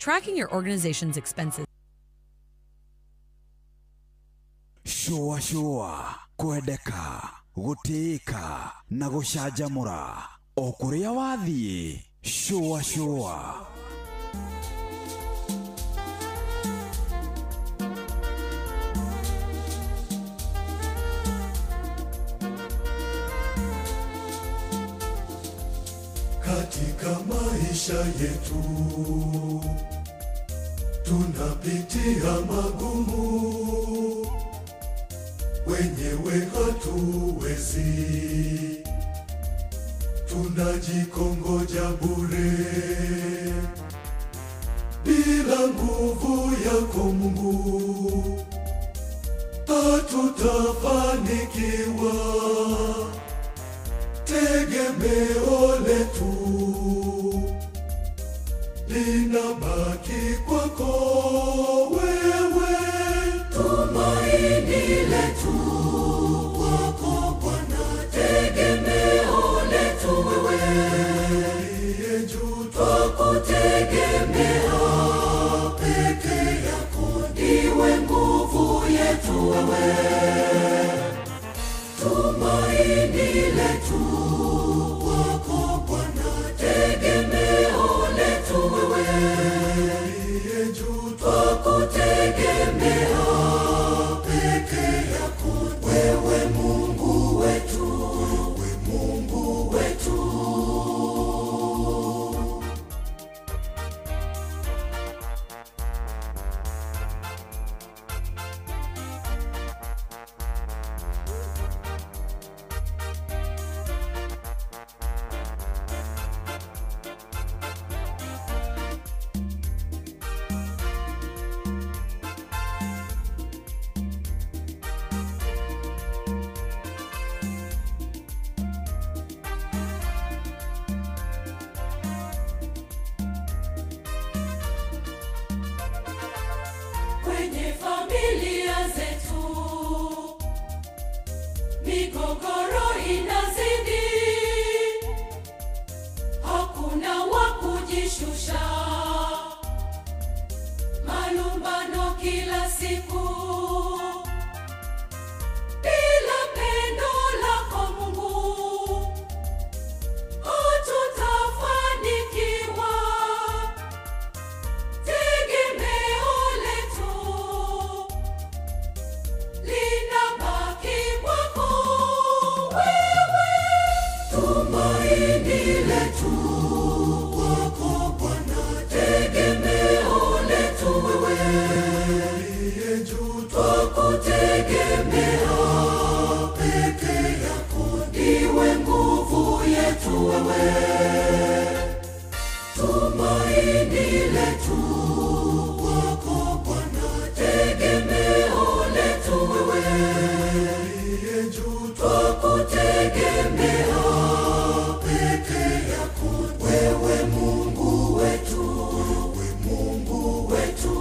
Tracking your organization's expenses. Shua kwendeka gutika na gucanjamura o kuria wathie. Shua katika maisha yetu tunapitia magumu, wenyewe hatuwezi, tunajikongoja bure. Bila nguvu yako Mungu hatutafanikiwa. Tegemeo letu linabaki kwako wewe, tumaini letu kwako Bwana. Tegemeo letu wewe, aliye juu twakutegemea, peke yako ndiwe nguvu yetu wewe, tumaini letu kwako Bwana. Tegemeo letu wewe, aliye juu twakutegemea, peke yako wewe Mungu wetu, wewe Mungu wetu. Kwenye familia zetu migogoro inazidi, hakuna wa kujishusha, malumbano kila siku. Bila pendo lako Mungu hatutafanikiwa. Tegemeo letu linabaki kwako wewe, tumaini letu kwako Bwana. Tegemeo letu wewe, aliye juu twakutegemea, peke yako ndiwe nguvu yetu wewe, tumaini letu kwako Bwana. Tegemeo letu wewe, aliye juu twakutegemea, peke yako wewe Mungu wetu, wewe Mungu wetu.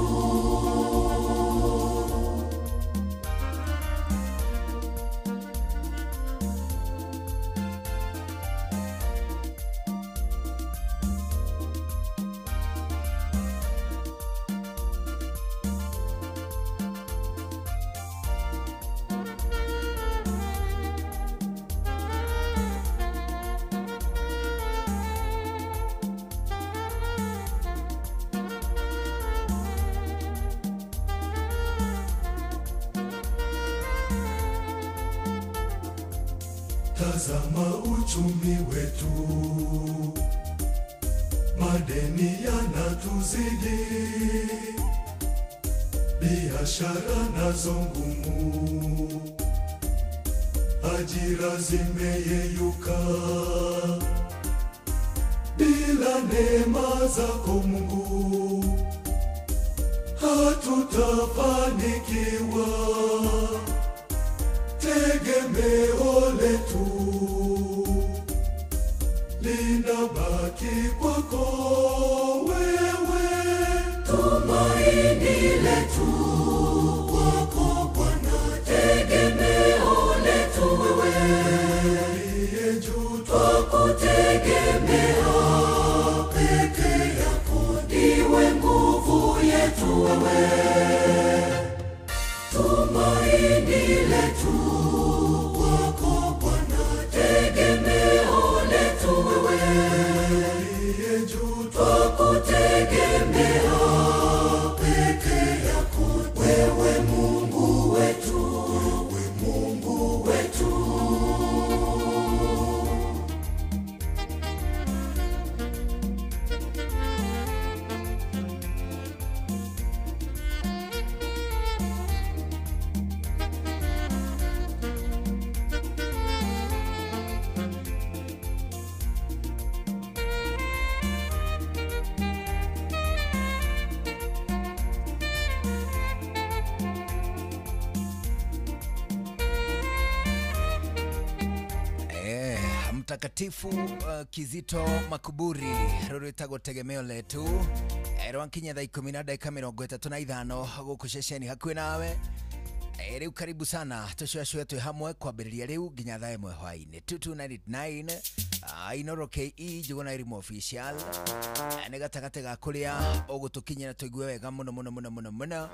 Tazama uchumi wetu, madeni yanatuzidi, biashara nazo ngumu, ajira zimeyeyuka. Bila neema zako Mungu hatutafanikiwa. Tegemeo letu linabaki kwako wewe, tumaini letu kwako Bwana. Tegemeo letu wewe, aliye juu twakutegemea, peke yako ndiwe nguvu tumaini letu kwako Bwana, tegemeo letu wewe, aliye juu twakutegemea peke yako, wewe Mungu wetu, wewe Mungu wetu. Mtakatifu Kizito Makuburi ruritago tegemeo letu rwankinya thaa 10:35 gukushesheni hakuhi nawe. Riu karibu sana tushwashwe twe hamwe kwambiriria riu nginya thaa 1 hwaini 2299 Inoro KE jugona irimu official ne gatagate ga kuria ugutukinyira tuigue wega muno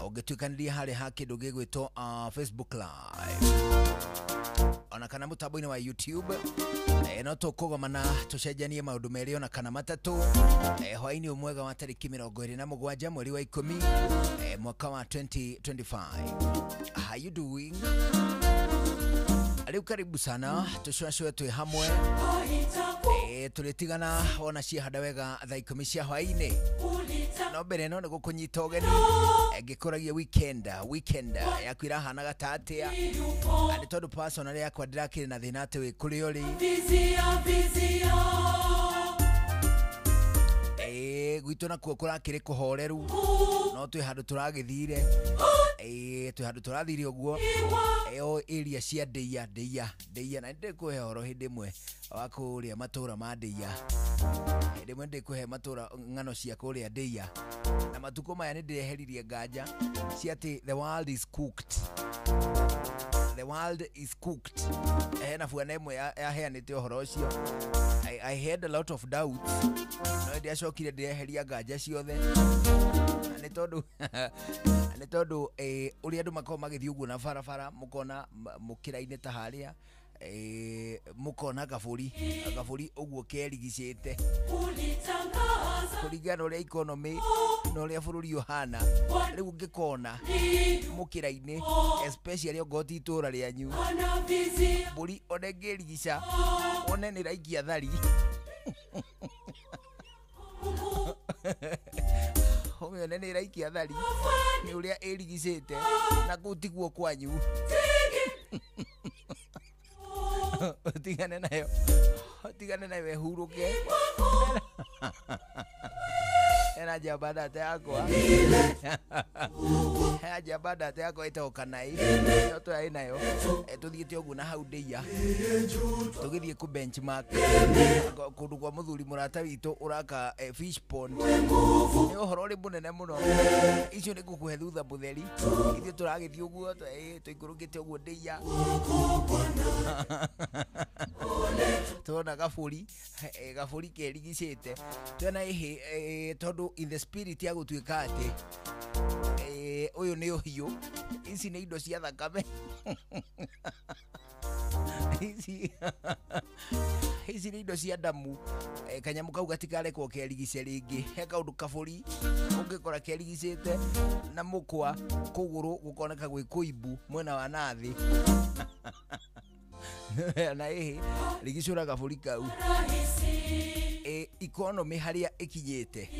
ugituikaniria hari ha kindu gigwitwo Facebook live ona kana mutambo-ini wa YouTube no tukugomana tucenjanie maundu meri ona kana matatu hwaini umwega wa tariki 27 mweri wa 10 mwaka wa 2025. How you doing? Aliu karibu sana tushwashwe twe hamwe tulitigana ona ciahanda wega thaa 10 cia hwaini no mbere no nigukunyita ugeni ngikuragia weekend yakwira hana gatatia ani tondu personal yakwa ndirakiri na thina ati wi kuri uri gwitu nakuo kurakiri kuhoreru no twi handu turagithire twi handu turathire uguo o area cia Ndeia na ndikuhe horo hindi mwe wa kuria matura ma Ndeia hindi mwe ndikuhe matura ngano cia kuria Ndeia na matuko maya ni ndireheririe nganja cia ati the world is cooked. Na bwana imwe yaheanite uhoro ucio. I had a lot of doubts no ndiacokire ndireheria nganja ciothe ni tondu uri andu makoma magithii uguo na barabara mukona mukira-ini ta haria mukona gaburi uguo kerigicite kuringana uria economy no uria bururi uhana riu ngikona mukira-ini especially ogoti itura rianyu buri onengerigica one ni raikia thari hoyo nene raikia thari ni uria erigicite na gutiguo kwanyu tigane nayo huruke ena jabadate yakwa jabadate yakwa itoka nai yoto ya inayo tuthiete ogu na hau Ndeia tugithie ku benchmark kundu kwa muthuri murata witu uraka fish pond ni uhoro ri munene muno icio ni gukuhe thutha mutheri ithio turagithie uguo tuikurukite ogu Ndeia tuona gaburi kerigicite tuona tondu in the spirit ya gutuika ati uyu ni uhiu ici ni indo cia thakame ici ni indo cia damu kanyamu kau gatikarekwo kerigice ringi he kaundu kaburi ungikora kerigicite na mukwa kuguru gukoneka gwi kuibu mwena wa nathi na rigicura kaburi kau economy haria ikinyete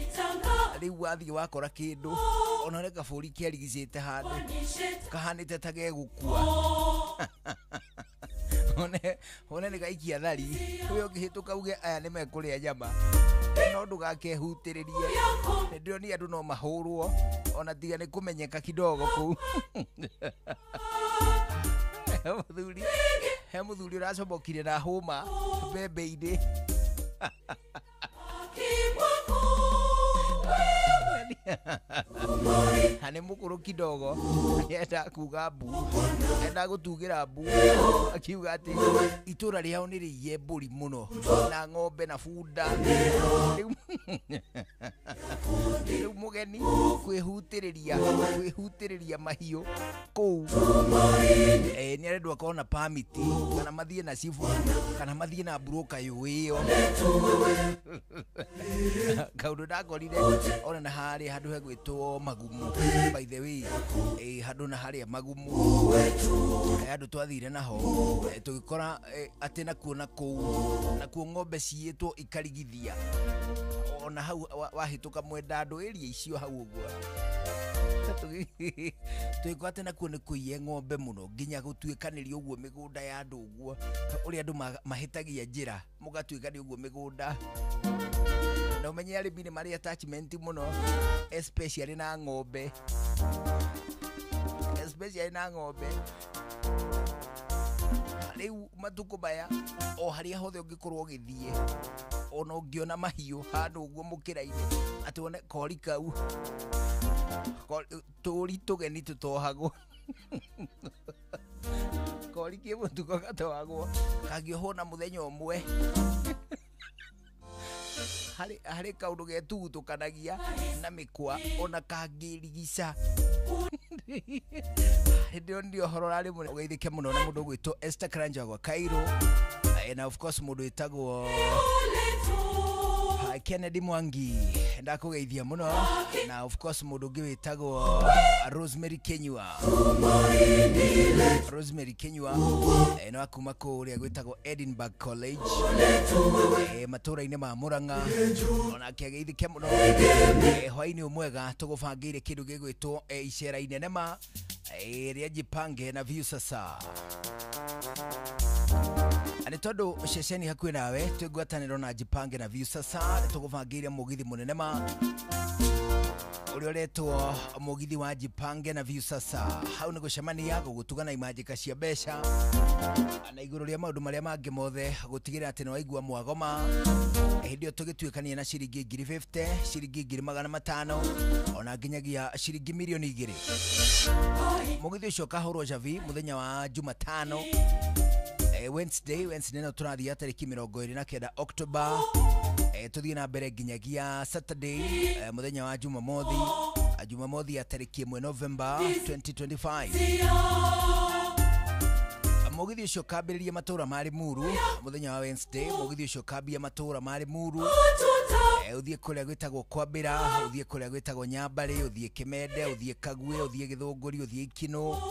riu wathi wakora kindu ona reka buri kerigicite handu kahanite tage gukua one ni gaikia thari uyo ngihituka uge aya ni mekuria nyama no ndugakehutiririe ndio ni andu no mahurwo ona tiga ni kumenyeka kidogo ku he muthuri uracomokire na huma mbembe-ini hane mukuru kidogo yenda kuga mbu yenda gutugira mbu akiuga ati itura riao ni riye mburi muno na ng'ombe na bunda Mugeni kwihutiriria mahiu kou ni arendwa kona permit kana mathie na chifu kana mathie na broker yo kaundu ndagorire ona na hari handu hegwitwo Magumu. By the way handu na hari Magumu handu twathire naho tugikora ati na kuona kou na kuo ng'ombe cietwo ikarigithia ona hau wahituka mwenda andu area icio hau uguo tuikwate na kuone kuiye ng'ombe muno nginya gutuikaniria uguo migunda ya andu uguo uri andu mahitagia njira mugatuikania uguo migunda na umenye ari bini mari attachment muno especially na ng'ombe riu matuko baya o haria hothe ungikorwo githie ona ungiona mahiu handu uguo mukiraine ati one kori kau turi tugeni tutohagwo kori kibu tukogatohagwo kagiohona muthenya umwe hari kaundu getugutukanagia na mikwa ona kangirigica ndio horo rari muno ugeithike muno na mundu gwitwo Esther Karanja gwa Cairo and of course mundu itagwo Kennedy Mwangi ndakugeithia muno na of course mundu ngwitagwo Rosemary Kenywa no akuma kuria gwitagwo Edinburgh College matura-ini ma Murang'a ona kiageithike muno hwaini umwega tugubangire kindu gigwitwo icera inene ma ria Jipange na view sasa ani tondu ceceni hakuhi nawe twigwataniro na Jipange na view sasa tugubangire mugithi munene ma uri uretwo mugithi wa Jipange na view sasa hau ni gucemania gugutugana imajika cia besha na iguru ria maundu maria mangi mothe gutigira ati no waigua mwagoma hindio tugituikania na ciringi 50 ciringi 500 ona nginyagia ciringi milioni 2 mugithi ucio kahurwo javi muthenya wa Jumatano Wednesday no turathia tariki 29 October tuthie na mbere nginyagia Saturday muthenya wa Jumamothi ya tariki 1 November 2025 mugithi ucio kambiriria matura mari Muru muthenya wa Wednesday mugithi ucio kambia matura mari Muru uthie kuria gwitagwo Kwambira uthie kuria gwitagwo Nyambari uthie Kimende uthie Kagwe uthie Githunguri uthie Ikino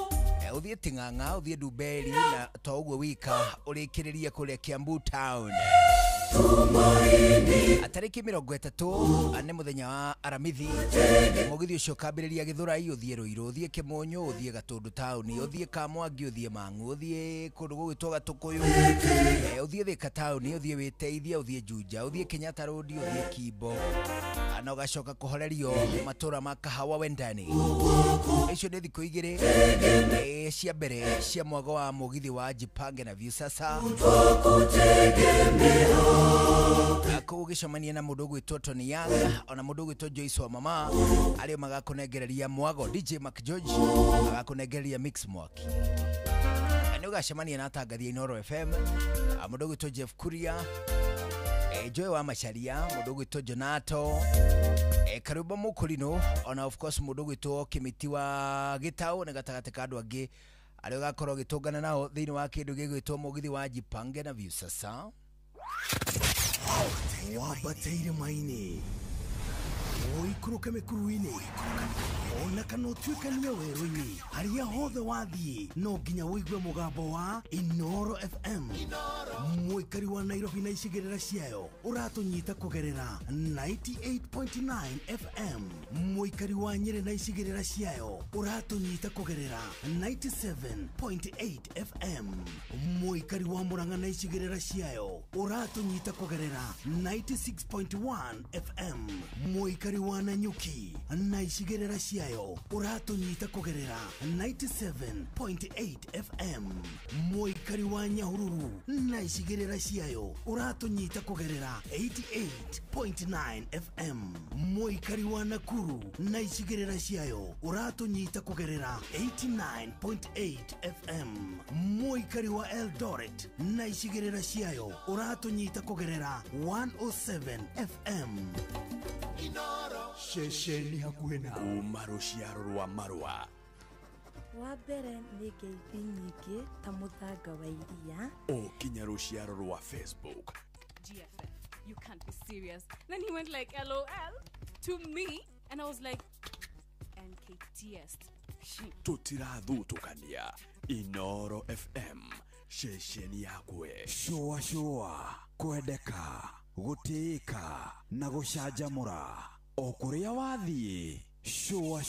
uthie Ting'ang'a uthie Dumberi na to uguo wika urikiriria kuria Kiambu town atariki 30 ane muthenya wa Aramithi mugithi ucio kambiriria Githurai uthie Ruiru uthie Kimunyu uthie Gatundu town uthie Kamwangi uthie Mang'u uthie kundu gwitwo Gatukuyu uthie Thika town uthie Witeithia uthie Juja uthie Kenyatta road uthie Kimbo ana ugacoka kuhorerio matura ma Kahawa Wendani icio ni thikũ igĩrĩ cia mbere cia mwago wa mugithi wa Jipange na view sasa akugicemania na mundu gwitwo Tony Young ona mundu gwitwo Joyce wa mama ario magakunegereria mwago DJ Mac George agakunegereria Mix Mwaki ani ugacemania na tangathia Inoro FM mundu gwitwo Jeff Kuria Joy wa Macharia mundu gwitwo Jonato Karuba Mukulino ona of course mundu gwitwo Kimiti wa Gitau na gatagate kandu angi ario gakorwo gitungana nao thiini wa kindu gigwitwo mugithi wa Jipange na view sasa wabateire maini oikuruka mikuruini ona kana utuikania weru-ini haria hothe wathie no nginya uigue mugambo wa Inoro FM mwikari wa Nairobi na icigirira ciayo uratunyita kugerera 98.9 FM mwikari wa Nyeri na icigirira ciayo uratunyita kugerera 97.8 FM mwikari wa Murang'a na icigirira ciayo uratunyita kugerera 96.1 FM mwikari Muikari wa Nanyuki na icigerera ciayo uratunyita kugerera 97.8 FM. Muikari wa Nyahururu na icigerera ciayo uratunyita kugerera 88.9 FM. Muikari wa Nakuru na icigerera ciayo uratunyita kugerera 89.8 FM. Muikari wa Eldoret na icigerera ciayo uratunyita kugerera 107 FM. Shesheni hakuhena kuma ruciaro rwa Marua. Wambere nĩ ngeithi nyingĩ ta mũthanga wa iria. Kinya ruciaro rwa Facebook. GFF, you can't be serious. Then he went like LOL to me and I was like NKTS. Tutirathutukania Inoro FM shesheni yakwe. Shua kwendeka guteka na gucanjamura okuria wathie. Shua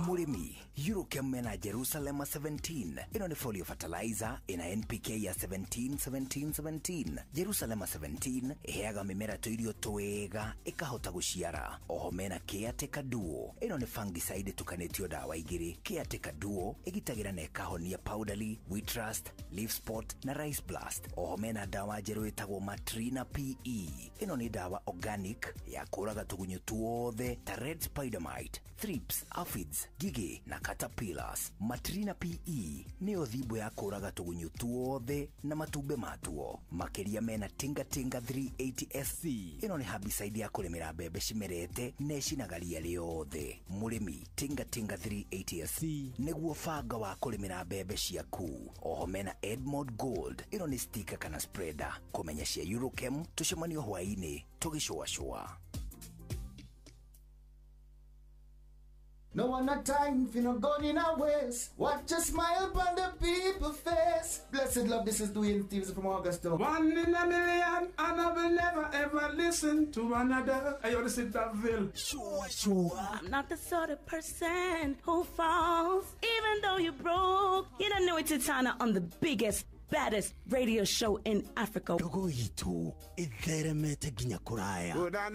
Murimi Eurochem mena Jerusalem 17 ino ni folio fertilizer ina NPK ya 17 Jerusalem 17 iheaga mimera tuirio twega ikahota guciara. Oho mena Caretaker Duo ino ni fungicide tukanetio dawa igiri. Caretaker Duo igitagira na ikahonia powderly, wheat rust, leaf spot na rice blast. Oho mena dawa jeru itagwo Matrina PE ino ni dawa organic ya kuraga tugunyu tuothe ta red spider mite, thrips, aphids, gigi na caterpillars. Matrina PE ni othibo ya kuraga tugunyu tuothe na matumbe matuo. Makeria mena Tinga 380 SC ino ni herbicide ya kulimira mbembe cimerete necinagaria riothe. Murimi Tinga 380 SC niguo fanga wa kulimira mbembe ciaku. Oho mena Edmond Gold ino ni sticker kana spreader. Kumenya cia Eurochem tucemanio hwaini tugicua. No one a time for no gun in our ways. Watch a smile upon the people's face. Blessed love, this is Dwayne Stevens from Augusta. 1 in a million, and I will never ever listen to another. I ought to sit that Ville. Shua. I'm not the sort of person who falls. Even though you broke, you don't know it's Titana on the biggest, baddest radio show in Africa. Dogo itu itheremete ginya kuraya. Oh, na.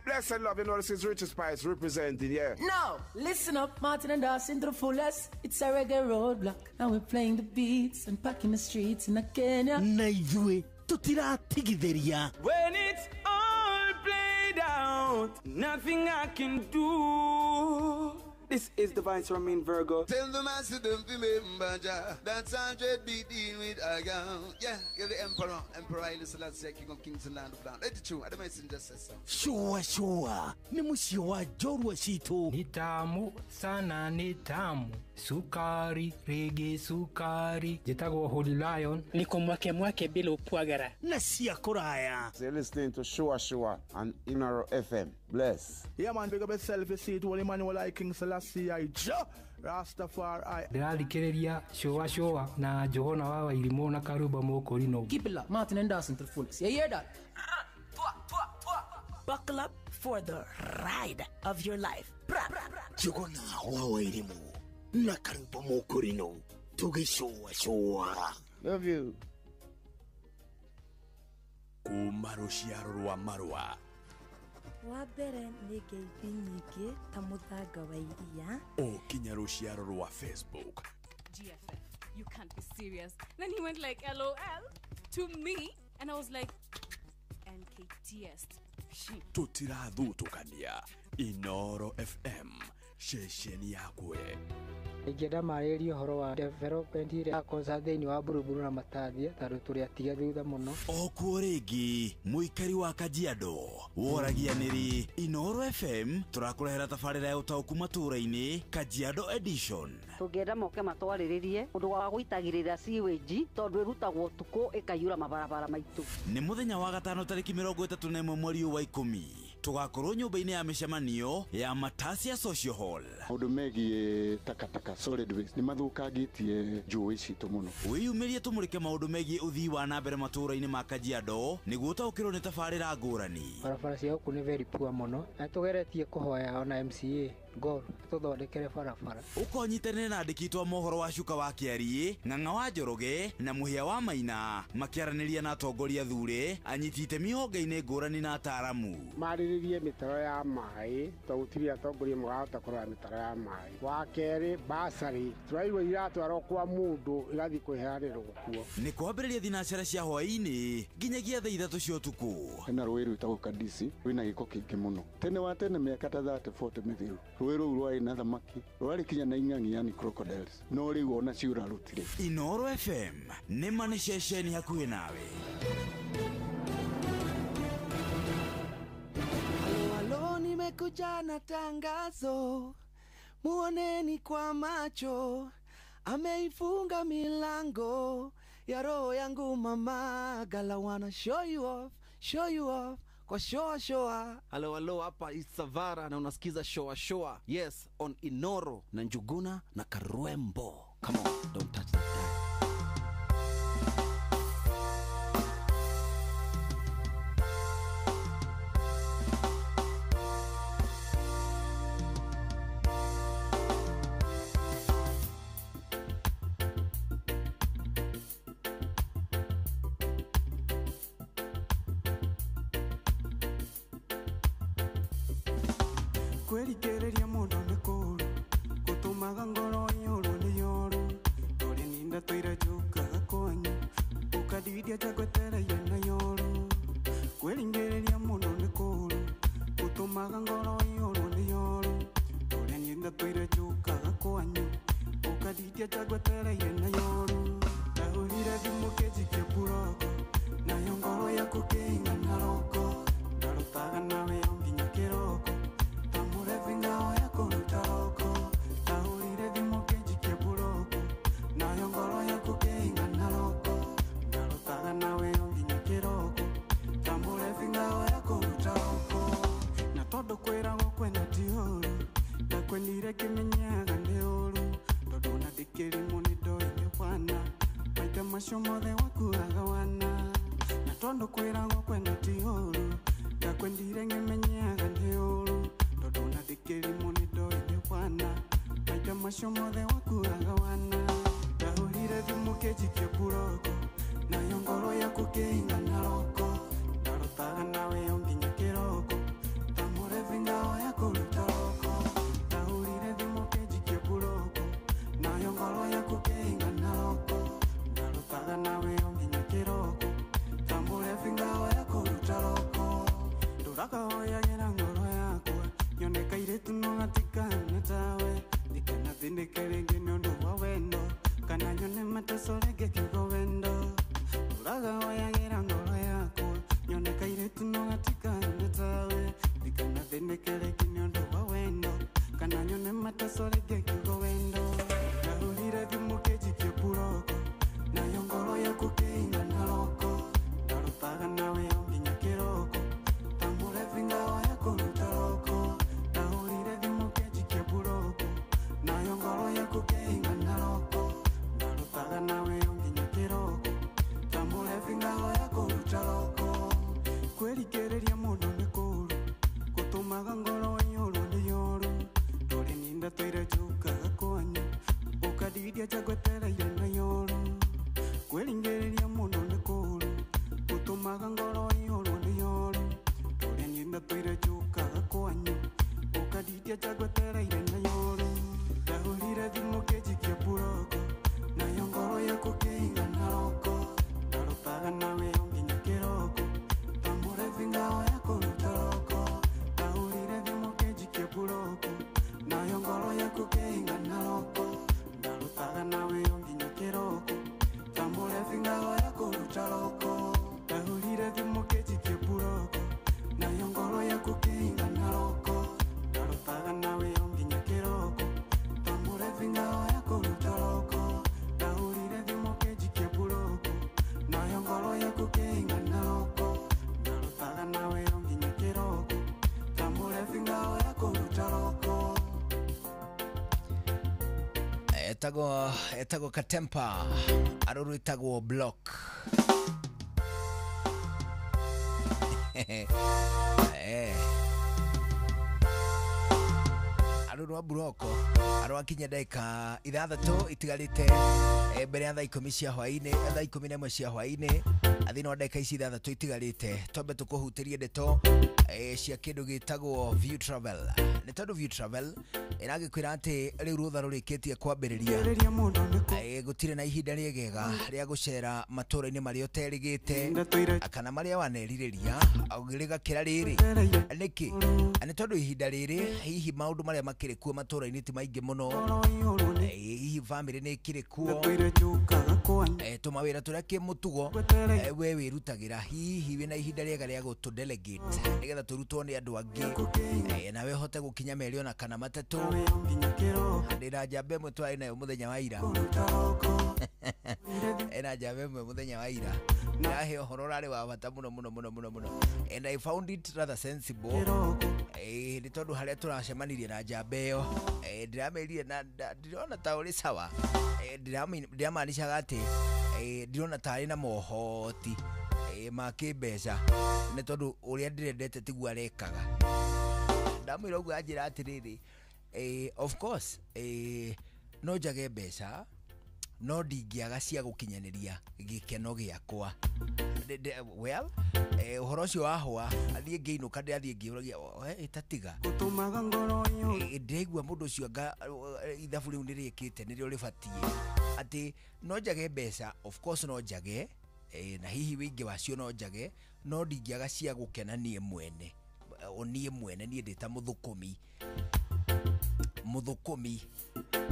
Blessed love, you know, this is Richard Spice representing, yeah. No, listen up, Martin and Dawson to the fullest. It's a reggae roadblock, and we're playing the beats and packing the streets in Kenya. Na ithue tutiratigithiria. When it's all played out, nothing I can do. This is Divine Sermon Virgo. Tell the master don't remember that's 100 BD with Agam. Yeah, give the Emperor Haile Selassie, King of Kings and Land of Land. 82, the messenger says so. Shua. Ni musio wa jorwa shitu. Ni tamu sana, ni tamu. Sukari, reggae sukari. Jitagwo Holy Lion. Niko mwake bila upwagara. Na siya kuraya. So you're listening to Shua on Inaro FM. Bless. Yeah man, big up yourself, you see it, Holy Emmanuel I King Selassie I Rastafari. Ndirathikiriria Shua na Johona wawa ilimo na Karuba Mokorino. Keep it locked, Martin and Dawson to the fullest. You hear that? Buckle up for the ride of your life. Jogona wawa ilimu na Karuba Mokorino. Shua. Love you. Kuma ruciaro rwa Marua. Wambere nĩ ngeithi nyingĩ ta mũthanga wa iria. Kinya ruciaro rwa Facebook. GFF, you can't be serious. Then he went like LOL to me and I was like NKTS. Tutirathutukania Inoro FM shesheni yakwe. Ingĩenda marĩrie ũhoro wa development ĩrĩa akonza thĩinĩ wa Buruburu na Matathia tondũ tũrĩ atiga thutha mũno. Okuo rĩngĩ mũikari wa Kajiado woragia nĩrĩ Inoro FM tũrakũrehera tabarĩra ya ũtaũku matũũra-inĩ Kajiado Edition. Tũngĩenda moke matwarĩrĩrie ũndũ wa gũitagĩrĩra sewage tondũ ĩrutagwo ũtukũ ĩkaiyũra mabarabara maitũ. Nĩ mũthenya wa gatano tarĩki 31 mweri wa 10 tũgakorwo nyũmba-inĩ ya mĩcemanio ya Matasia Social Hall. Maũndũ megiĩ takataka solid waste ni mathũkangĩtie njũĩ citũ mũno. Wĩyumĩrie tũmũrĩke maũndũ megiĩ ũthii wa na mbere matũũra-inĩ ma Kajiado nĩguo ũtaũkĩrwo nĩ tabarĩra ngũrani. Barabara cia gũkũ nĩ very poor mũno na tũgeretie kũhoya ona MCA Gor tuthondekere barabara. Ukonyitene na andikitwo mohoro wa Cuka wa Kiari, Ng'ang'a wa Njoroge na Muhia wa Maina makiaraniria na atongoria thure anyiti itemi honge-inĩ ngũrani na ataramu. Mariririe mitaro ya mai tugutiri atongoria mugahota kurora mitaro ya mai. Wa keri basari turaigwa iratwarwo kwa mundu igathi kwiheanirwo kuo. Nĩ kwambĩrĩria thinacara cia hwaĩ-inĩ nginyagia thaa 3 cia ũtukũ. Hena rũĩ rwĩtagwo Kadisi rwĩna gĩko kĩingĩ mũno. Tene wa tene mĩaka ta 30-40 mĩthiru rũĩ rũu rwarĩ na thamaki rwarĩ kinya na ing'ang'i yani crocodiles no rĩu ona ciũra rutire. Inooro FM nĩ ma nĩ ceceni hakuhĩ nawe. Halo, nimekuja na tangazo, muoneni kwa macho, ameifunga milango ya roho yangu mama. Gala wanna show you off kwa shoa. Halo, hapa is Savara na unasikiza shoa. Yes, on Inoro na Njuguna na Karwembo. Come on, don't touch that dial. Kwerigereria mundu ni kuru gutumaga ngoro yoro ni yoro turi ninda twira juka gakonyo ukadidia chagwetera yena yoro. Kwerigereria mundu ni kuru gutumaga ngoro yoro ni yoro turi ninda twira juka gakonyo ukadidia chagwetera yena yoro. Tahurira dimukeji ke puroko na yongoro ya kukinga naroko darutaga nawe onginya kiroko. Ngao yako utaroko, tahurire dimokeji ke buroko, na yongoro yako keinga naroko, narutaga nawe onginya kiroko, tambure ngao yako utaroko, na todo kwera kwenda tioro, na kwendire kimenyaga ndeoro, todo na dikiri muni doine wana, maite mashomo de wakuraga wana, na todo kwera kwenda tioro, na kwendire kimenyaga ndeoro. Dona dikeri moni doine wana maita mashomo de wakuraga wana. Tahurire dimukeji ke buroko na yongoro yako keinga naroko darutaga nawe onginya kiroko tamure ngao yako utaroko. Tahurire dimukeji ke buroko na yongoro yako keinga naroko darutaga nawe onginya kiroko tamure ngao yako utaroko. Duraka hoya gera ngoro yako nyoneka iretu no gatikana tawe dikana thindikere ngene undu wa wendo kana nyone matasorege kigo wendo. Uraga wayagira ngoro yako nyoneka iretu no gatikana tawe dikana thindikere ngene undu wa wendo kana nyone matasorege kigo wendo. Tahurire dimukeji ke buroko na yongoro yako keinga naroko darutaga nawe onginya kiroko tambure ngao yako utaroko. Tahurire dimukeji ke buroko na yongoro yako keinga naroko darutaga nawe onginya kiroko tambure ngao yako utaroko. Kwerigereria mundu ni kuru gutumaga ngoro yoro ni yoro turi ninda twire juka gakonyo ukadidia chagwetera yena yoro. Kwerigereria mundu ni kuru gutumaga ngoro yoro ni yoro turi ninda twire juka gakonyo ukadidia chagwetera yena yoro. Tahurire dimukeji ke buroko na yongoro yako keinga naroko darutaga nawe onginya kiroko tambure ngao yako utaroko. Tahurire dimukeji ke buroko na yongoro yako keinga naroko darutaga nawe onginya kiroko tambure ngao yako utaroko. Tahurire dimukeji ke buroko na yongoro yako keinga naroko darutaga nawe onginya kiroko tambure ngao yako utaroko. Tahurire dimukeji ke buroko na yongoro yako keinga naroko darutaga nawe onginya kiroko tambure ngao yako utaroko. Etago Katempa aruru etago block. ruru wa buroko arwakinya ndeka ithathatũ itigarĩte mbere ya thaa 10 cia hwaĩ-inĩ thaa 11 cia hwaĩ-inĩ athina wa ndeka ici ithathatũ itigarĩte twambe tũkũhutĩrie ndeto cia kĩndũ gĩtagwo View Travel. Nĩ tondũ View Travel ĩragĩkwĩra atĩ rĩu rũtha rũrĩkĩtie kwambĩrĩria gũtirĩ na ihinda rĩegega rĩa gũcera matũra-inĩ marĩa ũterĩgĩte kana marĩa wanerirĩria ũgĩrĩgakĩra rĩrĩ nĩkĩ nĩ tondũ ihinda rĩrĩ hihi maũndũ marĩa makĩrĩ kuo matũra-inĩ ti maingĩ mũno hihi famĩlĩ nĩ ĩkĩrĩ kuo tũmawĩra tũrĩa kĩmũtugo we wĩrutagĩra hihi wĩna ihinda rĩega rĩa gũtũ delegate nĩgetha tũrutwo nĩ andũ angĩ nawe hote gũkinya merĩ ona kana matatũ ndĩra njamba ĩmwe twarĩ nayo mũthenya wa ira ena njamba ĩmwe mũthenya wa ira ndahe ũhoro ũrarĩ wa bata mũno and I found it rather sensible nĩ tondũ harĩa tũracemanirie na njamba ĩyo ndĩramerire na ndĩrona ta ũrĩ sawa ndĩramaanishaga atĩ ndĩrona ta arĩ na mohoti ma kĩmbeca nĩ tondũ ũrĩa ndĩrendete tiguo arekaga ndamwĩra ũguo anjĩra atĩrĩrĩ of course no njage mbeca no ndingĩaga cia gũkinyanĩria gĩkeno gĩakwa well ũhoro ũcio wahwa athiĩ ngĩinũka ndĩrathiĩ ngĩũragia ĩtatiga ndĩraigua mũndũ ũcio ithabu rĩu nĩrĩkĩte nĩrĩo rĩbatiĩ atĩ no njage mbeca of course no njage na hihi wĩingĩ wacio no njage no ndingĩaga cia gũkena niĩ mwene niĩ ndĩta mũthũkũmi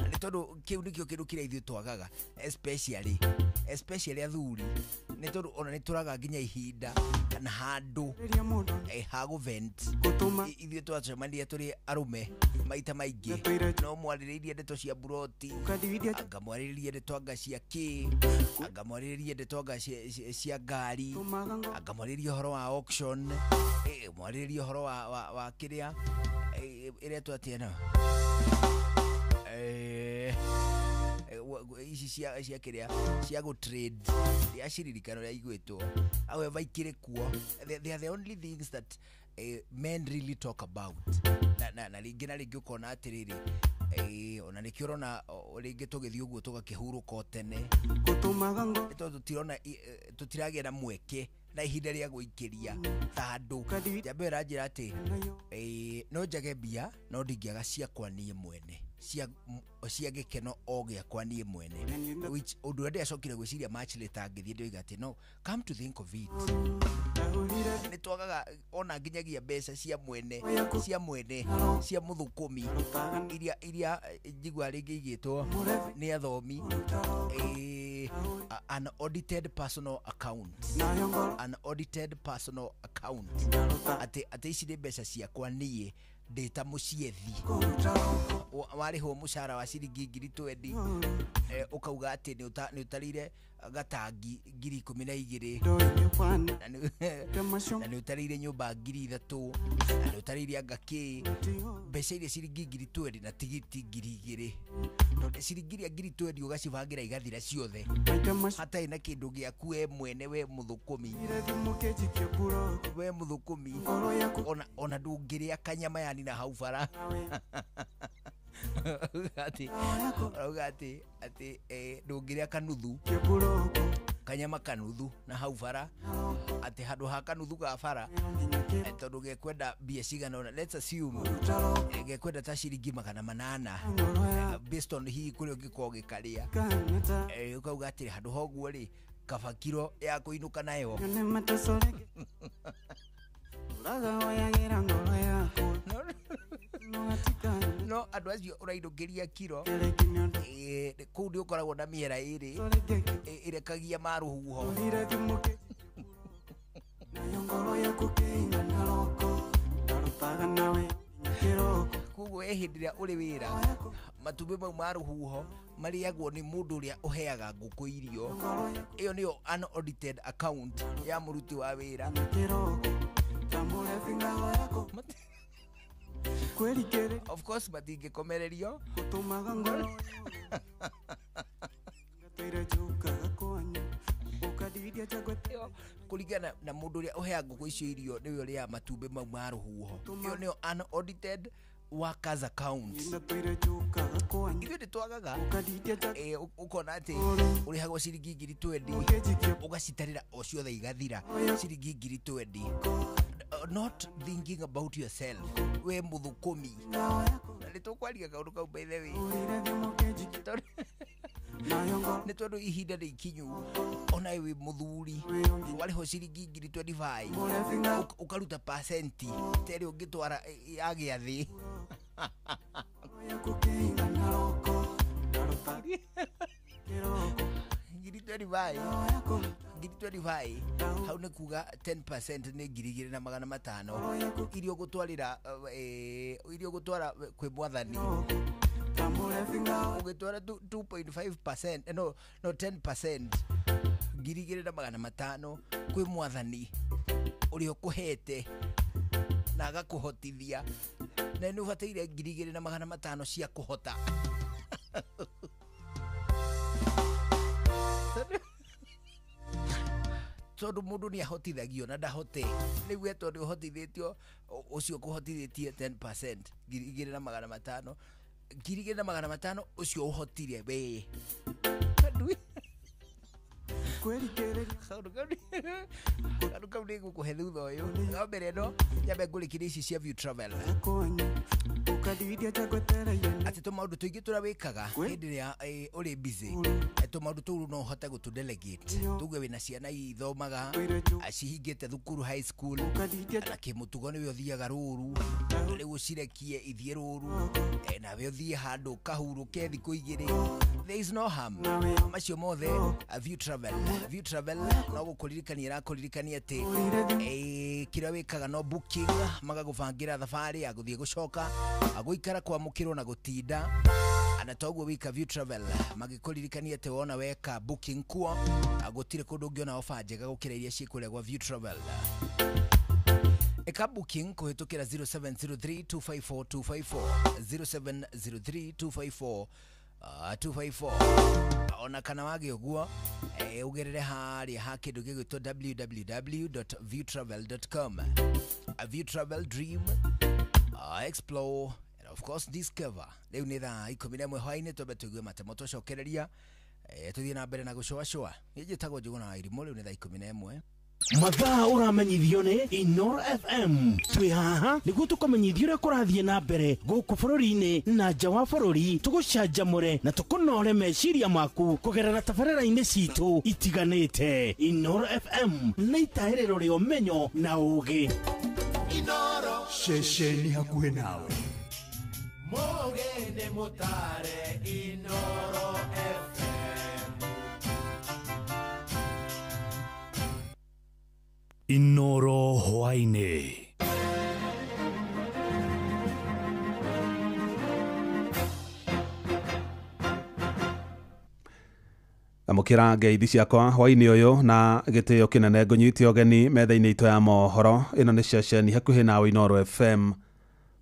nĩ tondũ kĩu nĩkĩo kĩndũ kĩrĩa ithuĩ twagaga especially athuri nĩ tondũ ona nĩ tũraga nginya ihinda na handũ ha gũvent ithuĩ twacemania tũrĩ arũme maita maingĩ no mwarĩrĩirie ndeto cia buroti anga mwarĩrĩirie ndeto anga cia kĩ anga mwarĩrĩirie ndeto anga cia ngari anga mwarĩrĩirie ũhoro wa auction mwarĩrĩirie ũhoro wa kĩrĩa ĩrĩa twatiena ici cia kĩrĩa cia go trade ya ciririkano ya igwĩtwo however ikĩrĩ kuo they are the only things that men really talk about na rĩngĩ na rĩngĩ ũkona atĩrĩrĩ ona nĩkĩo ũrona rĩngĩ tũgĩthiĩ ũguo tũgakĩhurũka tene nĩ tondũ tũtiragĩa na mweke na ihinda rĩa gũikĩria thandũ njamba ĩranjĩra atĩ no njage mbia no ndingĩaga ciakwa niĩ mwene cia gĩkeno o gĩakwa niĩ mwene ũndũ ũrĩa ndĩacokire gwĩciria match later ngĩthiĩ ndoiga atĩ no come to think of it nĩ twagaga ona nginyagia mbeca cia mwene cia mũthũkũmi iria njigua rĩngĩ igĩtwo nĩ athomi an audited personal account atĩ ici nĩ mbeca ciakwa niĩ ndĩta mũciethĩ warĩhwo mũcara wa ciringi 20,000 ũkauga atĩ nĩ ũtarĩire gatangi 12,000 na nĩ ũtarĩire nyũmba 3,000 na nĩ ũtarĩire angakĩ mbeca iria ciringi 20,000 na tigiti 2,000 ciringi iria 20,000 ũgacibangĩra igathira ciothe hatarĩ na kĩndũ gĩaku we mwene we mũthũkũmi ona ndũngĩrĩa kanyama yani na hau bara Rauga atĩ ndũngĩrĩa kanuthu kanyama kanuthu na hau bara atĩ handũ ha kanuthu ga bara tondũ gekwenda mbia cigana ona let's assume gekwenda ta ciringi 800 based on hihi kũrĩa ũngĩkorwo gĩkarĩa ũkauga atĩ handũ ha ũguo rĩ kaba kiro ya kũinũka nayo no andũ acio ũrainũkĩria kiro kũu nĩ ũkoragwo na mĩera ĩrĩ ĩrekagia ma rũhuho koguo hĩndĩ ĩrĩa ũrĩ wĩra matumbĩ mau ma rũhuho marĩagwo nĩ mũndũ ũrĩa ũheaga ngũkũ irio ĩyo nĩyo unaudited account ya mũruti wa wĩra of course matingĩkomererio kũringana na mũndũ ũrĩa ũheaga ngũkũ icio irio nĩwe ũrĩa matumbĩ mau ma rũhuho ĩyo nĩyo unaudited workers accounts hivyo nitwagaga ukona ati urihagwo ciringi 20 ugacitarira o ciothe igathira ciringi 20 not thinking about yourself we muthukumi nitũkwaria kaundu kau by the way nĩ tondũ ihinda nĩ ikinyu ona wĩ mũthuri warĩho ciringi 25 ũkaruta pasenti terĩ ũngĩtwara ya gĩathĩ ngiri 25 hau nĩ kuga 10% nĩ 2,500 irio gũtwara kwĩ mwathani ugitwara 2.5% no 10% 2,500 kwĩ mwathani ũrĩa ũkũhete na agakũhotithia na nĩ ũbataire 2,500 cia kũhota tondũ mũndũ nĩ ahotithagio na ndahote rĩu etwo nĩ ũhotithĩtio ũcio kũhotithĩtie 10% 2,500 2,500 ucio uhotire we kaundu kau nĩ gũkũhe thutha ũyũ no mbere no nyambe ngũrĩkĩria ici cia View Travel ati tũmaũndũ tũingĩ tũrawĩkaga hĩndĩ ĩrĩa ũrĩ busy tũmaũndũ tũu no ũhote gũtũ-delegate tuge wĩna ciana ithomaga cihingĩte thukuru high school na kĩmũtugo nĩwe ũthiaga rũru rĩu ũcirekie ithiĩ rũru nawe ũthiĩ handũ kahurũke thikũ igĩrĩ there is no harm macio mothe View Travel no gũkũririkania ĩrakũririkania atĩ kĩrĩa wĩkaga no booking magagũbangĩra thabarĩ ya gũthiĩ gũcoka agũikara kwamũkĩrwo na gũtinda ana toguo wika View Travel magĩkũririkania atĩ wona weka booking kuo gũtirĩ kũndũ ũngĩona ofa njega gũkĩra iria ciĩkũrĩa gwa View Travel. Eka booking kuhĩtũkĩra 0703-254-254 254 ona kana wage ũguo ugerere harĩa ha kĩndũ gĩgwĩtwo www.viewtravel.com. View Travel, dream, explore and of course discover. Rĩu nĩ thaa 11 hwaĩ-inĩ twambe tũigue matemo tũcokereria tũthiĩ na mbere na gũcoa njĩtagwo Njũgũna Irimũ. Rĩu nĩ thaa 11 mathaa ũramenyithio nĩ Inoro FM. Twĩ haha nĩguo tũkamenyithio ũrĩa kũrathiĩ na mbere gũkũ bũrũri-inĩ na nja wa bũrũri, tũgũcanjamũre na tũkũnore meciria maku kũgerera tabarĩra-inĩ citũ itiganĩte. Inoro FM nĩ itaĩrĩro rĩa ũmenyo na ũũgĩ. Inoro ceceni hakuhĩ nawe. Mũgĩni mũtare Inoro FM. Inoro hwaĩ-inĩ. Amũkĩra ngeithi ciakwa hwaĩ-inĩ ũyũ na gĩtĩo kĩnene ngũnyitie ũgeni metha-inĩ itũ ya mohoro. Ĩno nĩ ceceni hakuhĩ nawe Inoro FM,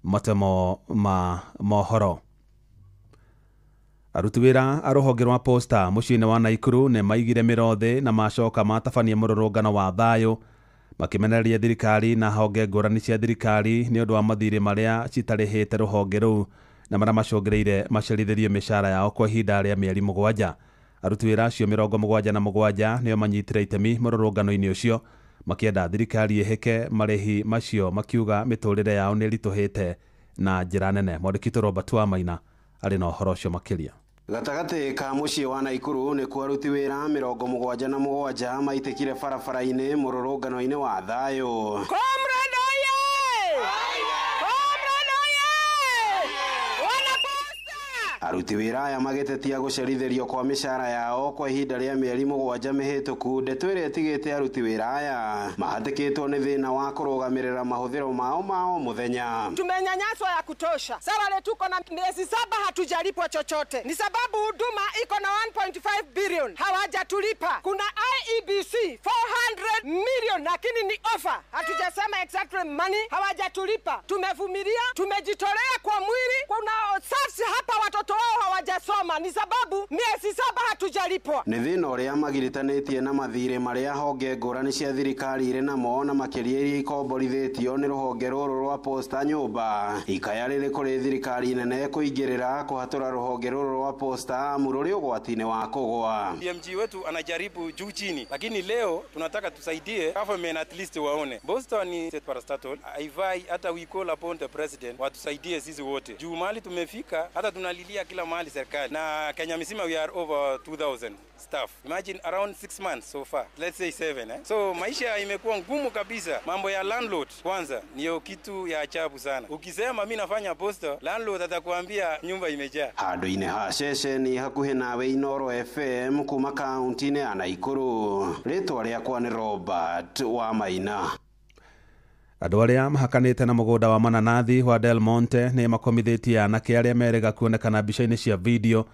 matemo ma mohoro. Aruti wĩra a rũhonge rwa posta mũciĩ-inĩ wa Naikuru nĩ maigire mĩro na macoka matabania mũrũrũngano wa thayũ makimenereria thirikari na honge ngũrani cia thirikari nĩ ũndũ wa mathirĩ marĩa citarĩhĩte rũhonge rũu na marĩa macũngĩrĩire macerithĩrio mĩcara yao kwa ihinda rĩa mĩeri 7. Aruti wĩra acio 77 nĩo manyitire itemi mũrũrũngano-inĩ ũcio makĩenda thirikari ĩhĩke marĩhi macio, makiuga mĩtũrĩre yao nĩ ĩritũhĩte na njĩra nene. Mwandĩki Robert Wamaina arĩ na ũhoro ũcio makĩria. Gatagatĩ ka mũciĩ wa Naikuru nĩ kuo aruti wĩra 77 maitĩkire barabara-inĩ mũrũrũngano-inĩ wa thayũ. Aruti wĩra aya magĩtetia gũcerithĩrio kwa mĩcara yao kwa ihinda rĩa mĩeri 7 mĩhĩtũku. Ndeto ĩrĩa ĩtigĩte aruti wĩra aya mahatĩkĩtwo nĩ thĩna wa kũrũgamĩrĩra mahũthĩro mao mũthenya. Tumenyanyaswa ya kutosha. Sasa tuko na miezi 7 hatujalipwa chochote. Ni sababu huduma iko na 1.5 billion hawajatulipa. Kuna IEBC 400 million lakini ni offer. Hatujasema exact government money, hawajatulipa. Tumevumilia, tumejitolea kwa mwili. Kuna sasa hapa watoto wao hawajasoma ni sababu miezi 7 hatujalipwa. Nĩ thĩna ũrĩa magiritanĩtie na mathirĩ marĩa honge ngũrani cia thirikari irĩ namo na makĩria iria ikomborithĩtio nĩ rũhonge rũrũ rwa posta nyũmba. Ikaya rĩrĩ kũrĩ thirikari nene kũingĩrĩra kũhatũra rũhonge rũrũ rwa posta amu rũrĩ ũgwati-inĩ wa kũgũa. DMG wetu anajaribu juu chini, lakini leo tunataka tusaidie government at least waone. Boston ni state parastatal, haifai hata we call upon the president watusaidie sisi wote. Juu mahali tumefika hata tunalilia kila mahali serikali. Na Kenya mzima we are over 2000 staff. Imagine around 6 months so far. Let's say 7 So maisha imekuwa ngumu kabisa. Mambo ya landlord kwanza niyo kitu ya ajabu sana. Ukisema mimi nafanya posta, landlord atakwambia nyumba imejaa. Handũ-inĩ ha ceceni hakuhĩ nawe Inoro FM kuma kaunti-inĩ ya Naikuru. Rĩtwa rĩakwa nĩ Robert wa Maina. Andũ arĩa mahakanĩte na mũgũnda wa mananathi wa Del Monte nĩ makomithĩtie anake arĩa merĩga kuonekana mbica-inĩ cia video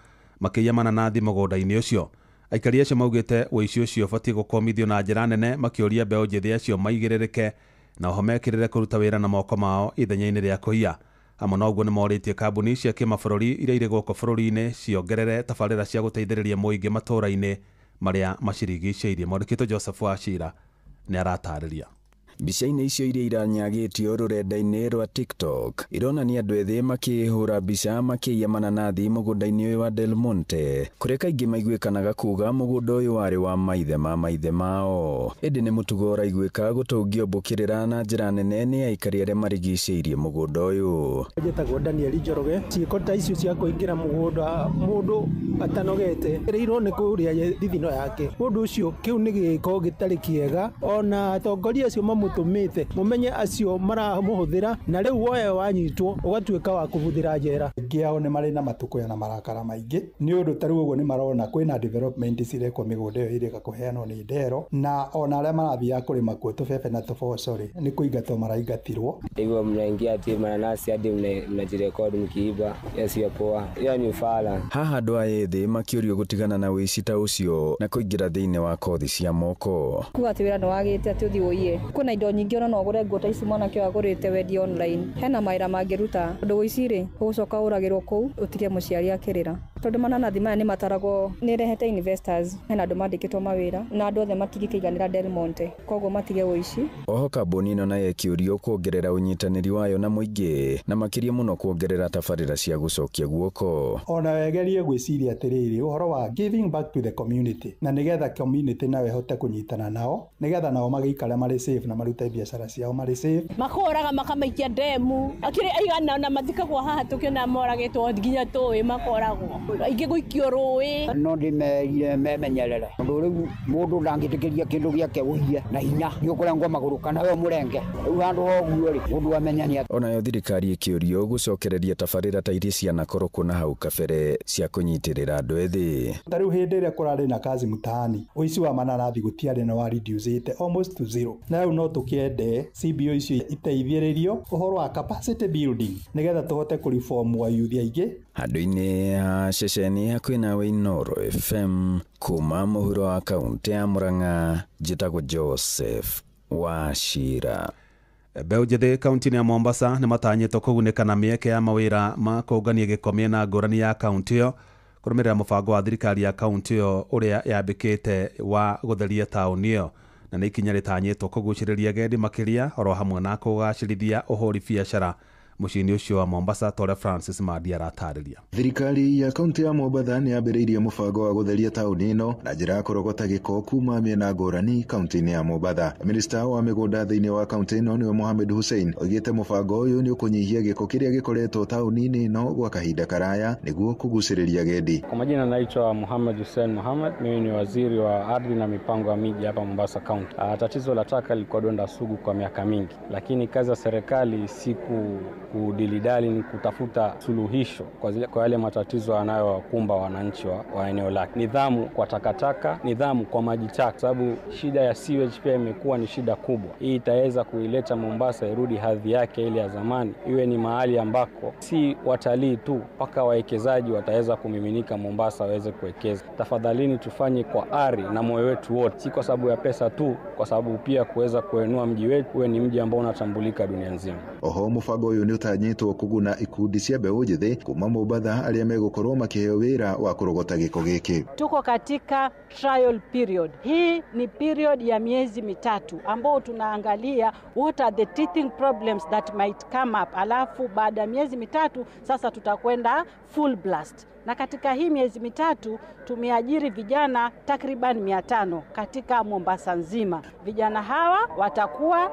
makĩiya mananathi mũgũnda-inĩ ũcio. Aikari acio maugĩte ũici ũcio ũbatiĩ gũkomithio na njĩra nene, makĩũria mbeũ njĩthĩ acio maigĩrĩrĩke na oho mekĩrĩre kũruta wĩra na moko mao ithenya-inĩ rĩa kũiya. Hamwe na ũguo nĩ morĩtie kambuni cia kĩmabũrũri iria irĩ gũkũ bũrũri-inĩ ciongerere tabarĩra cia gũteithĩrĩria mũingĩ matũũra-inĩ marĩa macirigicĩirie. Mwandĩkĩtwo Joseph Wachira nĩ aratarĩria. Mbica-inĩ icio iria iranyagĩtio rũrenda-inĩ rwa TikTok ironania andũ ethĩ makĩhũra mbica makĩiya mananathi mũgũnda-inĩ ũyũ wa Del Monte, kũrĩa kaingĩ maiguĩkanaga kuga mũgũnda ũyũ warĩ wa maithe mao. Ĩndĩ nĩ mũtugo ũraiguĩka gũtũngio mbũkĩrĩra na njĩra nene nĩ aikari arĩa marigicĩirie mũgũnda ũyũ. Njĩtagwo Daniel Njoroge. Ciĩko ta icio cia kũingĩra mũgũnda mũndũ atanogete rĩirwo nĩ kũrĩa thithino yake. Mũndũ ũcio kĩu nĩ gĩko gĩtarĩ kĩega, ona atongoria acio mutumite mumenye acio maramuhuthira na riu woye wanyitwo ugatuika wa kubuthira njera. Ngiao ni mari na matuko na marakara maingi ni undu taru uguo ni marona kwina development cirekwo migunda iyo irika kuheanwo ni ndero na ona aria marathia kurima kuo tubebe na tubocori ni kuingatwo maraingatirwo. Hivyo mnaingia ati mananasi hadi mnajirekodi mkiiba yasiyo poa, hiyo ni ufala. Haha andũ aya ethĩ makĩũrio gũtigana na wĩici ta ũcio na kũingĩra thĩinĩ wa kothi cia moko. Kuga atĩ wĩra nĩ wagĩte atĩ ũthiĩ ũiye. Kuna indo nyingĩ ona no ũgũre nguo ta ici mwanake agũrĩte wendi online. Hena mawĩra mangĩruta ũndũ ũici-rĩ ũgũcoka ũragĩrwo kũu ũtige mũciari akĩrĩra. Tondũ mananathi maya nĩ mataragwo nĩ rehete investors, hena andũ mandĩkĩtwo mawĩra na andũ othe matigĩkĩiganĩra Del Monte, koguo matige ũici. Oho kambuni ĩno nayo ĩkĩũrio kuongerera ũnyitanĩri wayo na mũingĩ na makĩria mũno kuongerera tabarĩra cia gũcokia guoko. Ona wegerie gwĩciria atĩrĩrĩ ũhoro wa giving back to the community na nĩgetha community nayo ĩhote kũnyitana nao nĩgetha nao magĩikare marĩ safe na marute biacara ciao marĩ safe. Makoraga makamaikia demu akire aigana na mathikagwo haha tukiona moragĩtwo nginya tũĩ makoragwo ingĩ gũikio rũĩ. No ndĩmerire memenyerere tondũ rĩu mũndũ ndangĩtĩkĩria kĩndũ gĩake ũhiye na hinya nĩ ũkũrengwo magũrũ kana we mũrenge rĩu handũ hoguo-rĩ mũndũ amenyania. Onayo thirikari ĩkĩũrio gũcokereria tabarĩra ta iria cianakorwo na hau kabere cia kũnyitĩrĩra andũ ethĩ. Tarĩu hĩndĩ ĩrĩa kũrarĩ na kazi mtaani ũici wa mananathi gũtiarĩ na reducete almost to zero. Na rĩu no tũkĩende CBO icio iteithĩrĩrio ũhoro wa capacity building nĩgetha tũhote kũreform wa youth aingĩ. Handũ-inĩ ha ceceni hakuhĩ nawe Inoro FM kuma mũhuro wa kaunti ya Murang'a, njĩtagwo Joseph Wachira. Mbeũ njĩthĩ kaunti-inĩ ya Mombasa nĩ matanyĩtwo kũgunĩka na mĩeke ya mawĩra ma kũngania gĩko mĩena ngũrani ya kaunti ĩyo kũrũmĩrĩra mũbango wa thirikari ya kaunti ĩyo ũrĩa yambĩkĩte wa gũtheria taũni ĩyo, na nĩ ikinya rĩtanyĩtwo kũgucĩrĩria agendi makĩria oro hamwe na kũgacĩrithia ũhũri biacara mũciĩ-inĩ ũcio wa Mombasa. Tore Francis Madi aratarĩria. Thirikari ya kaunti ya Mombasa nĩ yambĩrĩirie mũbango wa gũtheria taũni ĩno na njĩra ya kũrogota gĩko kuma mĩena ngũrani kaunti-inĩ ya Mombasa. Minista wa mĩgũnda thĩinĩ wa kaunti ĩno nĩwe Mohamed Hussein oigĩte mũbango ũyũ nĩ ũkũnyihia gĩko kĩrĩa gĩkoretwo taũni-inĩ ĩno gwa kahinda karaya nĩguo kũgucĩrĩria agendi. Kwa majina naitwa Mohamed Hussein Mohamed, mimi ni waziri wa ardhi na mipango ya miji hapa Mombasa County. Tatizo la taka lilikuwa donda sugu kwa miaka mingi, lakini kazi ya serikali kudilidali, ni kutafuta suluhisho kwa yale matatizo yanayowakumba wananchi wa eneo lake. Nidhamu kwa takataka, nidhamu kwa maji taka, sababu shida ya sewage pia imekuwa ni shida kubwa. Hii itaweza kuileta Mombasa irudi hadhi yake ile ya zamani, iwe ni mahali ambako si watalii tu, mpaka wawekezaji wataweza kumiminika Mombasa waweze kuwekeza. Tafadhalini tufanye kwa ari na moyo wetu wote, si kwa sababu ya pesa tu, kwa sababu pia kuweza kuenua mji wetu uwe ni mji ambao unatambulika dunia nzima. Oho mubango uyu ni utanyitwo kuguna ikundi cia mbeũ njithi kuma Mombatha aria megukorwo makiheo wira wa kurogota giko giki. Tuko katika trial period. Hii ni period ya miezi mitatu ambao tunaangalia what are the teething problems that might come up. Alafu baada ya miezi mitatu sasa tutakwenda full blast. Na katika hii miezi mitatu tumeajiri vijana takriban 500 katika Mombasa nzima. Vijana hawa watakuwa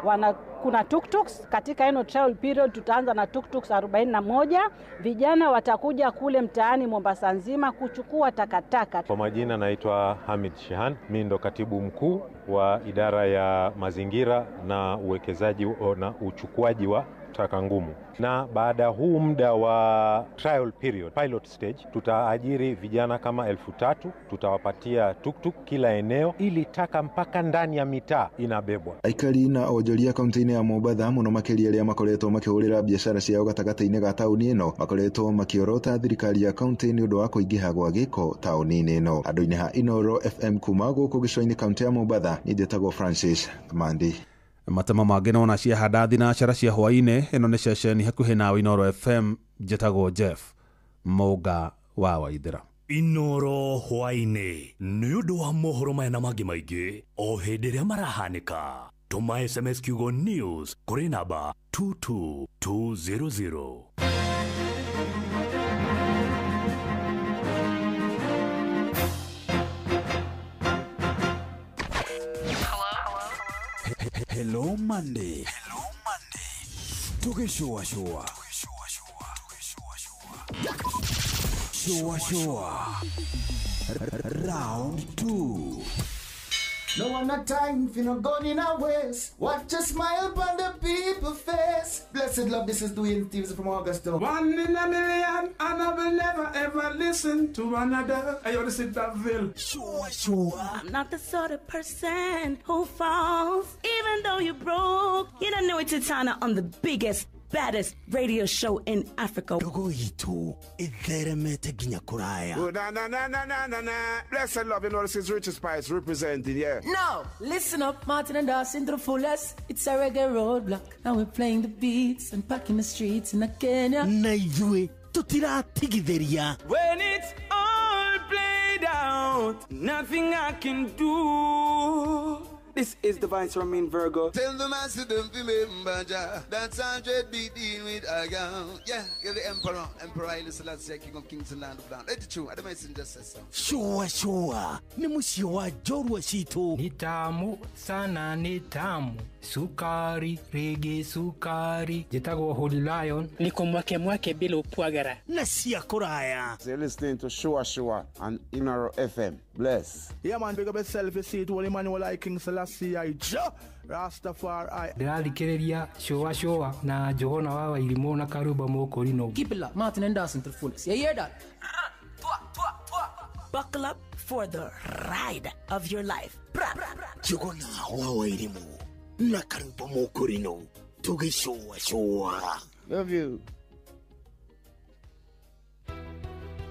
kuna tuk-tuks katika eno trial period, tutaanza na tuk-tuks 41. Vijana watakuja kule mtaani Mombasa nzima kuchukua takataka. Kwa majina naitwa Hamid Shehan, mimi ndo katibu mkuu wa idara ya mazingira na uwekezaji na uchukuaji wa taka ngumu. Na baada huu muda wa trial period, pilot stage, tutaajiri vijana kama 3,000, tutawapatia tuktuk kila eneo ili taka mpaka ndani ya mitaa inabebwa. Aikari na onjoria kaunti-ini ya Mombatha muno makiria aria makoretwo makihurira biashara ciao gatagata-ini ga tauni ino makoretwo makiorota thirikari ya kaunti ni undu wa kuingiha gwa giko tauni-ini ino. Andu-ini ha Inoro FM kuma guku gico-ini kaunti ya Mombatha ni njetagwo Francis Mandi. Matema mangĩ no nacia handa thinacara cia hwainĩ. Ĩno nĩ ceceni hakuhĩ nawe Inoro FM. Njĩtagwo Jeff Mũnga wa Waithĩra. Inoro hwainĩ nĩ ũndũ wa mohoro maya na mangĩ maingĩ o hĩndĩ ĩrĩa marahanĩka. Tũma SMS kiugo news kũrĩ namba 22200. Hello Monday. Tukishua. Round 2. No one not time if you not going in our ways. Watch a smile upon the people's face. Blessed love, this is Dwayne Stevens from Augusta. 1 in a million, and I will never ever listen to another. I ought to sit that Ville. Sure. I'm not the sort of person who falls, even though you broke. You don't know it's Tana on the biggest, baddest radio show in Africa. Dogo itu itheremete ginya kuraya. Oh, na. Blessed love, you know this is Richard Spice representing, yeah. No, listen up, Martin and Dawson to the fullest. It's a reggae roadblock. Now we're playing the beats and packing the streets in Kenya. Naijue tutira tigitheria. When it's all played out, nothing I can do. This is the Vice Ramin Virgo. Tell the master them remember that's 100 BD with a gun. Yeah, you're the Emperor Haile Selassie, King of Kings and Land of Land. It's true, the messenger says so. Sure. Ni musio wa jorwa shitu. Ni tamu sana, ni tamu. Sukari, reggae sukari. Jitagwo Holy Lion. Niko mwake bila upwagara. Nasia kuraya. You're listening to Shua on Inoro FM. Bless. Yeah man, big up yourself, you see it. Holy Emmanuel I King Selassie I Rastafari. Ndĩrathikĩrĩria Shua na Johona wa Wairimu na Karuba Mokorino. Keep it up, Martin and Dawson to the fullest. You hear that? Buckle up for the ride of your life. Johona wa Wairimu na Karuba Mokorino. Tugishua. Love you.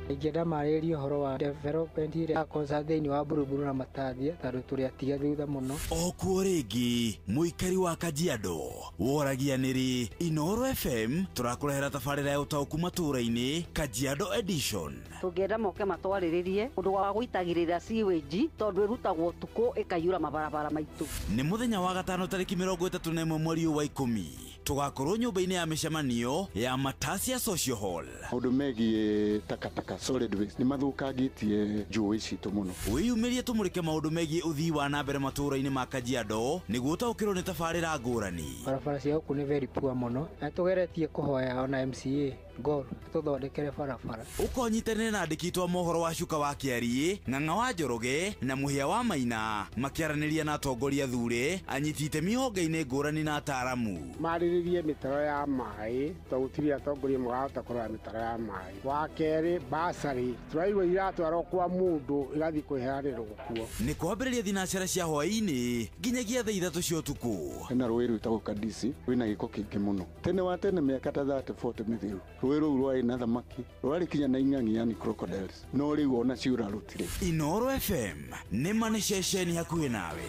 Ingĩenda marĩrie ũhoro wa development ĩrĩa akosa thĩinĩ wa Buruburu na Matathia tondũ tũrĩ atiga thutha mũno. Okuo rĩngĩ mũikari wa Kajiado woragia nĩrĩ Inoro FM tũrakũrehera tabarĩra ya ũtaũku matũũra-inĩ Kajiado Edition. Tũngĩenda moke matwarĩrĩrie ũndũ wa gũitagĩrĩra sewage tondũ ĩrutagwo ũtukũ ĩkaiyũra mabarabara maitũ. Nĩ mũthenya wa gatano tarĩki 31 mweri wa 10 tũgakorwo nyũmba-inĩ ya mĩcemanio ya Matasia Social Hall. Maũndũ megiĩ takataka solid waste ni mathũkangĩtie njũĩ citũ mũno. Wĩyumĩrie tũmũrĩke maũndũ megiĩ ũthii wa na mbere matũũra-inĩ ma Kajiado nĩguo ũtaũkĩrwo nĩ tabarĩra ngũrani. Barabara cia gũkũ nĩ very poor mũno na tũgeretie kũhoya ona MCA Gor tuthondekere barabara ukonyitene na andikitwa mohoro wa Cuka wa Kiari, Ng'ang'a wa Njoroge na Muhia wa Maina makiaraniria na atongoria thure anyitite mihonge-ini ngurani na ataramu mariririe mitaro ya mai tugutiri atongoria mugahota kurora mitaro ya mai. Wa keri basari turaigwa iratwarwo kwa mundu igathi kwiheanirwo kuo ni kwambiriria thinacera cia hwaini nginyagia thaa 3 cia utuku. Hena rũĩ rwĩtagwo Kadisi rwĩna gĩko kĩingĩ mũno. Tene wa tene mĩaka ta 30-40 mĩthiru rũĩ rũu rwarĩ na thamaki rwarĩ kinya na ing'ang'i, yani crocodiles, no rĩu ona ciura rutire. Inoro FM nĩ mani ceceni hakuhĩ nawe.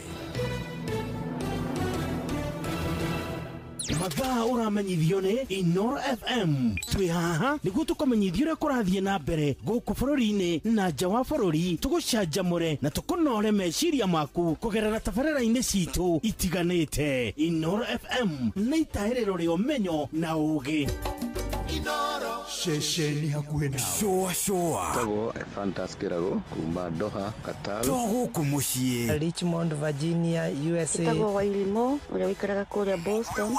mathaa uramenyithio ni Inoro FM. Twi haha niguo tukumenyithio uria kurathie na mbere guku bururi-ini na nja wa bururi, tugucanjamure na tukunore meciria maku kugerera tabarĩra-inĩ citu itiganĩte. Inoro FM nĩ itahĩrĩro rĩa ũmenyo na ũũgĩ. Inoro ceceni hakuhĩ nawe. Shoa Tago Fantastic Rago kuma Doha, Qatar. Toguku muciĩ Richmond, Virginia, USA. Tago Wailimo uria wikaraga kuria Boston.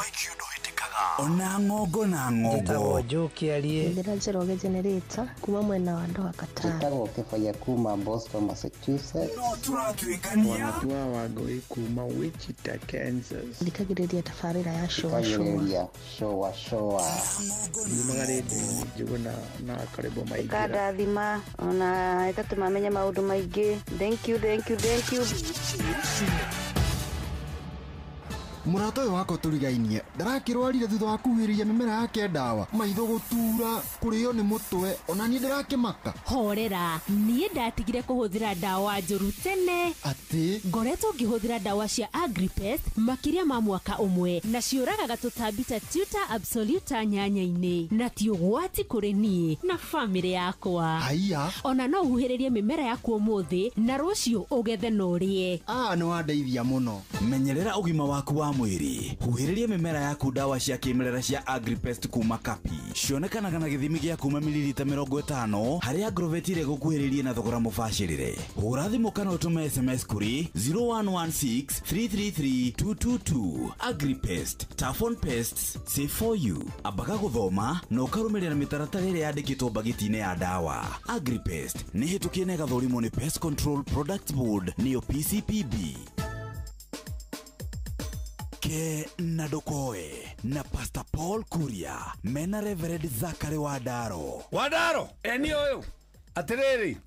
Ona ng'ongo na ng'ongo. Tago Joki alie Ndĩra Njoroge Generator kuma mwena wa Doha, Qatar. Tago Kefaya kuma Boston, Massachusetts. No turatuĩkania. Wanatua Wangoi kuma Wichita, Kansas. Ndikagĩrĩria tabarĩra ya showa. Showa. Magaridi Juguna na karibu maigira. Kadathima ona ikatumamenya maundu maingi. Thank you. Murata uyu wako turigainie ndarakirwarire thutha wa kuhiriria mimera yake ndawa, maitho gutura, kurio ni mutwe, ona ni ndarakimaka. Horera, nie ndatigire kuhuthira ndawa njuru tene. Ati ngoretwo ngihuthira ndawa cia Agripest makiria ma mwaka umwe na ciuragaga tutambi ta Tuta Absoluta nyanya-ini na ti ugwati kuri nie na family yakwa. Haiya, ona no uhuhiririe mimera yaku umuthi na rucio ugethe no rie. ni wandeithia muno. Menyerera ugima waku wa mwiri, huhiriria mimera yaku ndawa cia kimerera cia Agripest kuma Kapi. Cionekanaga na githimi gia kuma mililita 50 haria Agrovet ire gukuhiririe na thogora mubashirire. Hura thimu kana utume SMS kuri 0116 333 222. Agripest, tough on pests, safe for you. Abaga guthoma na ukarumirira mitaratara ire yandikitwo bagiti-ini ya ndawa. Agripest ni hitukie na gathurimo ni Pest Control Products Board niyo PCPB. Ke Nadokoe na Pastor Paul Kuria mena Reverend Zachary Wadaro. Eni oyo atiriri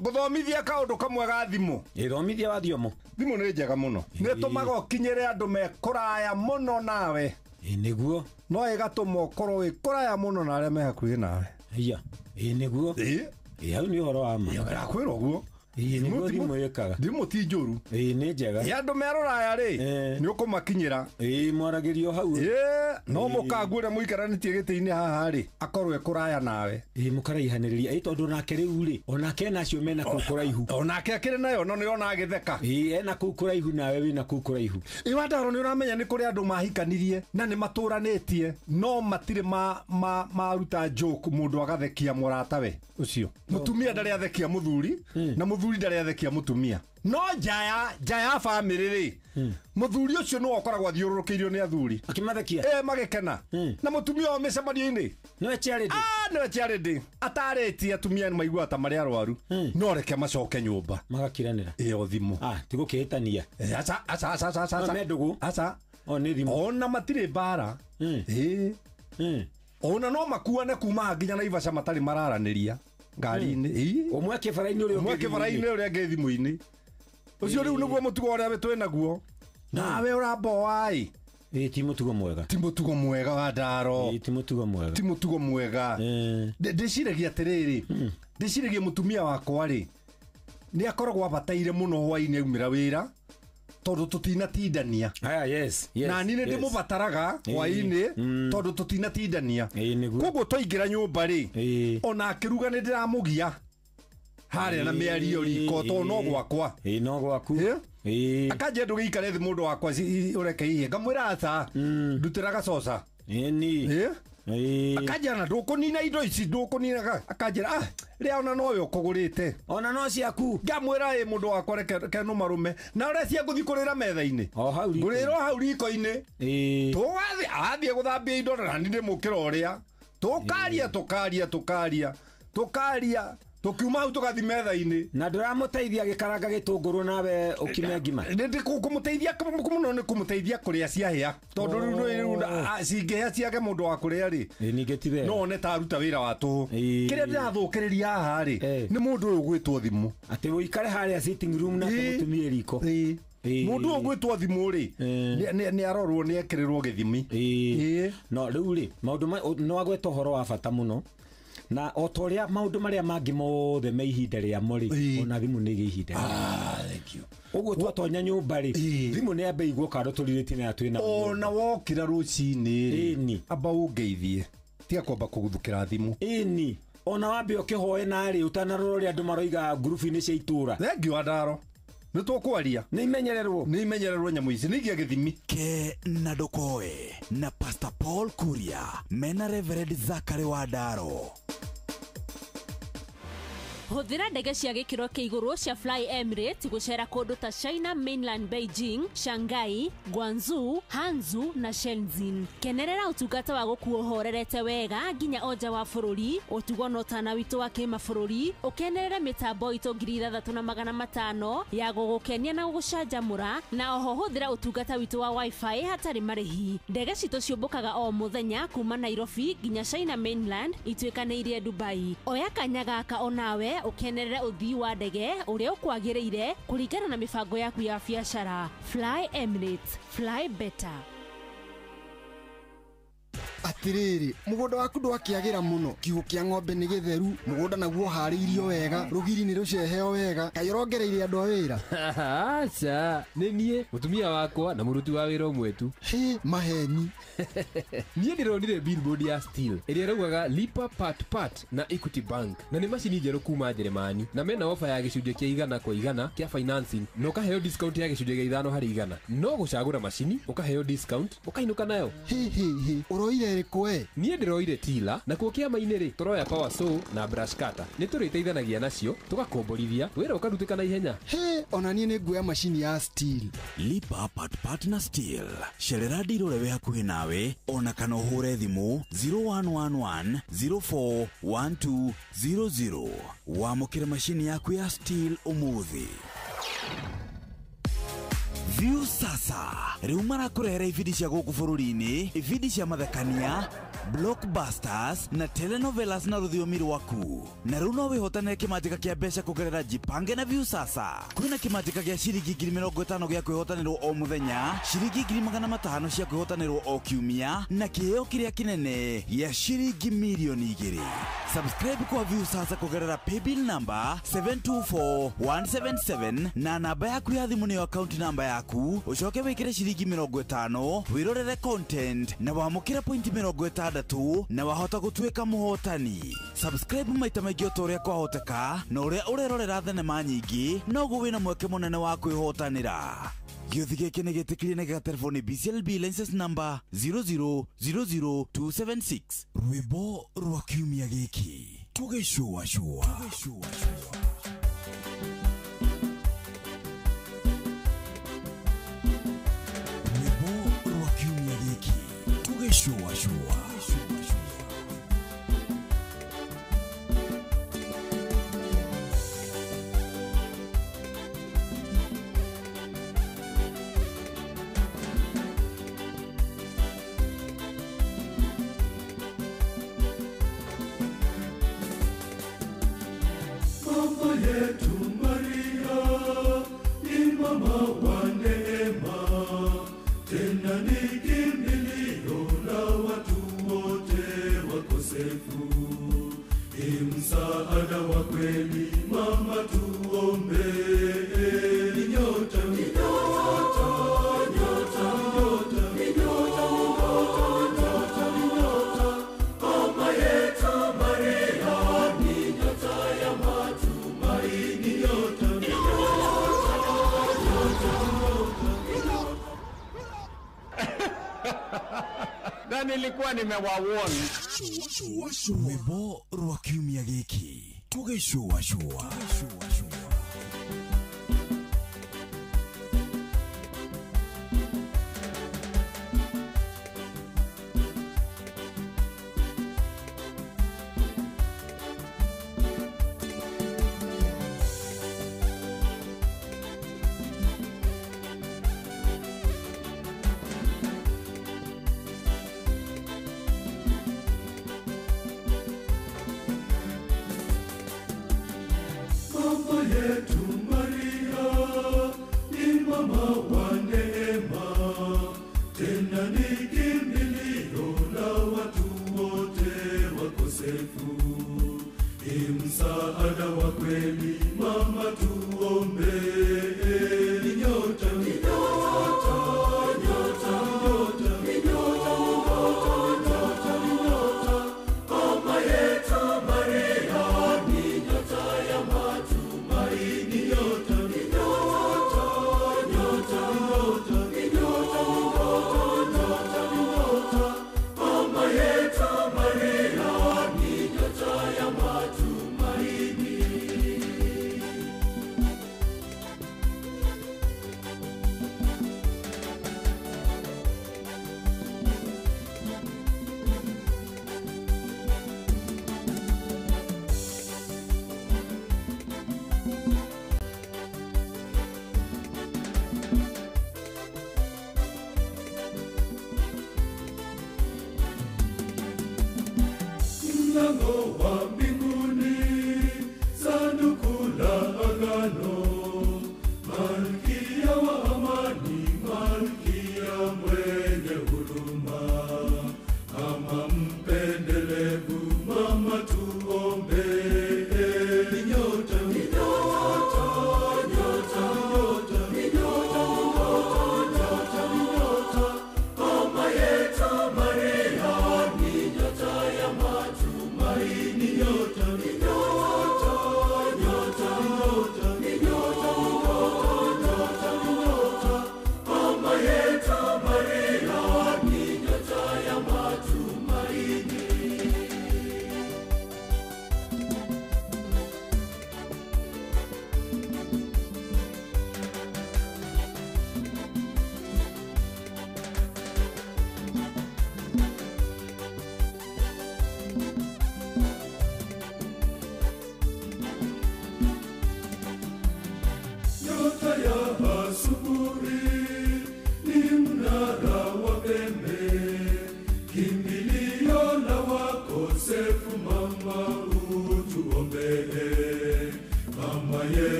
guthomithia kaundu kamwe ga thimu. Thomithia wa thiomo. Thimu ni njega muno, ni tumaga ukinyire andu me kuraya muno nawe. Niguo no igatuma ukorwo wi kuraya muno na aria me hakuhi nawe. Iya niguo hau ni uhoro wa ma. Ndakwira uguo niguo thimu yekaga. Thimu ti njuru. Ni njega. Andu me ruraya ri ni ukumakinyira. Mwaragirio hau. No mukangu uria muikaranitie giti-ini haha ri akorwo kuraya nawe. Mukaraihaniriria tondu nake riu ri onake nacio mena kuraihu. Onake akiri nayo no ni ona agitheka. Ena kuraihu nawe wina kuraihu. Wadaro ni uramenya ni kuri andu mahikanirie na ni maturanitie no matire maruta joke mundu agathekia muratawe ucio. Mutumia ndari athekia muthuri na muthuri ndari athekia mutumia. No jaya family ri muthuri ucio no okoragwo athiururukiirio ni athuri akimathekia magikena na mutumia o micemanio-ini no charity no charity atarĩtie atumia ni maigua ta mari arwaru no reke macoke nyumba magakiranira o thimu tigukihitania aca mendugu aca ni thimu ona matire bara ona no makuane kuma nginya Naivasha matari mararaniria ngari-ini umwe kibara-ini uria ngi thimu-ini ucio riu niguo mutugo uria we twina guo nawe uramboa ti mutugo mwega wa Ndaro. ti mutugo mwega ndiciragia atiriri ndiciragia mutumia wakwa ri ni akoragwo abataire muno hwaini aumira wira tondu tutinatindania. Na ni ndi mubataraga hwaini tondu tutinatindania. Koguo twaingira nyumba ri ona akiruga ni ndiramugia haria na miario riko to no gwakwa no gwaku akaje ndugikare thi mundu wakwa ureke ihe ngamwira ata ndutira gacoca akaja na ndukunina indo ici ndukunina akajira ria ona no we ukugurite ona no ciaku ngamwira mundu wakwa reke no marume na uria cia guthi kurira metha-ini nguriro hau riko-ini tugathi athie guthambia indo na ndi mukira uria tukaria tukiuma hau tugathi metha-ini na nduramuteithia gikaranga gitunguru nawe ukime ngima ndi kumuteithia muno ni kumuteithia kuria ciahia tondu riu cingihia ciage mundu wa kuria ri ninge ti wega no ne taruta wira wa tu kiria ndirathukiria haha ri ni mundu uyu gwitwo thimu ati uikare haria sitting room na kutumie riko mundu uyu gwitwo thimu ri ni arorwo ni ekirirwo githimi no riu ri maundu no agweta horo wa bata muno na otoria maundu maria mangi mothe me ihinda ria mori ona thimu ni ihinda thank you uguo twatonya nyumba ri thimu ni ambe igwo kando tuririti na twina ona wokira rucini ri amba ungeithie tiga kwamba kuguthukira thimu ona wambe ukihoe nari utanarora andu maroiga group-ini cia itura thengi wa ndaro ni tukwaria ni imenyererwo nyamu ici ni igia githimi ke na ndukoe na Pastor Paul Kuria mena Reverend Zachary Wadaro. Huthira ndege cia gikiro kia iguru cia Fly Emirates gucera kundu ta China Mainland, Beijing, Shanghai, Guangzhou, Hangzhou na Shenzhen. Kenerera utungata wa gukuohorerete wega nginya oja wa bururi, utugo no tana witu wa kimabũrũri, ukenerera mitambo itu 3500 ya gugukenia na gugucanjamura, na oho huthira utungata witu wa wifi hatari marihi. Ndege citu ciumbukaga o muthenya kuma Nairobi nginya China Mainland itwikanirie Dubai. Oya kanya gaka onawe ukenerere uthii wa ndege uria ukwagiriire kuringana na mibango yaku ya biashara. Fly Emirates, fly better. Atiriri mugunda waku ndwakiagira muno kiugo kia ng'ombe ni githeru mugunda naguo hariirio wega rugiri ni ruceheo wega kayorongereire andu a wira acha nenie mutumia wakwa na muruti wa wira umwe tu maheni nie ndironire billboard ya Steel iria raugaga lipa part na Equity Bank na ni macini njeru kuma Jeremani na mena offer ya gicunje kia 100% kia financing no kaheo discount ya gicunje gia 5% no gucagura macini ukaheo discount ukainuka nayo uroire rikwe nie ndiroire tila na kuo kia mainiri turoya power saw na brush cutter ni turiteithanagia nacio tugakomborithia wira ukarutika na ihenya ona nie ni nguya macini ya Steel. Lipa part na Steel sherera ndirore we hakuhi nawe ona kana uhure thimu 0111 041200 wamukire macini yaku ya Steel umuthi. View sasa riu marakurehera ibindi cia guku bururi-ini, ibindi cia mathekania, blockbusters na telenovelas na rũthiomi rwaku. Na riu no wihotanire kimanjika kia mbeca kugerera Jipange na View sasa. Kwina kimanjika gia ciringi 50,000 gia kwihotanirwo o muthenya, ciringi 500,000 cia kwihotanirwo o kiumia na kiheo kiria kinene ya ciringi milioni 2. Subscribe kwa View sasa kugerera paybill number 724177 na namba yaku ya thimu ni account number yaku, ucoke wikire ciringi 50 wirorere content na wamukire point 60 na wahota gutwika muhotani. Subscribe maita maingi utoria kwahoteka na uria urerorera thenema nyingi noguo wina mweke munene wa kwihotanira. Giothi giki ni gitikirie na telefoni BCLB license number 0000276. Rwimbo rwa kiumia giki tugicua cua rwimbo rwa kiumia giki tugicua cua. Nilikuwa nimewawarn. Rwimbo rwa kiumia giki tugicua cua.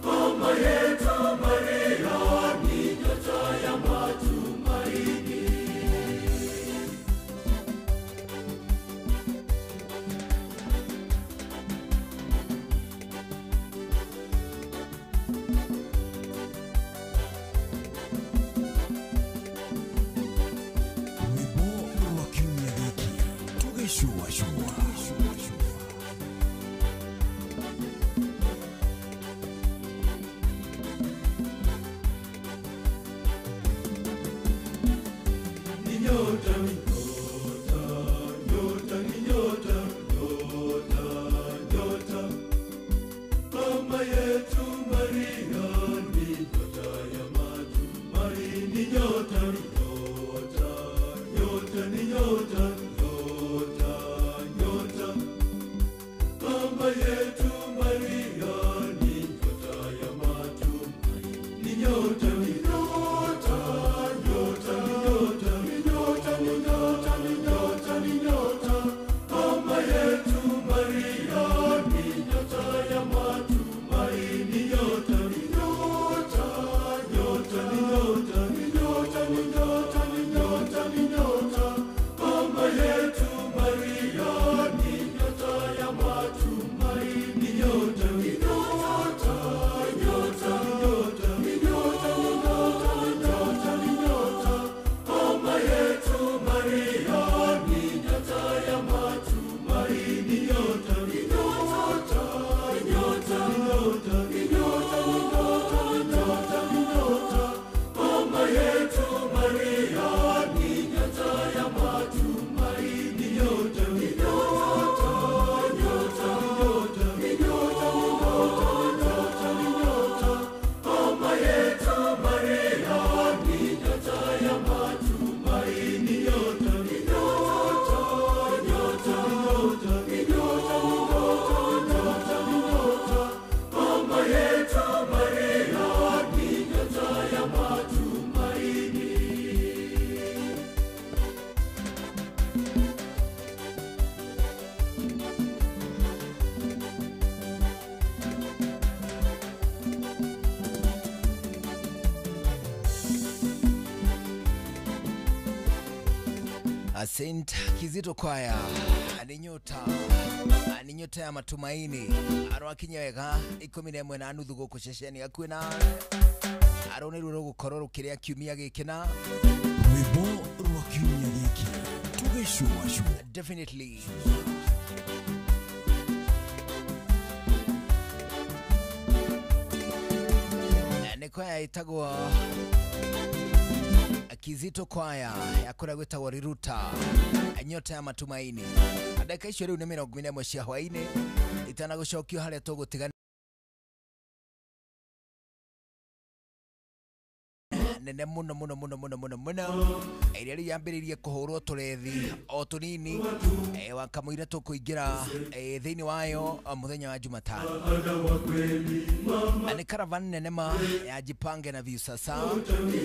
Mama yetu Saint Kizito Kwaya ni nyota ya matumaini arwakinya wega 11:30 guku ceceni akuina arone ruro gukorwo rukiria kiumia gikina rwimbo rwa kiumia giki tugicua definitely ni kwaya itagwa Kizito Kwaya yakora gwetagwo Riruta nyota ya matumaini adaka icio riu ni 40 cia hwaini itana gucokio haria tugutigana nene muno iria rĩambĩrĩirie kũhũrwo tũrethi o tũnini wakamũira tũkũingĩra thĩinĩ wayo mũthenya wa Jumatano nĩ caravan nene ma ya Jipange na Viusasa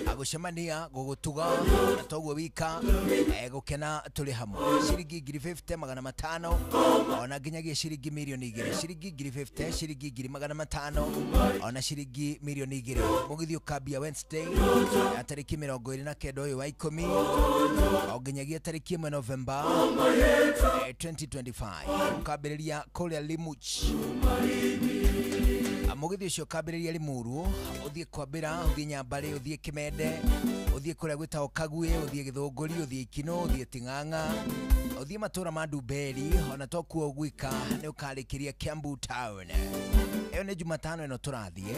agũcemania gũgũtuga na toguo wika gũkena tũrĩ hamwe ciringi 50,500 ona nginyagia ciringi milioni 2 ciringi 50,000 ciringi 500 ona ciringi milioni 2 mũgithio kambia Wednesday ya tariki 29 uyu wa 10 nginyagia tariki 1 November 2025 kabiriria kuria Limuch amugithio cio kabiriria Limuru uthie kwambira uthie Nyambare uthie Kimende uthie kuria gwitao Kagwe uthie Githunguri uthie Ikino uthie Ting'ang'a uthie matura ma Ndumberi ona tokuo gwika ni ukarikiria Kiambu Town eyo ni Jumatano ino turathie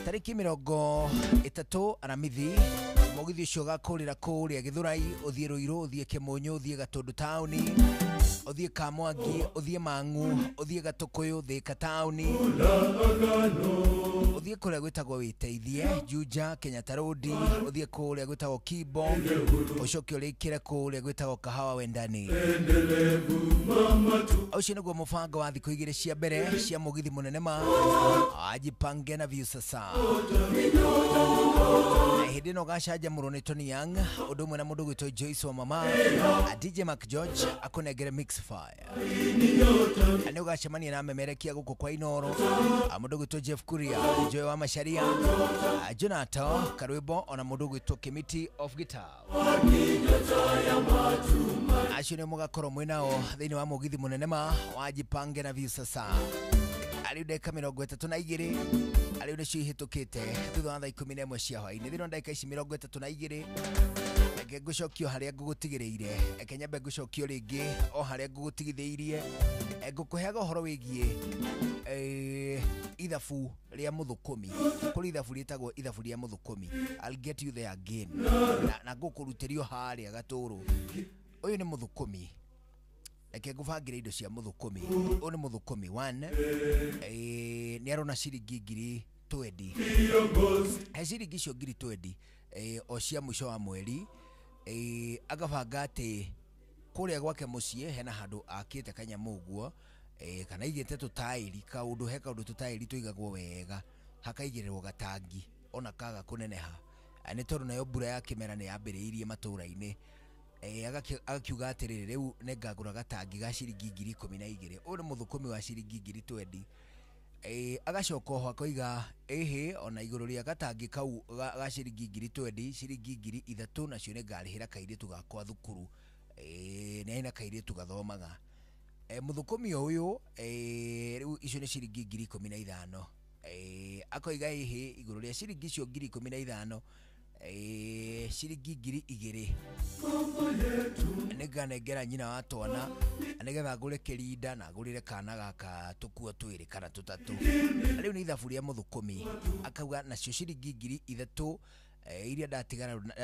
tariki 30 aramithi mugithi ucio gakurira kuria Githurai uthie Ruiru uthie Kimunyu uthie Gatundu Town uthie Kamwangi uthie Mang'u uthie Gatukuyu Thika Town uthie kuria gwitagwo Witeithie Juja Kenyatta Road uthie kuria gwitagwo Kibo ucoke urikire kuria gwitagwo Kahawa Wendani ucio niguo mubango wa thikũ 2 cia mbere cia mugithi munene ma Jipange na Viusasa hindi no gacaja murone Tony Young undu mwe na mundu gwitwo Joyce wa mama DJ Mark George akonegere mix fire ani ugacemania na memerekia guku kwa Inoro mundu gwitwo Jeff Kuria Joy wa Masharia Jonathan Karwebo ona mundu gwitwo Committee of Guitar acio ni mugakoro mwinao thiini wa mugithi munene ma wa Jipange na Viusasa ali ndeka 32 ali une cihitukite thutha wa 11 cia hwaini thino ndeka ici 32 eke ngucokio haria ngugutigiriire eke nyambe ngucokio ringi o haria ngugutigitheirie ngukuheaga uhoro wigie ithabu ria muthukumi kuri ithabu ritagwo ithabu ria muthukumi I'll get you there again na ngukurutirio haria Gaturu uyu ni muthukumi eke ngubangira indo cia muthukumi uyu ni muthukumi 1 ni arona ciringi 20 ciringi cio 20 o cia mwisho wa mweri agabanga ati kuria gwake mucie hena handu akite kanyamu guo kana igite tutairi kaundu he kaundu tutairi tuigagwo wega hakaigererwo gatangi ona kaga kuneneha nĩ tondũ nayo mbura ya kĩmera nĩ yambĩrĩirie matũũra-inĩ agakiuga atĩrĩrĩ rĩu nĩ ngagũra gatangi ga ciringi 12,000 ũyũ nĩ mũthũkũmi wa ciringi 20,000 agacoka oho akoiga ona igũrũ rĩa gatangi kau ga ciringi 20,000 ciringi 3,000 nacio nĩ ngarĩhĩra kairĩtu gakwa thukuru nĩ aina kairĩtu gathomaga mũthũkũmi ũyũ rĩu icio nĩ ciringi 15,000 akoiga igũrũ rĩa ciringi icio 15,000 ciringi 2,000 nĩnganengera nyina wa twana nĩgetha ngũre kĩrinda na ngũrĩre kana gaka tũkuo 2 kana 3 rĩu nĩ ithabu rĩa mũthũkũmi akauga nacio ciringi 3,000 iria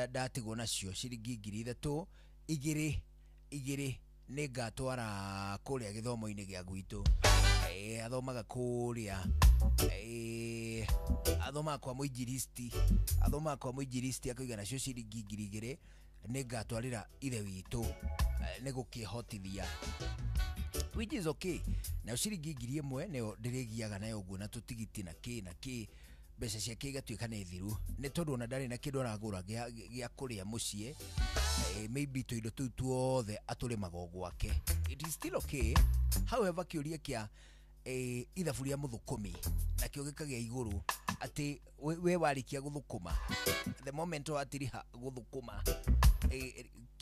ndatigwo nacio ciringi 3,000 igĩrĩ nĩ ngatwara kũrĩa gĩthomo-inĩ gĩa gwitũ athomaga kũrĩa athomaga kwa mũinjiristi akoiga nacio ciringi 2,000 nĩ ngatwarĩra ithe witũ nĩ gũkĩhotithia which is okay nayo ciringi 1,000 nĩyo ndĩrĩgiaga nayo ũguo na tũtigiti na kĩ mbeca ciake igatuĩka nĩ thiru nĩ tondũ ona ndarĩ na kĩndũ aragũra gĩa kũrĩa mũciĩ maybe tũindo tũu tuothe atũrĩmaga gwake it is still okay however kĩũria kĩa ithabu rĩa mũthũkũmi nakĩo gĩkagĩa igũrũ atĩ we warĩkia gũthũkũma the moment watiriha gũthũkũma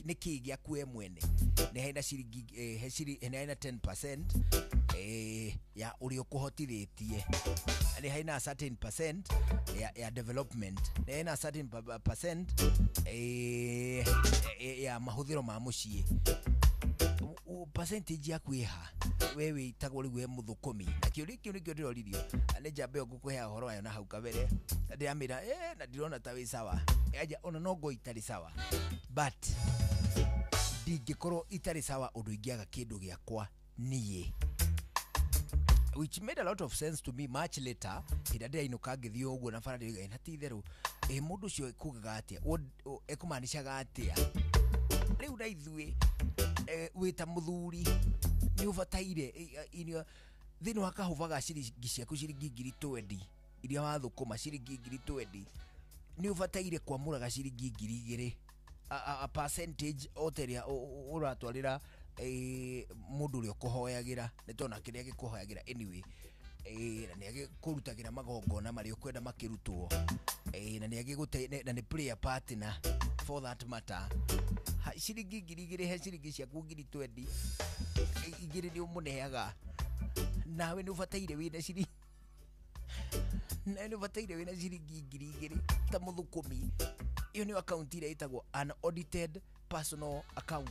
nĩ kĩĩ gĩaku we mwene nĩ haina ciringi nĩ haina 10% ya ũrĩa ũkũhotithĩtie nĩ haina certain percent ya development nĩ haina certain percent ya mahũthĩro ma mũciĩ percentage yaku ĩha we wĩtagwo rĩu we mũthũkũmi na kĩũria kĩu nĩkĩo ndĩroririo nĩ njamba ĩyo ngũkũhea ũhoro wayo na hau kabere ndĩramĩra na ndirona ta wĩ sawa aja ona no ngo itarĩ sawa but ndingĩkorwo itarĩ sawa ũndũ ingĩaga kĩndũ gĩakwa niĩ which made a lot of sense to me much later hĩndĩ ndĩrainũka ngĩthiĩ ũguo na bara ndĩrĩga na ti itherũ mũndũ ũcio ekugaga atĩa ekũmaanishaga atĩa rĩu na ithuĩ wĩta mũthuri nĩ ũbataire thĩinĩ wa kahũba ciringi ciaku ciringi 20,000 iria wathũkũma ciringi 20,000 nĩ ũbataire kwamũraga ciringi 2,000 a percentage oteria ũratwarĩra mũndũ ũrĩa ũkũhoyagĩra nĩ tondũ kĩrĩa gĩkũhoyagĩra anyway na nĩ agĩkũrutagĩra magongona marĩa ũkwenda makĩrutwo na nĩ agĩgũte na nĩ prayer partner for that matter ciringi 2,000 he ciringi ciaku 20,000 igĩrĩ nĩ ũmũneaga nawe nĩ ũbataire wĩna ciringi na nĩ ũbataire wĩna ciringi 2,000 ta mũthũkũmi iyo nĩ account ĩrĩa ĩtagwo unaudited personal account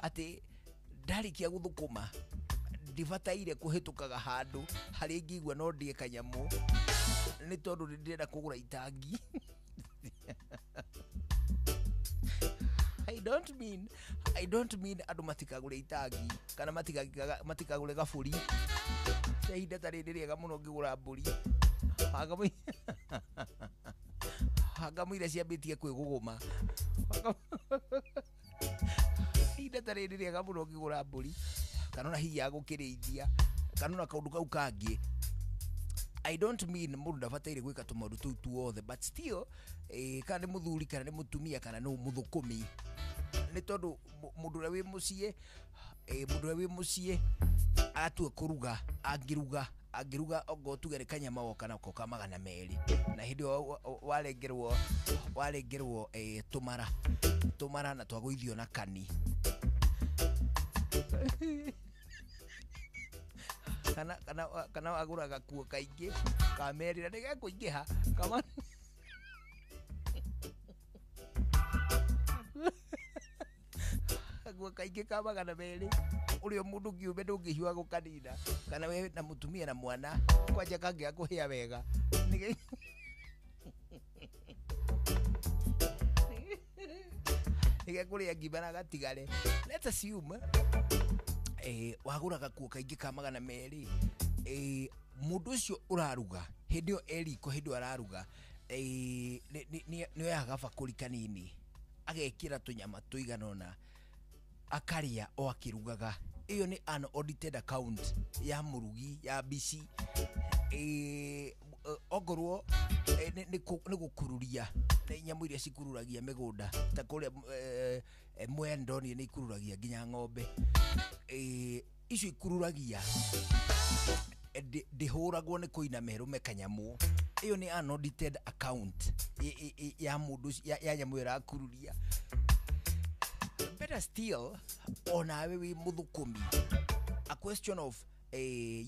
atĩ ndarĩkia gũthũkũma ndibataire kũhĩtũkaga handũ harĩa ingĩigua no ndĩe kanyamũ nĩ tondũ ndĩrenda kũgũra itangi I don't mean andũ matikagũre itangi kana matikagũre gabũri ihinda ta rĩrĩ rĩega mũno ngĩgũra mbũri hangamũira ciambĩtie kwĩgũgũma ihinda ta rĩrĩ rĩega mũno ngĩgũra mbũri kana ona hihi ya gũkĩrĩithia kana ona kaũndũ kau kangĩ I don't mean mũndũ ndabataire gwĩka tũmaũndũ tũu tuothe but still kana nĩ mũthuri kana nĩ mũtumia kana nĩ mũthũkũmi nĩ tondũ mũndũ ũrĩa wĩ mũciĩ atua kũruga angĩruga ongo tuge nĩ kanyama woka nako ka 200 na hĩndĩ warengerwo tũmara na twagũithio na kani kana wagũra gakuo kaingĩ kamerĩra nĩ gekũingĩha kama gakuo kaingĩ ka 200 ũrĩa mũndũ kĩũmbe ndũngĩhiũha gũkanina kana we na mũtumia na mwana kwanja kangĩa kũhĩa wega nĩgekũrĩa ngima na gatigare let's assume wagũra gakuo kaingĩ ka 200 mũndũ ũcio ũraruga hĩndĩ ĩyo eriko hĩndĩ ĩyo araruga nĩoyaga gabakũri kanini agekĩra tũnyama tũigana ũna akarĩa o akĩrugaga iyo ni unaudited account ya murugi ya bici ogorwo ni gukururia ni nyamu iria cikururagia migunda ta kuria mwendo ni ikururagia nginya ng'ombe icio ikururagia ndihuragwo ni kuina merume kanyamu iyo ni unaudited account ya mundu ya nyamu irakururia. Better still ona wewe muthukumi a question of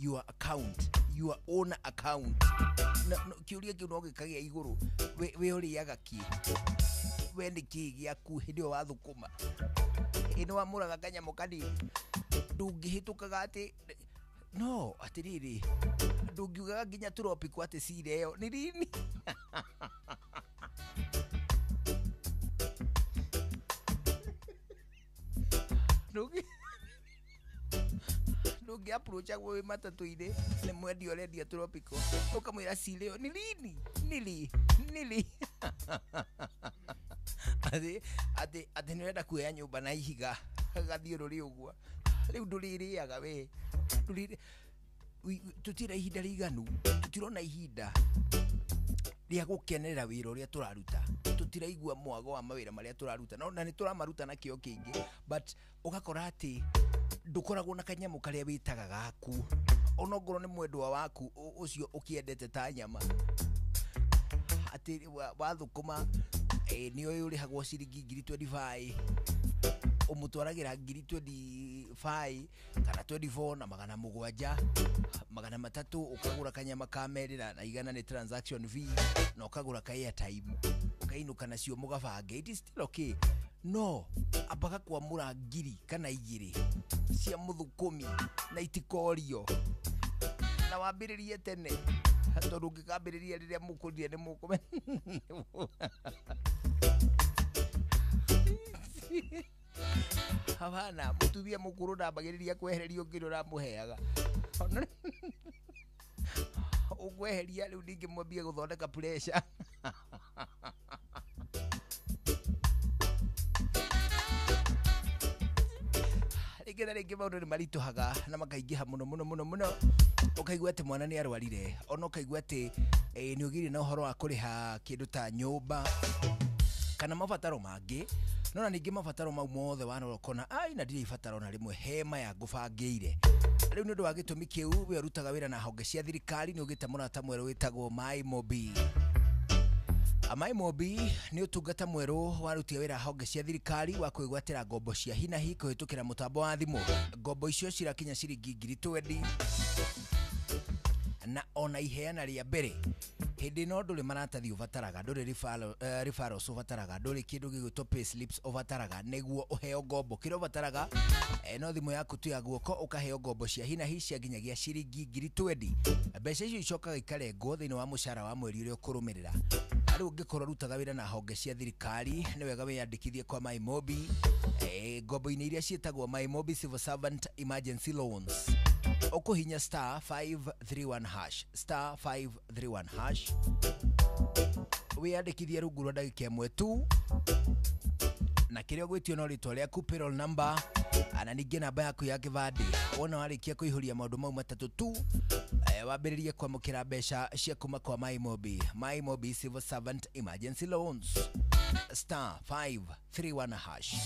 your account, your own account. Kiuria kiu no gikagia iguru we uriaga ki we ni ki giaku hindio wathukuma ino amuraga kanyamu kanini ndungihitukaga ati no atiriri ndungiugaga nginya tropico ati cireo ni rini Ndugi approach agwe matatu-ini ni mwendi orendia tropico ukamwira cireo ni lini nili ati nirenda kuoya nyumba na ihiga gathiururi uguo riu nduririaga we tutira ihinda riganu tutirona ihinda ria gukenerera wira uria turaruta tutiraigua mwago wa mawira maria turaruta na ni turamaruta na kio kingi but ugakora ati ndukoragwo na kanyamu karia witaga gaku onongoro ni mwendwa waku ucio ukiendete ta nyama ati wathukuma ni oyo urihagwo ciringi 25 umutwaragira 25 kana 24 na magana mugwanja magana matatu ukagura kanyama ka merira na igana ni transaction fee na ukagura ka airtime ukainuka nacio mugabange. It is still okay no abaga kwa mura ngiri kana igiri cia muthukumi na itikorio na wambiririe tene tondu ngikambiriria riria mukurire ni mukume Havana mutubia mukuru ndambagiriria kwehererio ngiro ramuheaga ugweheria riu ningi mwambie guthondeka pressure ringi maundu ni marituhaga na makaingiha muno ukaigua ati mwana ni arwarire ona ukaigua ati ni ugiri na uhoro wa kuriha kindu ta nyumba kana mabataro mangi nona ningi mabataro mau mothe wanarokona na ndiri ibataro na rimwe hema ya ngubangire riu ni undu wa gitumi kiu we rutaga wira na honge cia thirikari ni ugite murata mweru witagwo MyMobi. MyMobi ni utungata mweru warutia wira honge cia thirikari wa kwigwatira ngombo cia hinahi kuhitukira mutambo wa thimu. Ngombo icio cirakinya ciringi 20,000 na ona iheana ria mbere hindi no nduri maratathi uvataraga nduri referrals uvataraga nduri kindu gigwitwo pay slips uvataraga neguo uheo ngombo kiro uvataraga no thimu yaku tu ya guoko ukaheo ngombo cia hinahi cia nginyagia ciringi 20,000. Mbeca icio icokaga ikarengwo thiini wa mucara wa mweri uria ukurumirira. Riu ungikorwo rutaga wira na honge cia thirikari ni wega wiyandikithie kwa MyMobi ngombo-ini iria cietagwo MyMobi Civil Servant Emergency Loans. Ukuhinya *531# *531# wiyandikithie rungu rwa ndagika imwe tu na kiria gwitio no ritwa riaku payroll number ana ningi namba yaku ya kibandi wona warikia kuihuria maundu mau matatu tu wambiririe kwamukira mbeca cia kuma kwa MyMobi Civil Servant Emergency Loans *531#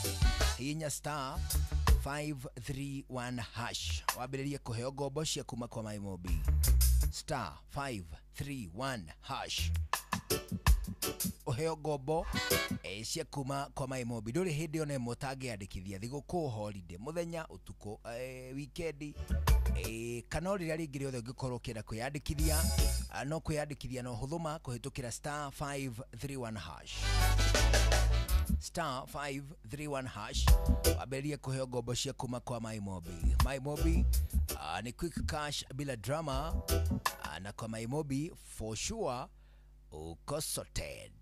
hinya *531# wambiririe kuheo ngombo cia kuma kwa MyMobi *531# uheo ngombo cia kuma kwa MyMobi. Nduri hindi ona imwe utangiandikithia thiguku holiday muthenya utuku weekend kana riria ringi riothe ungikorwo ukienda kwiyandikithia no kwiyandikithia no huthuma kuhitukira *531# *531# wambiririe kuheo ngombo cia kuma kwa MyMobi ni quick cash bila drama na kwa MyMobi for sure uko sorted.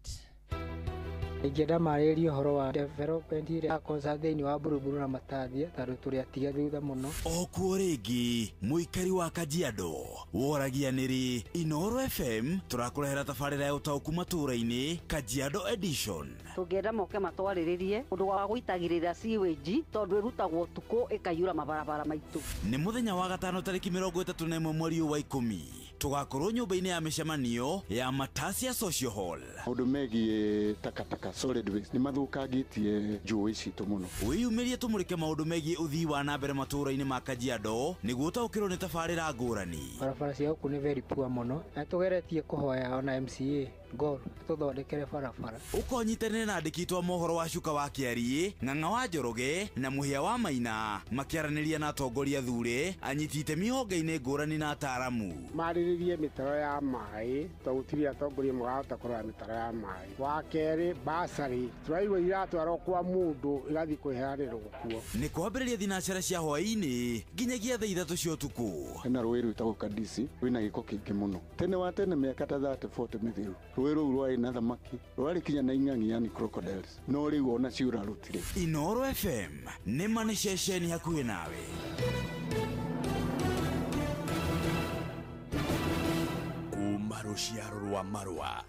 ingĩenda marĩrie ũhoro wa development ĩrĩa akonsa thĩinĩ wa Buruburu na Matathia tondũ tũrĩ atiga thutha mũno. Okuo rĩngĩ mũikari wa Kajiado woragia nĩrĩ Inoro FM tũrakũrehera tabarĩra ya ũtaũku matũũra-inĩ Kajiado Edition. Tũngĩenda moke matwarĩrĩrie ũndũ wa gũitagĩrĩra sewage tondũ ĩrutagwo tukũ ĩkaiyũra mabarabara maitũ. Nĩ mũthenya wa gatano tarĩki 31 mweri wa 10 tũgakorwo nyũmba-inĩ ya mĩcemanio ya Matasia Social Hall. Maũndũ megiĩ takataka solid waste nĩ mathũkangĩtie njũĩ citũ mũno. Wĩyumĩrie tũmũrĩke maũndũ megiĩ ũthii wa na mbere matũũra-inĩ ma Kajiado nĩguo ũtaũkĩrwo nĩ tabarĩra ngũrani. Barabara cia gũkũ nĩ very poor mũno na tũgeretie kũhoya ona MCA Gor tũthondekere barabara. Ũkonyitanĩra na andĩki twa mohoro wa Cuka wa Kĩariĩ, Ng'ang'a wa Njoroge na Mũhĩa wa Maina makĩaranĩria na atongoria thure anyiti itemi honge-inĩ ngũrani na ataaramu. Marĩrĩrie mĩtaro ya maĩ tondũ gũtirĩ atongoria marahota kũrora mĩtaro ya maĩ. Wa kerĩ basarĩ tũraigua iratwarwo kwa mũndũ igathiĩ kwĩheanĩrwo kuo. Nĩ kwambĩrĩria thinacara cia hwaĩ-inĩ nginyagia thaa 3 cia ũtukũ. Hena rũĩ rwĩtagwo Kadisi rwĩna gĩko kĩingĩ mũno. Tene wa tene mĩaka ta 30-40 mĩthiru rũĩ rũu rwarĩ na thamaki rwarĩ kinya na ing'ang'i yani crocodiles no rĩu ona ciura rutire. Inoro FM nĩ mane ceceni hakuhĩ nawe. Kuma rũciaro rwa Marua.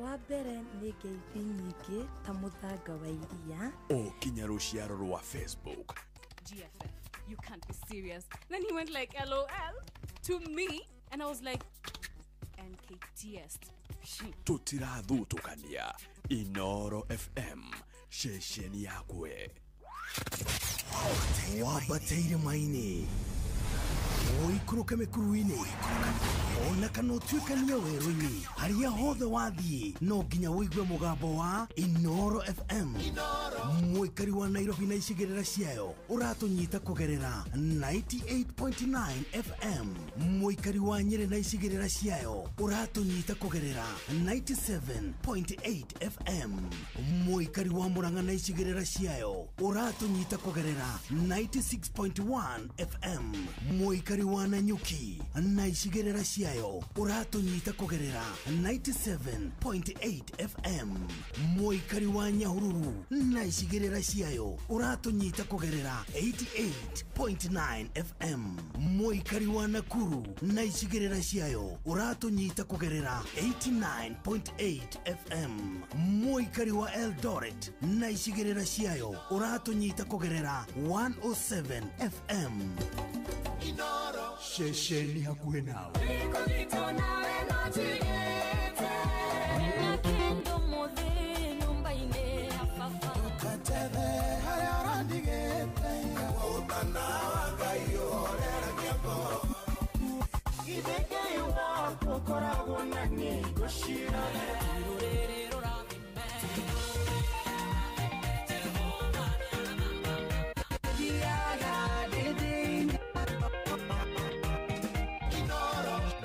Wa mbere nĩ ngeithi nyingĩ ta mũthanga wa iria. Ũkinya rũciaro rwa Facebook. GFF, you can't be serious. Then he went like LOL to me and I was like NKTS. Tutirathutũkania Inoro FM ceceni yakwe. Wambatĩire maini ũikũrũke mĩkuru-inĩ ona kana ũtuĩkanie werũ-inĩ harĩa hothe wathiĩ no nginya wĩigue mũgambo wa Inoro FM. Mũikari wa Nairobi na icigĩrĩra ciayo ũratũnyita kũgerera 98.9 FM. Mũikari wa Nyĩrĩ na icigĩrĩra ciayo ũratũnyita kũgerera 97.8 FM. Mũikari wa Murang'a na icigĩrĩra ciayo ũratũnyita kũgerera 96.1 FM. Mũikari wa Nanyuki na icigĩrĩra ciayo ũratũnyita kũgerera 97.8 FM. Mũikari wa Nyahururu na icigĩrĩra ciayo ũratũnyita kũgerera 88.9 FM. Mũikari wa Nakuru na icigĩrĩra ciayo ũratũnyita kũgerera 89.8 FM. Mũikari wa Eldoret na icigĩrĩra ciayo ũratũnyita kũgerera 107 FM. Inoro ceceni hakuhĩ nawe.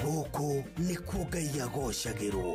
Gũkũ nĩkuo Ngai agocagĩrwo.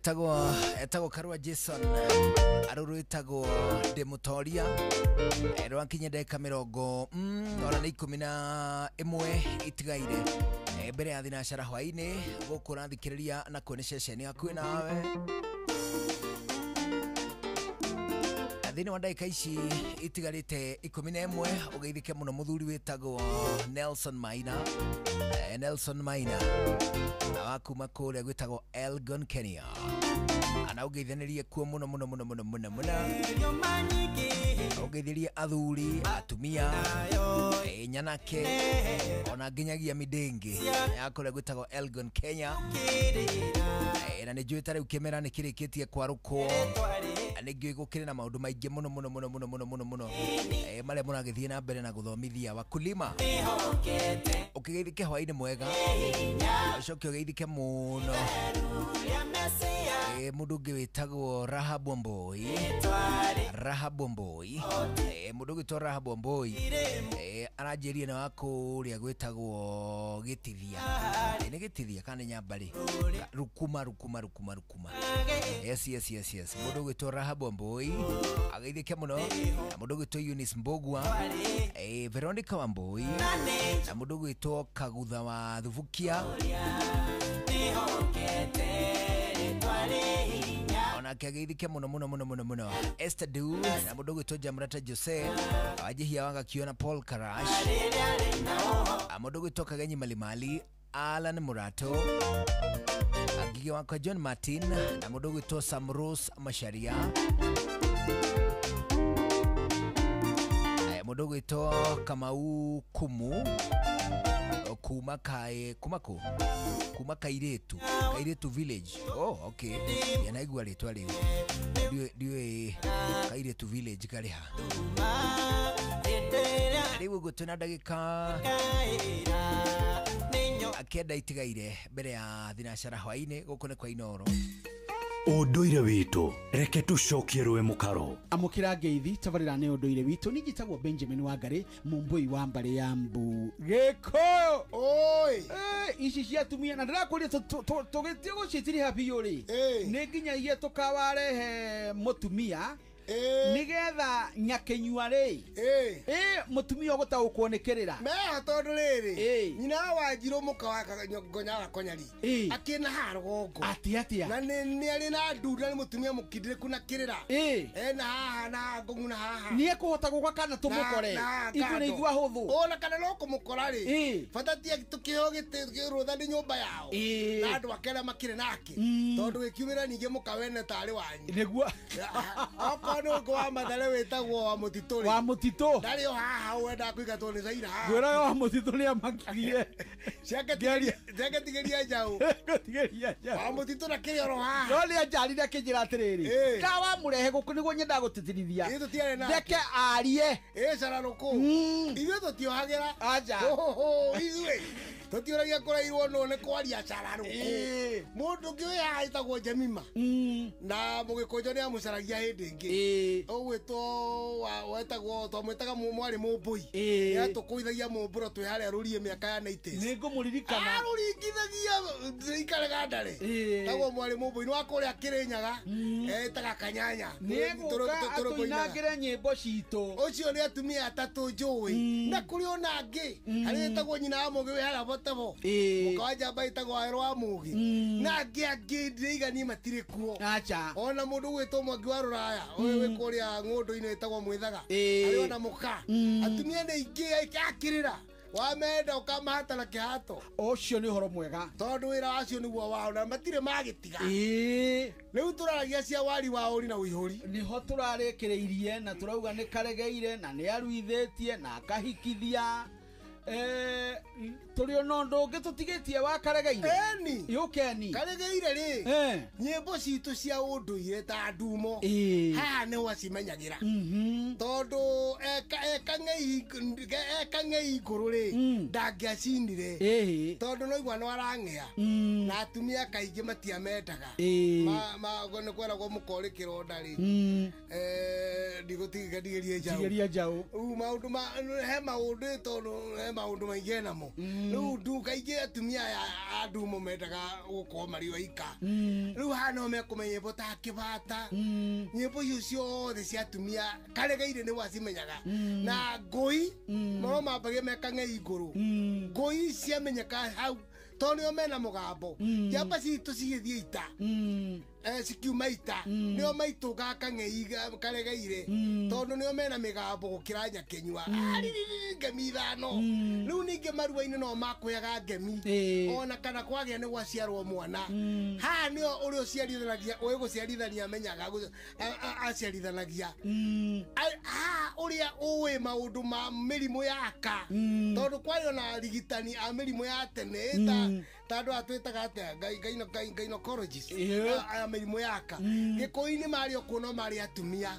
etagwo Karua Jason aruru etagwo Demutoria rwankinya ndeka 40 ona ni 11 itigaire mbere ya thinacara hwaini gukura thikiriria na kuone ceceni hakuhi nawe thini wa ndagika ici itigarite 11 ugeithike muno muthuri wetagwo Nelson Maina awakuma kuria gwetagwo Elgon Kenya ana ugeithanirie kuo muno ugeithirie athuri atumia nyanake ona nginyagia midengi yakuria gwetagwo Elgon Kenya na ni njui tari ukimera ni kirikitie kwaruko ningĩ gukire na maundu maingi muno maria muragithie na mbere na guthomithia wakulima ukigeithike hwaini mwega ucoke ugeithike muno mundu ungi witagwo Rahabu Mboi mundu witagwo Rahabu Mboi aranjirie na wakuria gwitagwo Gitithia ni Gitithia kana Nyambari Rukuma yes mundu witagwo Rahabu Mboi ageithike muno na mundu witagwo Eunice Mbogwa Veronica Wamboi na mundu witagwo Kagutha wa Thubukia ona kageithike muno Esther Du na mundu witagwo Jamrata Jose ajihia wanga kiona Paul Karash mundu witagwo Kagenyi Malimali Alan Murato agige wako John Martin na mundu witagwo Samros Masharia mundu witagwo Kamau Kumu kuma Kairetu village okay yanaigua ritwa riu ndiwe Kairetu village kariha riu gutuna ndagika akenda itigaire mbere ya thinacara hwaini gukune kwa Inoro unduire witu reke tucokie rwe mukaro amukira ngeithi tabarira ne unduire witu nigitagwo Benjamin Wangari Mumbui wa mbare ya Mbu geko oi ici cia tumia na ndirakuria tugitio gucitiri happy yuri ni nginya iye tukawarehe mutumia nigetha nyakenyua ri mutumia gota ukuonekerera me tondu riri nyina wa Njiro muka wa Ngonya wa Konyari akina harugongo atia na ni ari na ndunda ni mutumia mukindire kuna kirira na haha na ngunguna haha ni ekuhota guka kana tumukore igu ni igua huthu ona kana no kumukora ri fatatia tukihogite rutha ni nyumba yao na andu akera makire nake tondu gikiumira ninge mukawene tari wanyu niguo no kwa madale wetagwo wa mutito ndari o haha wenda kuigatwo ni Zaira gwera wa mutito ni amakirie tigeria jau wa mutito na kiri oro haha no ni ajarire kinjira atiriri ka wa murehe guku niguo nyenda gutitirithia ndeke arie cararuku ithuĩ tũtiohagĩra aja ithuĩ tũtiũragia kũrairwo none kwaria cararuku mũndũ ũngĩ wĩ haha aitagwo Jemima na mũgĩkũnjũ nĩ amũcaragia hĩndĩ ĩngĩ ũgwĩtwo wetagwo twamwĩtaga mwarĩ Mũmbũi nĩatũkũithagia mũmbũro twĩ harĩa Rũriĩ mĩaka ya 90s nĩngũmũririkana arũringithagia ikarega ndare tagwo mwarĩ Mũmbũi nĩ wa kũrĩa Kĩrĩnyaga etaga Kanyanya nĩgũka atũinangĩre nyĩmbo citũ ũcio nĩ atumia atatũ njũĩ na kũrĩ ona angĩ harĩ etagwo nyina wa Mũgĩ wĩ harĩa Botabo mũka wa Njamba etagwo Waĩrũ wa Mũgĩ na angĩ ndĩiganie matirĩ kuo ona mũndũ gwĩtwo Mwangi wa Rũraya ũyũ wĩ kũrĩa ng'ũndũ-inĩ etagwo Mwĩthaga arĩ ona mũka atumia nĩ aingĩ akĩrĩra wamenda ukamahata na kihato ucio ni horo mwega tondu wira wacio niguo wao na matire magitiga riu turaragia cia wari wa uri na uihuri niho turarikireirie na turauga ni karegeire na ni aruithetie na akahikithia turi ono ndungi tutigitie wa karegeire yukeni karegeire ri nyimbo citu cia unduire ta ndumo haha ni wacimenyagira tondu ekang'ei igũrũ rĩ ndangĩacindire tondũ no igua no arang'ea na atumia kaingĩ matiamendaga nĩ kweragwo mũkorĩ kĩronda rĩ ndigũtigerie njaũ he maũndũ tondũ he maũndũ maingĩ enamo rĩu ndu kaingĩ atumia a ndumo mendaga gũkorwo marĩ oika rĩu hano mekũmenya nyĩmbo ta kĩbata nyĩmbo icio ciothe cia atumia karegeire nĩ wacimenyaga na ngũi no mambagie mekang'ei igũrũ ngũi ciamenyeka hau tondũ nĩo mena mũgambo njamba citũ cigĩthiĩ ita cikiuma ita nĩo maitũga kang'ei karegeire tondũ nĩo mena mĩgambo gũkĩra nyakenyua ngemi ithano rĩu ningĩ marua-inĩ no makwĩaga ngemi ona kana kwagĩa nĩ gwaciarwo mwana haha nĩo ũrĩa ũciarithanagia ũĩ gũciarithania amenyaga aciarithanagia ũrĩa ũĩ maũndũ ma mĩrimũ yaka tondũ kwarĩ ona rigitani a mĩrimũ ya tene tandũ atwĩtaga atĩa gynecologist mĩrimũ yaka gĩkũi-inĩ marĩ o kuo no marĩ atumia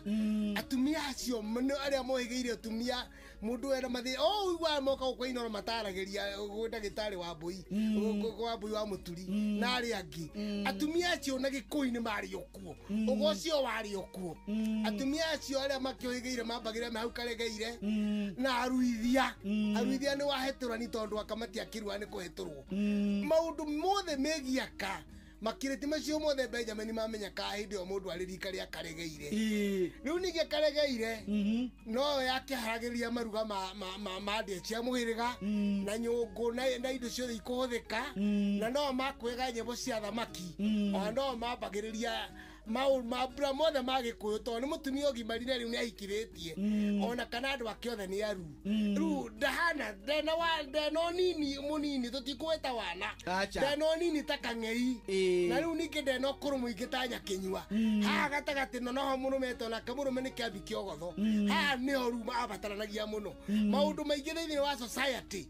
acio arĩa mohĩgĩire atumia mũndũ wena mathĩ ũiguaga moka gũkũinora mataragĩria gwĩ ndagĩtarĩ wa mbũi wa mũturi na arĩa angĩ atumia acio na gĩkũi-inĩ marĩ o kuo ũgocio warĩ o kuo atumia acio arĩa makĩohĩgĩire mambagĩre hau karegeire na aruithia nĩ wahetũrani tondũ akamatia kĩrua nĩ kũhetũrwo maũndũ mothe megiĩ aka makiriti macio mothe Benjamin mamenyaka hĩndĩ o mũndũ arĩ rika rĩa karegeire rĩu ningĩ karegeire no yakĩharagĩria maruga ma ndĩa cia mũhĩrĩga na nyũngũ na indo ciothe ikũhũthĩka na no makwĩga nyĩmbo cia thamaki ona no mambagĩrĩria mambura mothe magĩkũyũ tondũ nĩ mũtumia ũgimarire rĩu nĩ ahikirĩtie ona kana andũ ake othe nĩ aru rĩu ndahana ndeno nini mũnini tũtikũwĩta wana ndeno nini ta kang'ei na rĩu ningĩ ndeno kũrũ mũingĩ ta nyakenyua haha gatagatĩ noho mũrũme na kamũrũme nĩ kĩambi kĩogotho haha nĩho rĩu mabataranagia mũno maũndũ maingĩ thĩinĩ wa society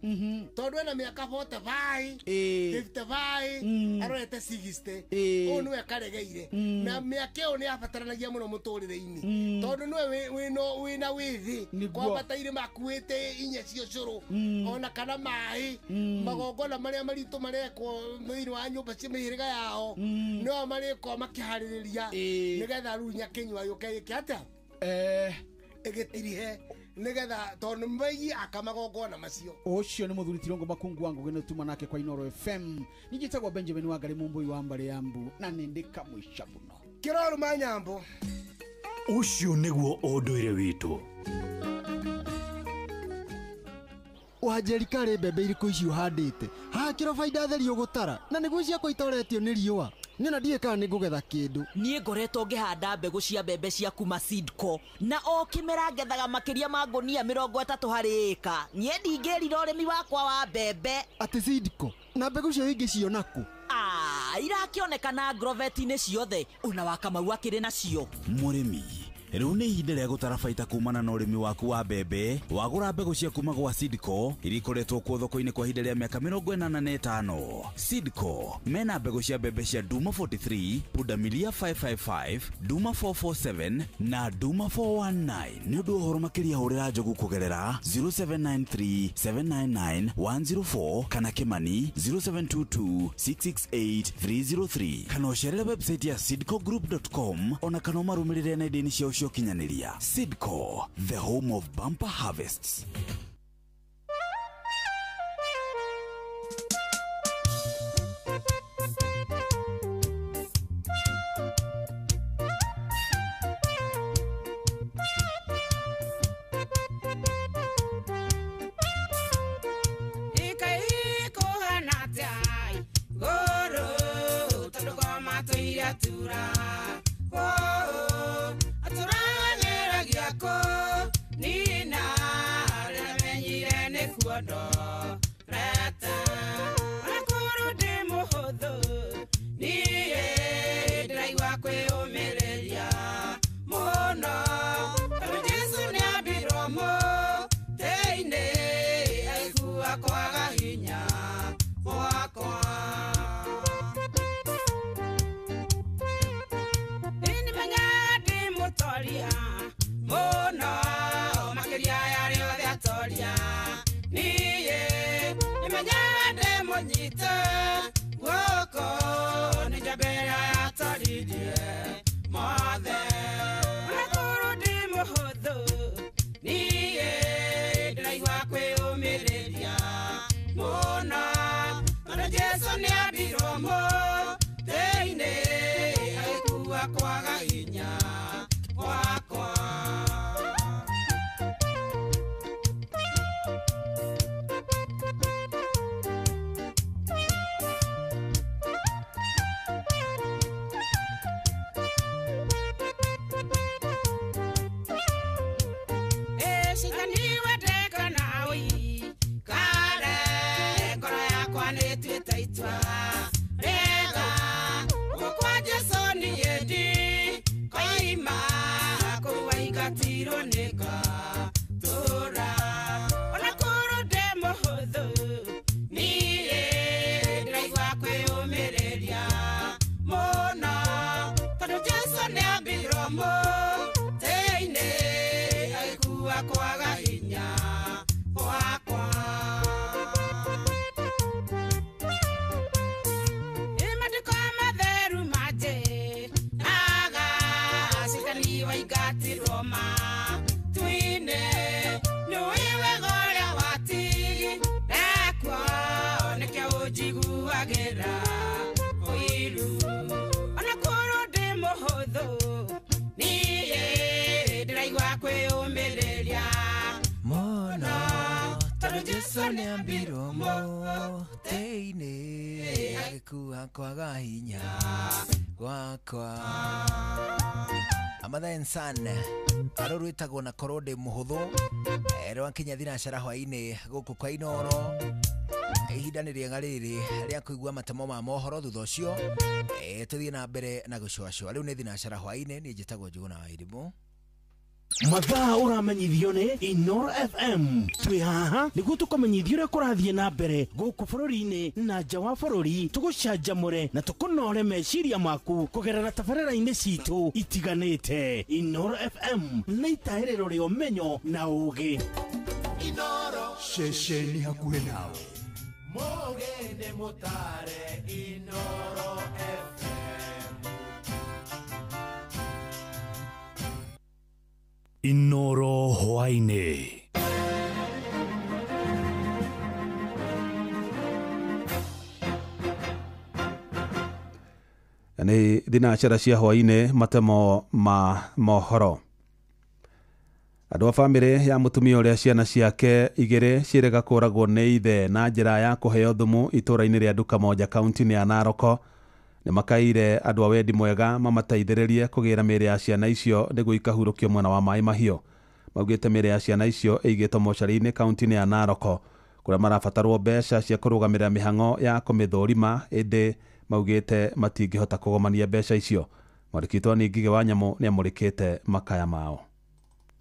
tondũ ena mĩaka 45 55 arorete 60 ũyũ nĩwe karegeire na mĩaka ĩyo nĩ yabataranagia mũno mũtũrĩre-inĩ tondũ nĩwe wĩna wĩthĩ kwambataire makuĩte inya cia ũcũrũ ona kana maĩ magongona marĩa maritũ marekwo thĩinĩ wa nyũmba cia mĩhĩrĩga yao nĩo marĩkwo makĩharĩrĩria nĩgetha rĩu nyakenyua yũke gĩkĩ atĩa ĩgĩtirihe nĩgetha tondũ maigi akamagongona macio ũcio nĩ mũthuri Tirongo Makungu wangu gene tuma nake kwa Inooro FM nĩnjĩtagwo Benjamin Wangari Mũmbũi wa Mbare ya Mbu na nĩndĩka mũica mũno kĩroro manyambo ũcio nĩguo ũndũire witũ wanjerika rĩ mbembe irĩkũ icio handĩte haha kĩro baida theri ũgũtara na nĩguo ciakwa itoretio nĩ riũa nĩna ndiĩ kana nĩngũgetha kĩndũ niĩ ngoretwo ngĩhanda mbegũ cia mbembe cia kuma Seedco na o kĩmera ngethaga makĩria ma ngũnia 30 harĩ ĩka niĩ ndingĩrira ũrĩmi wakwa wa mbembe atĩ Seedco na mbegũ cio ingĩciona kũ irakĩonekana Agrovet-inĩ ciothe ona Wakamau akĩrĩ nacio mũrĩmi rĩu nĩ ihinda rĩa gũtara baita kumana na ũrĩmi waku wa mbembe wagũra mbegũ cia kuma gwa Seedco iria ikoretwo kuo thoko-inĩ kwa ihinda rĩa mĩaka 85 Seedco mena mbegũ cia mbembe cia Duma 43 Pundamilia 555 Duma 447 na Duma 419 nĩ ũndũ ũhoro makĩria hũrĩra Njogu kũgerera 0793799104 kana Kĩmani 0722668303 kana ũcerere website ya seedcogroup.com ona kana ũmarũmĩrĩre nenda-inĩ ciao cia ũkinyanĩria Seedco, the home of bumper harvests. Mono, makeria ya mendidie mothe Unakurudi muhuthu niye ndiraigua kwiyumiria muno Tondu Jesu niambirwo muthĩ-inĩ agĩkua kwaga hinya wakwa kwaga hinya wakwa Imatiko matheru maje aga sitani waigatirwo matu-inĩ nĩwiwe gorĩa watigi rekwo nĩkĩo ũnjiguagĩra ũiru ona korwo ndĩ mũhũthũ niĩ ndĩraigua kwĩyũmĩrĩria mũno tondũ Jesũ nĩambirwo mũtĩ-inĩ agĩkua kwaga hinya wakwa Amatha Ensan aro rwĩtagwo na korwo ndĩ mũhũthũ rwakinya thinacara hwainĩ gũkũ kwa Inooro ihinda nĩ rĩega rĩrĩ rĩa kũigua matemo ma mohoro thutha ũcio tũthiĩ na mbere na gũcũacũa rĩu nĩ thinacara hwainĩ niĩ njĩtagwo Njuguna wa Irimũ mathaa ũramenyithio nĩ Inooro FM twĩ haha nĩguo tũkamenyithio ũrĩa kũrathiĩ na mbere gũkũ bũrũri-inĩ na nja wa bũrũri tũgũcanjamũre na tũkũnore meciria maku kũgerera tabarĩra-inĩ citũ itiganĩte Inooro FM nĩ itaĩrĩro rĩa ũmenyo na ũũgĩ Inooro ceceni hakuhĩ nawe Mogende motare Inooro FM Inooro hwainĩ nĩ thinacara cia hwainĩ matemo ma mohoro andũ a bamĩrĩ ya mũtumia ũrĩa ciana ciake igĩrĩ ciĩrĩga kũragwo nĩ ithe na njĩra ya kũheo thumu itũũra-inĩ rĩa Nduka Moja kaunti-inĩ ya Narok nĩ makaire andũ a wendi mwega mamateithĩrĩrie kũgĩra mĩĩrĩ ya ciana icio nĩguo ikahurũkio mwena wa Maĩ Mahiũ maugĩte mĩĩrĩ ya ciana icio ĩigĩtwo mocarĩ-inĩ kaunti-inĩ ya Narok kũrĩa marabatarwo mbeca cia kũrũgamĩrĩra mĩhang'o ya kũmĩthũrima ĩndĩ maugĩte matingĩhota kũgomania mbeca icio mwandĩki witũ Ngigĩ wa Nyamũ nĩ amũrĩkĩte makaya mao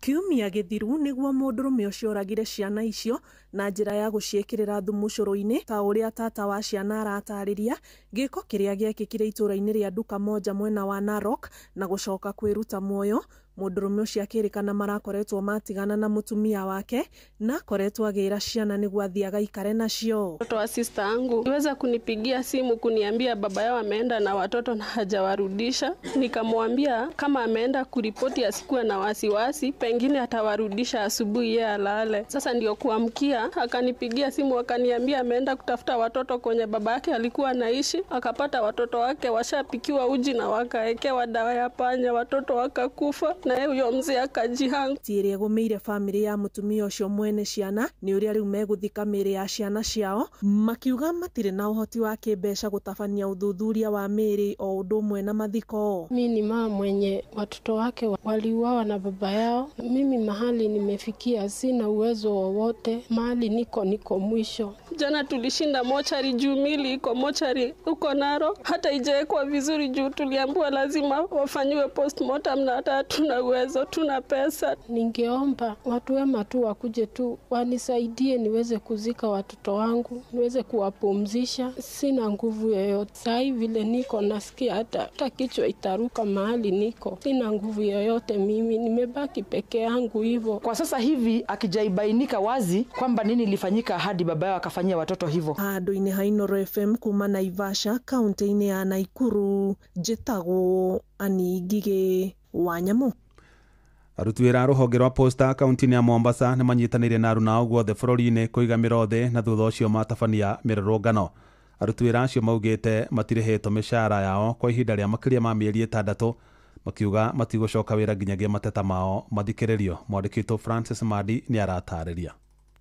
Kiumia gĩthiru nĩguo mũndũrũme ũcio oragire ciana icio na njĩra ya gũciĩkĩrĩra thumu cũrũ-inĩ ta ũrĩa tata wa ciana aratarĩria gĩko kĩrĩa gĩekĩkire itũũra-inĩ rĩa Nduka Moja mwena wa Narok na gũcoka kwĩruta muoyo mũndũrũme ũcio akĩrĩkana marakoretwo matigana na mũtumia wake na akoretwo agĩra ciana nĩguo athiĩ agaikare nacio. Mtoto wa sister yangu niweza kunipigia simu kuniambia baba yao ameenda na watoto na hajawarudisha. Nikamwambia kama ameenda kuripoti asikuwe na wasiwasi, pengine atawarudisha asubuhi yeye alale. Sasa ndio kuamkia akanipigia simu akaniambia ameenda kutafuta watoto kwenye baba yake alikuwa anaishi, akapata watoto wake washapikiwa uji na wakaekewa dawa ya panya, watoto wakakufa na huyo mzee akajihanga. Tiĩrĩa gũmĩire famĩlĩ ya mũtumia ũcio mwene ciana nĩ ũrĩa rĩu megũthika mĩĩrĩ ya ciana ciao makiuga matirĩ na ũhoti wa kĩmbeca gũtabania ũthuthuria wa mĩĩrĩ o ũndũ ũmwe na mathiko. Mimi ni mama mwenye watoto wake waliuawa na baba yao. Mimi mahali nimefikia sina uwezo wowote, mahali niko mwisho. Jana tulishinda mochari juu mili iko mochari uko Narok, hata ijaekwa vizuri juu tuliambiwa lazima wafanyiwe postmortem na hata hatuna uwezo, tuna pesa. Ningeomba watu wema tu wakuje tu wanisaidie niweze kuzika watoto wangu, niweze kuwapumzisha. Sina nguvu yoyote. Sasa vile niko nasikia hata kichwa itaruka mahali niko. Sina nguvu yoyote mimi, nimebaki peke yangu hivyo. Kwa sasa hivi akijaibainika wazi kwamba nini ilifanyika hadi baba yao akafanyia watoto hivyo. Handũ-inĩ ha Inooro FM kuma Naivasha, kaunti-inĩ ya Naikuru, njĩtagwo Ani Ngigĩ Wanyamu. Aruti wĩra a rũhonge rwa Posta kaunti-inĩ ya Mombasa nĩ manyitanĩire na aruna ao guothe bũrũri-inĩ kũiga mĩro na thutha ũcio matabania mĩrũrũngano. Aruti wĩra acio maugĩte matirĩhĩtwo mĩcara yao kwa ihinda rĩa makĩria ma mĩeri 6, makiuga matigũcoka wĩra nginyagia mateta mao mathikĩrĩrio. Mwandĩki witũ Francis Madi nĩ aratarĩria.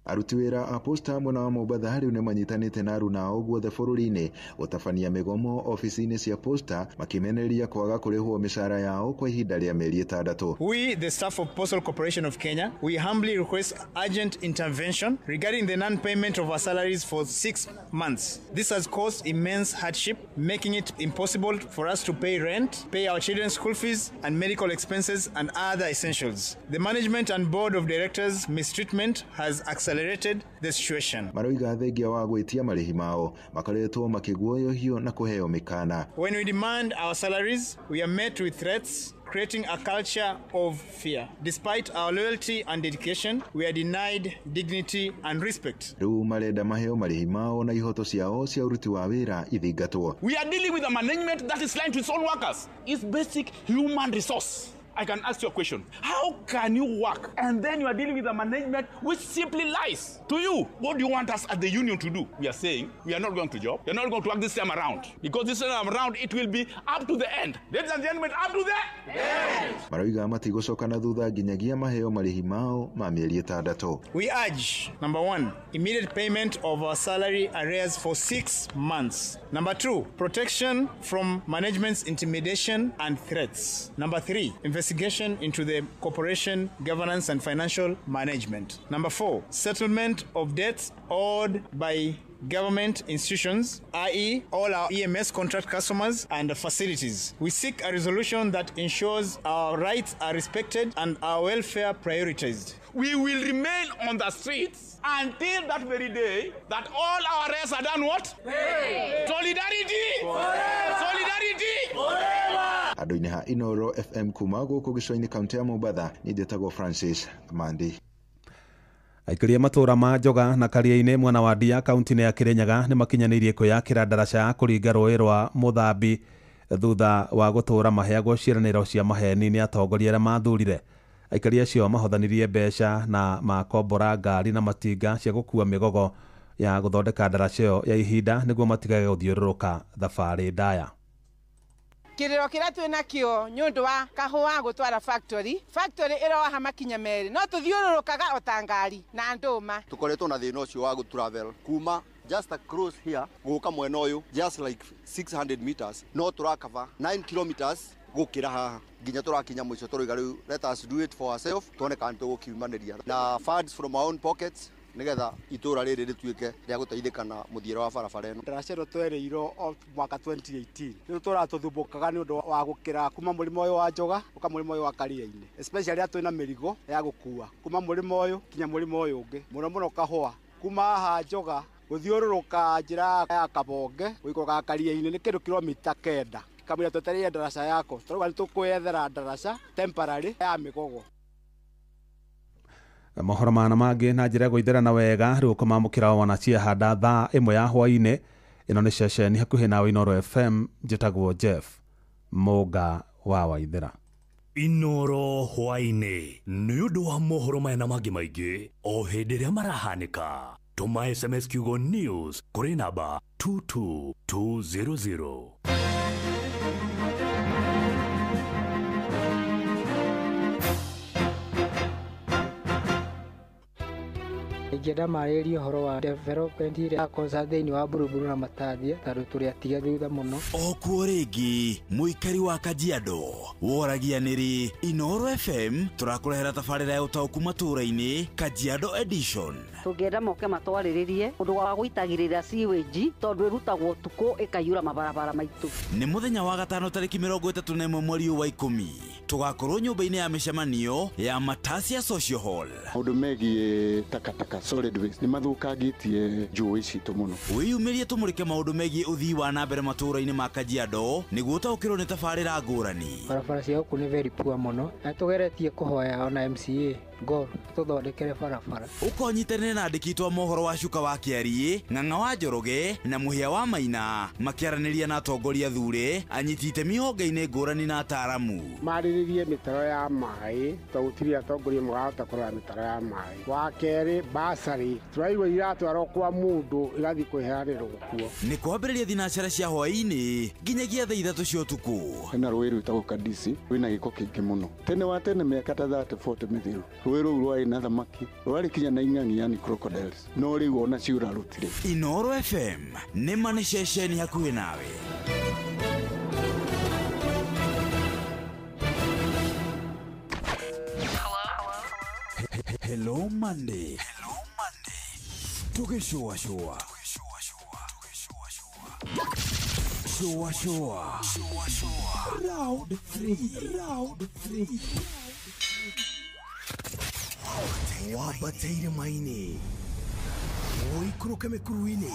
Aruti wĩra a Posta mwena wa Mombasa rĩu nĩ manyitanĩte na aruna ao guothe bũrũri-inĩ gũtabania mĩgomo ofici-inĩ cia Posta makimenereria kwaga kũrĩhwo mĩcara yao kwa ihinda rĩa mĩeri 6. We, the staff of Postal Corporation of Kenya, we humbly request urgent intervention regarding the non-payment of our salaries for 6 months. This has caused immense hardship, making it impossible for us to pay rent, pay our children's school fees and medical expenses and other essentials. The management and board of directors' mistreatment has accelerated the situation. Maroiga thengia wa gwĩtia marĩhi mao makoretwo makĩguoyohio na kũheo mĩkana. When we demand our salaries, we are met with threats, creating a culture of fear. Despite our loyalty and dedication, we are denied dignity and respect. Rĩu marenda maheo marĩhi mao na ihoto ciao cia uruti wa wĩra ithingatwo. We are dealing with a management that is lying to its own workers. It's basic human resource. I can ask you a question. How can you work and then you are dealing with a management which simply lies to you? What do you want us at the union to do? We are saying we are not going to job. We are not going to work this time around. Because this time around it will be up to the end. Ladies and gentlemen, up to the end. Maroiga matigũcoka na thutha nginyagia maheo marĩhi mao ma mĩeri 6. We urge, number 1, immediate payment of our salary arrears for 6 months. Number 2, protection from management's intimidation and threats. Number 3, investigation into the corporation governance and financial management. Number 4, settlement of debts owed by government institutions, i.e. all our EMS contract customers and facilities. We seek a resolution that ensures our rights are respected and our welfare prioritized. We will remain on the streets until that very day that all our arrears are done what? Hey. Solidarity! Forever. Solidarity! Forever. Andũ-inĩ ha Inooro FM kuma gũkũ gĩcũa-inĩ kaunti ya Mombasa nĩ njĩtagwo Francis Mandi. Aikĩria matũra ma Njoga na Karia-inĩ mwena wa Ndia kaunti-inĩ ya Kirinyaga nĩ makinyanĩirie kwĩyakĩra ndaraca kũringa rũĩ rwa Mũthambi thutha wa gũtũra maheagwo ciĩranĩro cia maheni nĩ atongoria arĩa mathurire. Aikari acio mahothanirie mbeca na makombora ngari na matinga cia gũkua mĩgogo ya gũthondeka ndaraca ĩyo ya ihinda nĩguo matigage gũthiũrũrũka thabarĩ ndaya. Kiriro kĩrĩa twĩ nakĩo nĩ ũndũ wa kahũa gũtwara factory ĩroha makinya merĩ no tũthiũrũrũkaga o ta ngari na ndũma. Tũkoretwo na thĩna ũcio wa gũtravel kuma just across here gũka mwena ũyũ just like 600 meters no tũrakava 9 kilometers gũkĩra haha nginya tũrakinya mũico tũroiga rĩu let us do it for ourselves tuone kana tũgũkiumanĩria na funds from our own pockets nigetha itũra rĩrĩ rĩtuĩke rĩa gũteithĩka na mũthiĩre wa barabara ĩno. Ndaraca ĩno twerĩirwo mwaka 2018 rĩu tũratũthumbũkaga nĩ ũndũ wa gũkĩra kuma mũrĩmo ũyũ wa Njoga ũka mũrĩmo ũyũ wa Karia-inĩ especially atũ na mĩrigo ya gũkua kuma mũrĩmo ũyũ kinya mũrĩmo ũyũ ũngĩ mũno kahũa kuma haha Njoga gũthiũrũrũka njĩra ya Kabonge gũikũrũka Karia-inĩ nĩ kĩndũ kilomita 9 kamũira twetereire ndaraca yako tũrauga nĩ tũkwethera ndaraca temporary ya mĩgogo. Mohoro mana mangĩ na njĩra ya gũithĩrana wega rĩu kũmamũkĩra wana ciahanda thaa 1 ya hwaĩ-inĩ. Ĩno nĩ ceceni hakuhĩ nawe Inooro FM, njĩtagwo Jeff Mũnga wa Waithĩra. Inooro hwaĩ-inĩ nĩ ũndũ wa mohoro maya na mangĩ maingĩ o hĩndĩ ĩrĩa marahanĩka. Tũma SMS kiugo news kũrĩ namba 22200. Ingĩenda marĩrie ũhoro wa development ĩrĩa yakonsa thĩinĩ wa Buruburu na Matathia tondũ tũrĩ atiga thutha mũno. Okuo rĩngĩ mũikari wa Kajiado woragia nĩrĩ Inooro FM tũrakũrehera tabarĩra ya ũtaũku matũra-inĩ Kajiado edition. Tũngĩenda moke matwarĩrĩrie ũndũ wa gũitagĩrĩra sewage tondũ ĩrutagwo ũtukũ ĩkaiyũra mabarabara maitũ. Nĩ mũthenya wa gatano tarĩki 31 mweri wa 10. tugakorwo nyumba-inĩ ya mĩcemanio ya Matasia Social Hall. Maũndũ megiĩ takataka solid waste nĩ mathũkangĩtie njũĩ citũ mũno. Wĩyumĩrie tũmũrĩke maũndũ megiĩ ũthii wa na mbere matũũra-inĩ ma Kajiado nĩguo ũtaũkĩrwo nĩ tabarĩra ngũrani. Barabara cia gũkũ nĩ very poor mũno, na tũgeretie kũhoya ona MCA Gor tũthondekere barabara. Ũkonyitanĩre na andĩki twa mohoro wa Cuka wa Kĩariĩ, Ng'ang'a wa Njoroge na Mũhĩa wa Maina makĩaranĩria na atongoria thure, anyiti itemi honge-inĩ ngũrani na ataaramu. Marĩrĩrie mĩtaro ya maĩ, tondũ gũtirĩ atongoria makahota kũrora mĩtaro ya maĩ. Wa kerĩ, basarĩ tũraigua iratwarwo kwa mũndũ igathiĩ kwĩheanĩrwo kuo. Nĩ kwambĩrĩria thinacara cia hwaĩ-inĩ nginyagia thaa 3 cia ũtukũ. Hena rũĩ rwĩtagwo Kadisi rwĩna gĩko kĩingĩ mũno. Tene wa tene mĩaka ta 30-40 mĩthiru rũĩ rũu rwarĩ na thamaki, rwarĩ kinya na ing'ang'i, yani crocodiles, no rĩu ona ciura rũtirĩ. Inooro FM nĩ ma nĩ ceceni hakuhĩ nawe. Hello Monday. Tugĩcũa cũa. Cũa cũa. Round 3. Wabateire maini Oikũrũke mĩkuru-inĩ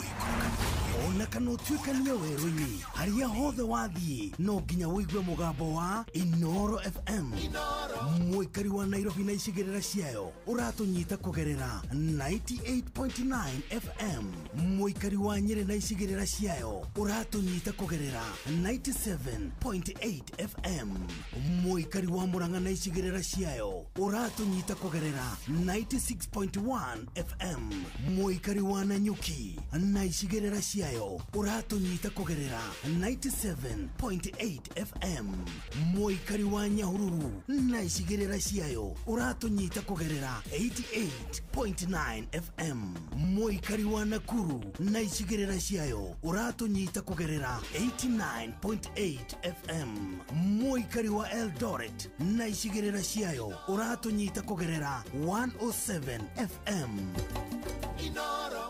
ona kana ũtuĩkanie werũ-inĩ harĩa hothe wathiĩ no nginya wĩigue mũgambo wa Inooro FM. Mũikari wa Nairobi na icigĩrĩra ciayo ũratũnyita kũgerera 98.9 FM. Mũikari wa Nyĩrĩ na icigĩrĩra ciayo ũratũnyita kũgerera 97.8 FM. Mũikari wa Murang'a na icigĩrĩra ciayo ũratũnyita kũgerera 96.1 FM. Mũikari wa Nanyuki na icigĩrĩra ciayo ũratũnyita kũgerera 97.8 FM. Mũikari wa Nyahururu na icigĩrĩra ciayo ũratũnyita kũgerera 88.9 FM. Mũikari wa Nakuru na icigĩrĩra ciayo ũratũnyita kũgerera 89.8 FM. Mũikari wa Eldoret na icigĩrĩra ciayo ũratũnyita kũgerera 107 FM.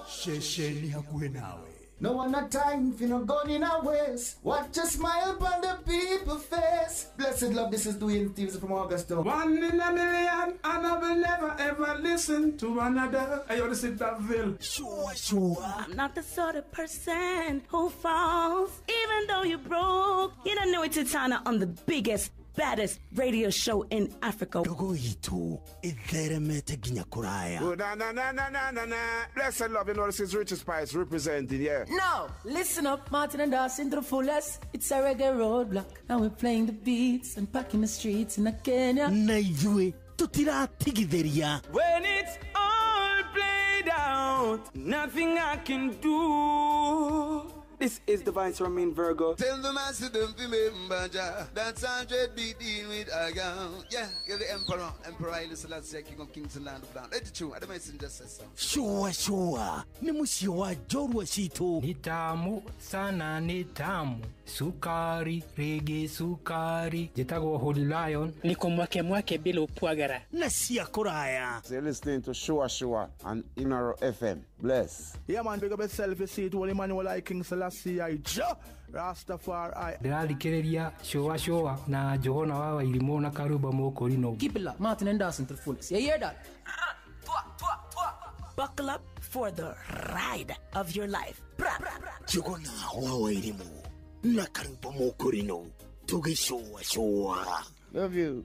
Shesheni hakuhĩ nawe. No one not time if you not going in our ways. Watch a smile upon the people face. Blessed love, this is Dwayne Stevens from Augusta. 1 in a million, and I will never ever listen to another. I ought to sit that Ville. Sure. I'm not the sort of person who falls, even though you broke. You don't know it's Titana on the biggest, baddest radio show in Africa. Dogo itu itheremete ginya kuraya. Oh, na. Blessed love, you know this is Richard Spice representing, yeah. No, listen up, Martin and Dawson to the fullest. It's a reggae roadblock. Now we're playing the beats and packing the streets in Kenya. Na ijue tutiratigithĩria. When it's all played out, nothing I can do. This is Divine Ramin Virgo. Tell the master don't remember that's 100 BD with a gun. Yeah, give the Emperor Haile Selassie, King of Kings and Land of Down. Let it true, the messenger says so. Sure. Ni musio wa jorwa shito. Ni tamu sana, ni tamu. Sukari, reggae sukari. Jitagwa Holy Lion. Niko mwake bila upwagara. Na siya kuraya. So you're listening to Shua on Inooro FM. Bless. Yeah man, big up yourself, you see it. Holy Emmanuel I King Selassie I Rastafari. Ndĩrarikĩrĩria Shua na Johona wa Wairimu na Karuba Mokorino. Keep it locked, Martin and Dawson to the fullest. You hear that? Buckle up for the ride of your life. Johona wa Wairimu na Karuba Mokorino. Tugĩcũa. Love you.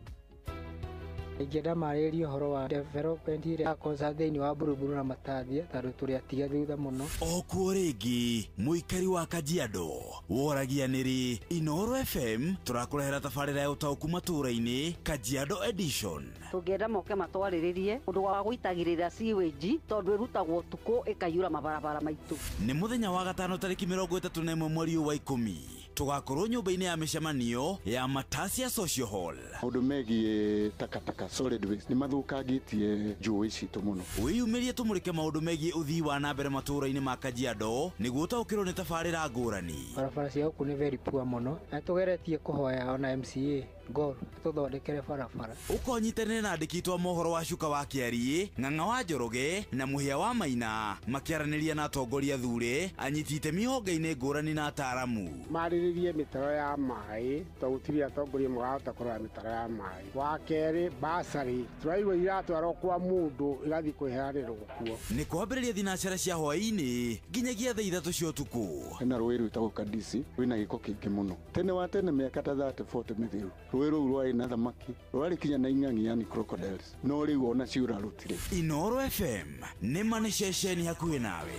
Ingĩenda marĩrie ũhoro wa development ya concert thĩinĩ wa Buruburu na Matathia tondũ tũrĩ atiga thutha mũno. Okuo rĩngĩ mũikari wa Kajiado woragia nĩrĩ Inooro FM tũrakũrehera tabarĩra ya ũtaũku matũũra-inĩ Kajiado edition. Tũngĩenda moke matwarĩrĩrie ũndũ wa gũitagĩrĩra sewage tondũ ĩrutagwo ũtukũ ĩkaiyũra mabarabara maitũ. Nĩ mũthenya wa gatano tarĩki 31 mweri wa 10 tũgakorwo nyũmba-inĩ ya mĩcemanio ya Matasia Social Hall. Maũndũ megiĩ takataka solid waste nĩ mathũkangĩtie njũĩ citũ mũno. Wĩyumĩrie tũmũrĩke maũndũ megiĩ ũthii wa na mbere matũũra-inĩ ma Kajiado nĩguo ũtaũkĩrwo nĩ tabarĩra ngũrani. Barabara cia gũkũ nĩ very poor mũno, na tũgeretie kũhoya ona MCA Gor tuthondekere barabara. Ukonyitane na andĩki mohoro wa Cuka wa Kĩari, Ng'ang'a wa Njoroge na Mũhĩa wa Maina makĩaranĩria na atongoria thure anyiti itemi honge-inĩ ngũrani na ataaramu. Marĩrĩrie mĩtaro ya maĩ tũgũtirĩ atongoria mũgahota kũrora mĩtaro ya maĩ. Wa kerĩ basarĩ tũraigua iratwarwo kwa mũndũ igathiĩ kwĩheanĩrwo kuo. Nĩ kwambĩrĩria thinacara cia hwaĩ-inĩ nginyagia thaa 3 cia ũtukũ. Hena rũĩ rwĩtagwo Kadisi rwĩna gĩko kĩingĩ mũno. Tene wa tene mĩaka ta 30-40 mĩthiru rũĩ rũu rwarĩ na thamaki rwarĩ kinya na ing'ang'i yani crocodiles no rĩu ona ciura rũtirĩ. Inooro FM nĩ mani ceceni hakuhĩ nawe.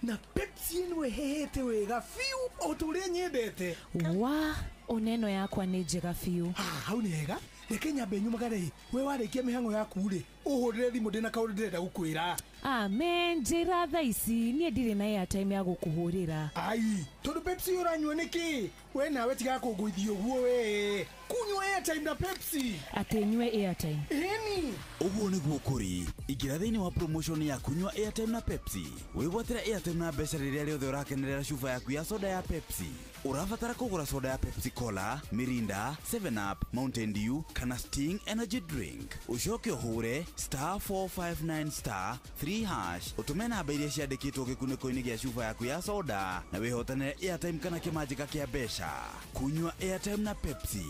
Na Pepsi ĩno ĩhehete wega fiu o tũrĩa nyendete. Wa oneno yakwa nĩ njega fiu. Hau nĩ hega. Reke nyambe nyumagare we warĩkia mĩhang'o yaku rĩ ũhũrĩre thimũ ndĩna kaũndũ ndĩrenda gũkwĩra. Amen, njĩra thaa ici niĩ ndirĩ na airtime ya gũkũhũrĩra. Ai, tondũ Pepsi ũranyua nĩkĩ? We nawe tiga kũngũithia ũguo we. Kunywa airtime na Pepsi. Atĩ nyue airtime. Eni. Ũguo nĩguo kũrĩ. Ingĩra thĩinĩ wa promotion ya kunywa airtime na Pepsi. Wĩgwatĩra airtime na mbeca rĩrĩa rĩothe ũrakenerera cuba yaku ya soda ya Pepsi. Ũrabatara kũgũra soda ya Pepsi Cola, Mirinda, 7 Up, Mountain Dew kana Sting Energy Drink. Ucoke ũhũre *459*3# utume namba iria ciandĩkĩtwo gĩkunĩko-inĩ gĩa cuba yaku ya soda na wĩhotanĩre airtime kana kĩmanjĩka kĩa mbeca. Kunywa airtime na Pepsi.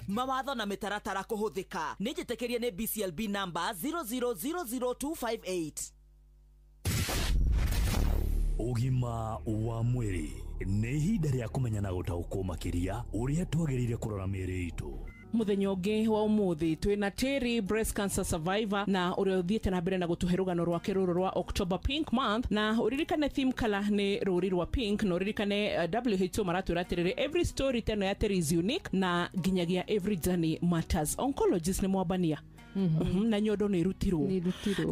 Mawatho na mĩtaratara kũhũthĩka. Nĩ njĩtĩkĩrie nĩ BCLB number 0000258. Ũgima wa mwĩrĩ nĩ ihinda rĩa kũmenya na gũtaũkwo makĩria ũrĩa twagĩrĩire kũrora mĩĩrĩ itũ. Muthenya ũngĩ wa ũmũthĩ twĩna Terry breast cancer survivor na ũrĩa ũthiĩte na mbere na gũtũhe rũgano rwake rũrũ rwa October Pink Month, na ũririkane theme color nĩ rũri rwa pink, na ũririkane WHO maratwĩra atĩrĩrĩ every story teno ya Terry is unique na nginyagia every journey matters. Oncologist nĩ mwambania na nyondo nĩ rutirwo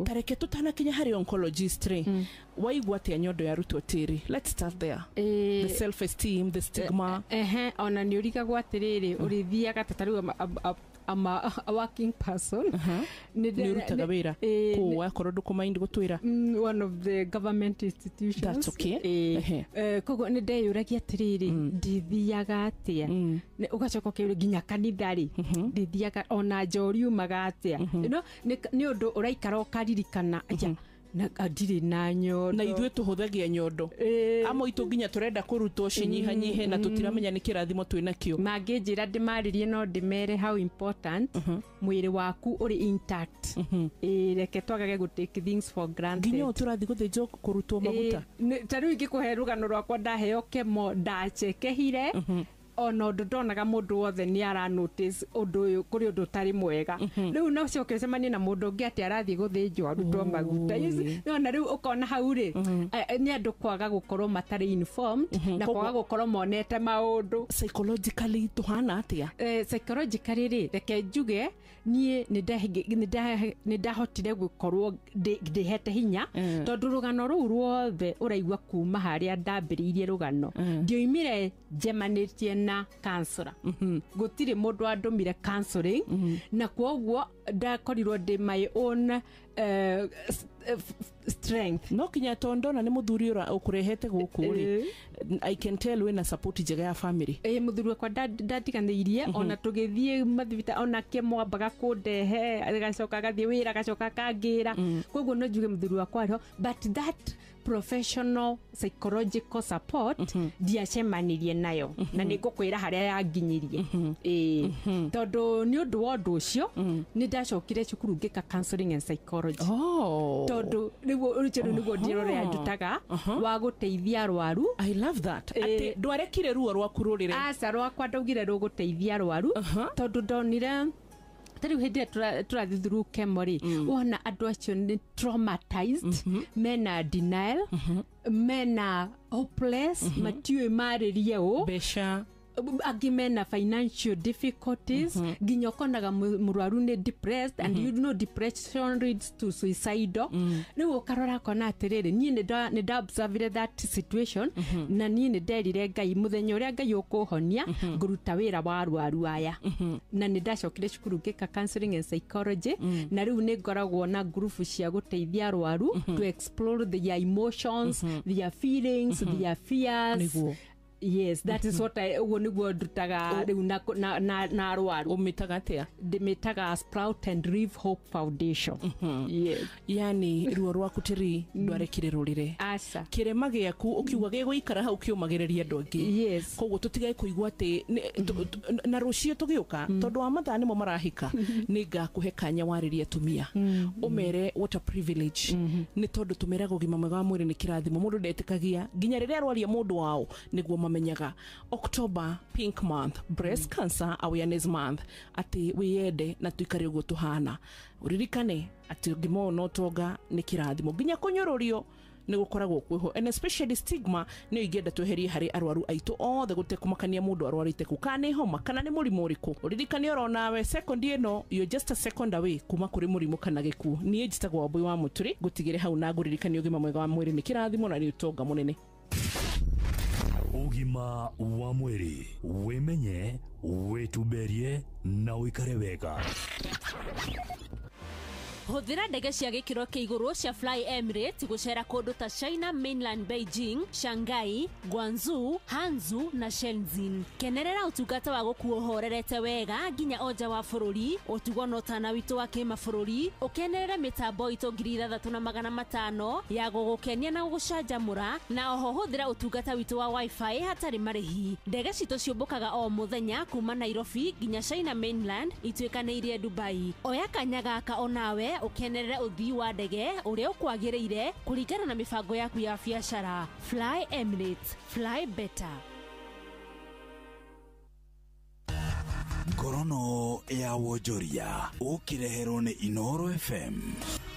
tareke tutanakinya harĩ oncologist waigua atĩa nyondo yarutwo Terry? Let's start there. The self esteem, the stigma. Ona nĩ ũrigagwo atĩrĩrĩ ũrĩthiaga tatarĩu a working person. Nĩ rutaga wĩra kũ wakorwo ndũkũmind gũtwĩra one of the government institutions. That's okay. Koguo nĩ ndeyũragia atĩrĩrĩ ndithiaga atĩa ũgacoka ũkĩũria nginya kanitha-rĩ ndithiaga ona njori umaga atĩa. Nĩ ũndũ ũraikara ũkaririkana na adiri na nyondo na ithuĩ tũhũthagia nyondo amwe itũ nginya tũrenda kũrutwo cinyihanyihe na tũtiramenya nĩ kĩrathimo twĩnakĩo. Mangĩnjĩra ndĩmarĩrie no ndĩmere how important mwĩrĩ waku ũrĩ intact. Reke twagage gũ take things for granted. Nginya tũrathiĩ gũthĩnjwo kũrutwo maguta. Ta rĩu ingĩkũhe rũgano rwakwa ndaheo kemo ndachekehire ona ũndũ ndonaga mũndũ wothe nĩ ara notice ũndũ ũyũ kũrĩ ũndũ ũtarĩ mwega. Rĩu no coke cemanie na mũndũ ũngĩ atĩ arathiĩ gũthĩnjwo arutwo maguta. Na rĩu ũkona hau rĩ nĩ andũ kwaga gũkorwo matarĩ informed na kwaga gũkorwo monete maũndũ. Psychologically tuhana atĩa? Psychologically rĩ reke njuge niĩ nĩ ndahotire gũkorwo ndĩhete hinya tondũ rũgano rũu ruothe ũraigua kuma harĩa ndambĩrĩirie rũgano ndioimire njemanĩtie na counselor. Gũtirĩ mũndũ andũmire counseling na kwoguo ndakorirwo ndĩ my own strength. No kinya tondona nĩ mũthuri ũkũrehete gũkũ rĩ I can tell wĩna support njega ya family. Mũthuri wakwa ndatiganĩirie ona tũgĩthiĩ mathibita ona kĩmwambaga kũndehe agacoka agathiĩ wĩra agacoka akangĩra. Kwoguo no njuge mũthuri wakwa ariho but that professional psychological support ndiacemanirie nayo na nĩ ngũkwĩra harĩa yanginyirie. Tondũ nĩ ũndũ wa ũndũ ũcio nĩ ndacokire cukuru ngĩka counseling and psychology. Tondũ nĩguo ndĩrore ndutaga wa gũteithia arwaru. I love that. Atĩ ndwarekire ruo rwaku rũrĩre. Aca rwakwa ndaugire rũgũteithia arwaru tondũ ndonire tariu hĩndĩ tũrathiĩ through chemo-rĩ wona andũ acio nĩ traumatized mena denial mena hopeless matiũĩ marĩrie ũ mbeca agimena financial difficulties nginya konaga murwaru ni depressed and you know depression leads to suicidal riu ukarora kona atiriri nie ni da observe that situation na nie ni nderire Ngai muthenya uria Ngai ukuhonia nguruta wira wa arwaru aya na ni ndacokire cukuru ngika counseling and psychology na riu ni ngoragwo na group cia guteithia arwaru to explore their emotions their feelings their fears. Yes, that is what I wonigwo ndutaga riu na arwaru umitaga atia ndimitaga Sprout and Reef Hope Foundation. Yes, yani ruo rwaku tiri ndwarekire rurire asa kirema giaku ukiuga giguikara hau kiumagireria andu angi. Yes, koguo tutigae kuigwa ati na rucio tugiuka tondu wa mathaa nimo marahika ninga kuhe kanya wariria tumia umere what a privilege ni tondu tumeraga ugima mwega wa mwiri ni kirathimo mundu ndetikagia nginya riria arwaria mundu wao niguo mamenyaga. October Pink Month, Breast Cancer Awareness Month, ati wiyende na tuikare uguo tuhana uririkane ati ugima no toga ni kirathimo nginya kunyururio ni gukoragwo kwiho and especially stigma ni igenda tweherie hari arwaru aitu othe gute kumakania mundu arwarite ku kana homa kana ni murimu uriku uririkane orona we second ino you just a second away kuma kuri murimu kana giku ni njitagwo boy wa muturi gutigire hau na nguririkane ugima mwega wa mwiri ni kirathimo na ni utonga munene. Ugima wa mwiri wimenye wituberie na wikare wega. Huthira ndege cia gikiro kiiguru cia Fly Emirates gucera kundu ta China Mainland, Beijing, Shanghai, Guangzhou, Hangzhou na Shenzhen. Kenerera utungata wa gukuohorerete wega nginya oja wa bururi utugo no tana witu wa kima bururi ukenerera mitambo itu 3500 ya gugukenia na gugucanjamura na oho huthira utungata witu wa wifi hatari marihi. Ndege citu ciumbukaga o muthenya kuma Nairobi nginya China Mainland itwikanirie Dubai. Oya kanyaga ka onawe ukenerera uthii wa ndege uria ukwagiriire kuringana na mibango yaku ya biashara. Fly Emirates, fly better. Ngorono ya wonjoria ukireherwo ni Inoro FM.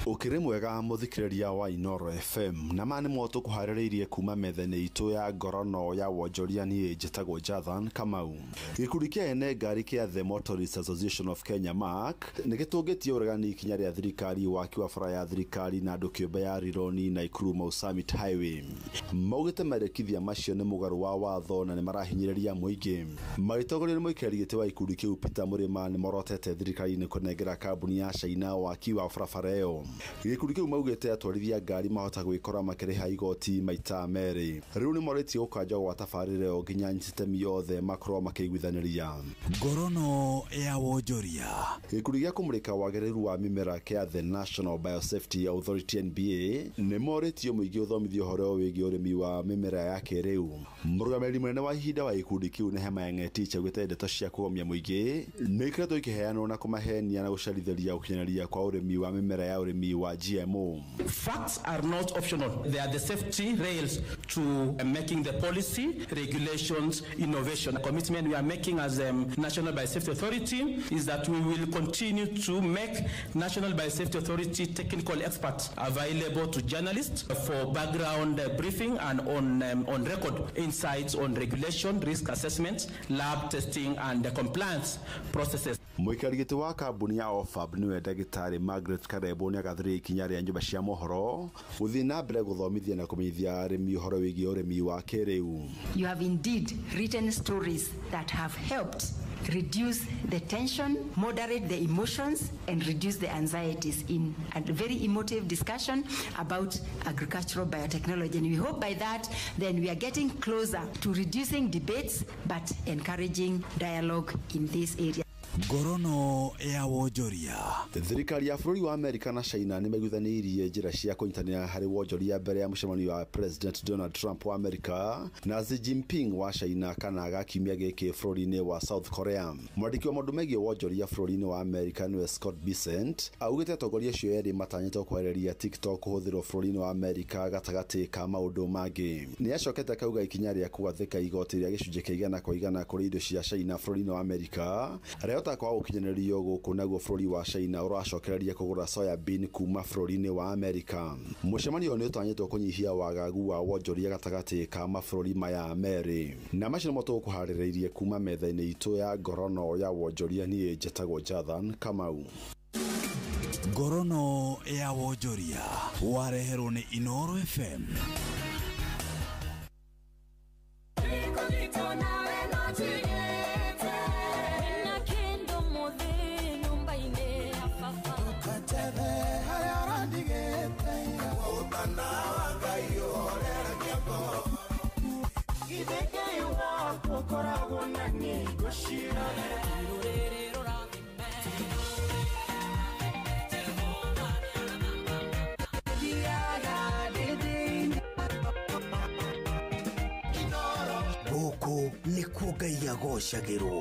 Ukire mwega muthikiriria wa Inoro FM na mane moto kuhaririirie kuma methene itu ya ngorono ya wonjoria ni njitagwo Jathan Kamau. Gikundi kia ene ngari kia The Motorists Association of Kenya MAC nigitungitie uregani ikinya ria thirikari waki wa bara ya thirikari na andu kiumbe ya Rironi na Ikuru Mau Summit Highway. Maugite merekithia macio ni mugaru wa watho na ni marahinyiriria muingi. Maritogoria ni muikari gite wa ikundi kiu Peter Murima ni morotete thirikari ni kunengera kambuni ya China waki wa barabara iyo. Gikundi kiu maugite atwarithia ngari mahota gwikora makiriha igoti maita meri. Riu ni moreti ukanja wa tafarire o nginya system yothe makro makiguithaniria. Ngorono ya wonjoria. Gikundi gia kumurika wagiriru wa mimera kia The National Biosafety Authority NBA ni moreti muingi uthomithio horo wigi urimi wa mimera yake riu. Murugamiri munene wa ihinda wa gikundi kiu ni Hema Ng'eticha gwite ndeto cia kugomia muingi ni ikoretwo ikiheanwo na kumahenia na gucarithiria ukinyanĩria kwa urimi wa mimera ya urimi wa GMO. Facts are not optional. They are the safety rails to making the policy, regulations, innovation. The commitment we are making as National Biosafety Authority is that we will continue to make National Biosafety Authority technical experts available to journalists for background briefing and on record insights on regulation, risk assessment, lab testing and compliance processes. Muikarigiti wa kambuni ya OFAB niwe Ndagĩtarĩ Margaret Karebo ni agathire ikinya ria nyumba cia mohoro guthii na mbere guthomithia na kumenyithia arimi uhoro wigi urimi wa kiriu. You have indeed written stories that have helped reduce the tension, moderate the emotions, and reduce the anxieties in a very emotive discussion about agricultural biotechnology. And we hope by that, then we are getting closer to reducing debates, but encouraging dialogue in this area. Ngorono ya wonjoria. Thirikari ya bũrũri wa Amerika na China ni meguithanirie njira cia kunyitanira hari wonjoria mbere ya mũcemanio wa President Donald Trump wa Amerika na Xi Jinping wa China kana agakiumia gĩkĩ bũrũri-inĩ wa South Korea. Mwandĩki wa maũndũ megiĩ wonjoria bũrũri-inĩ wa Amerika niwe Scott Bessent augĩte atongoria acio erĩ matanyĩtwo kwehereria TikTok kũhũthĩrwo bũrũri-inĩ wa Amerika gatagatĩ ka maũndũ mangĩ. Nĩ acokete akauga ikinya rĩa kũgathĩka igoti rĩa gĩcunjĩ kĩa 100% kũrĩ indo cia China bũrũri-inĩ wa Amerika Gũtungata kwa ũkinyanĩrio gũkũ naguo bũrũri wa China ũracokereria kũgũra soya bean kuma bũrũri-inĩ wa Amerika. Mũcemanio nĩ ũtanyĩtwo kũnyihia wagagu wa wonjoria gatagatĩ ka mabũrũri maya merĩ. Na macio nĩmo tũkũharĩrĩirie kuma metha-inĩ itũ ya ngorono ya wonjoria. Niĩ njĩtagwo Jathan Kamau. Ngorono ya wonjoria wareherwo nĩ Inooro FM. Gũkũ nĩkuo Ngai agocagĩrwo.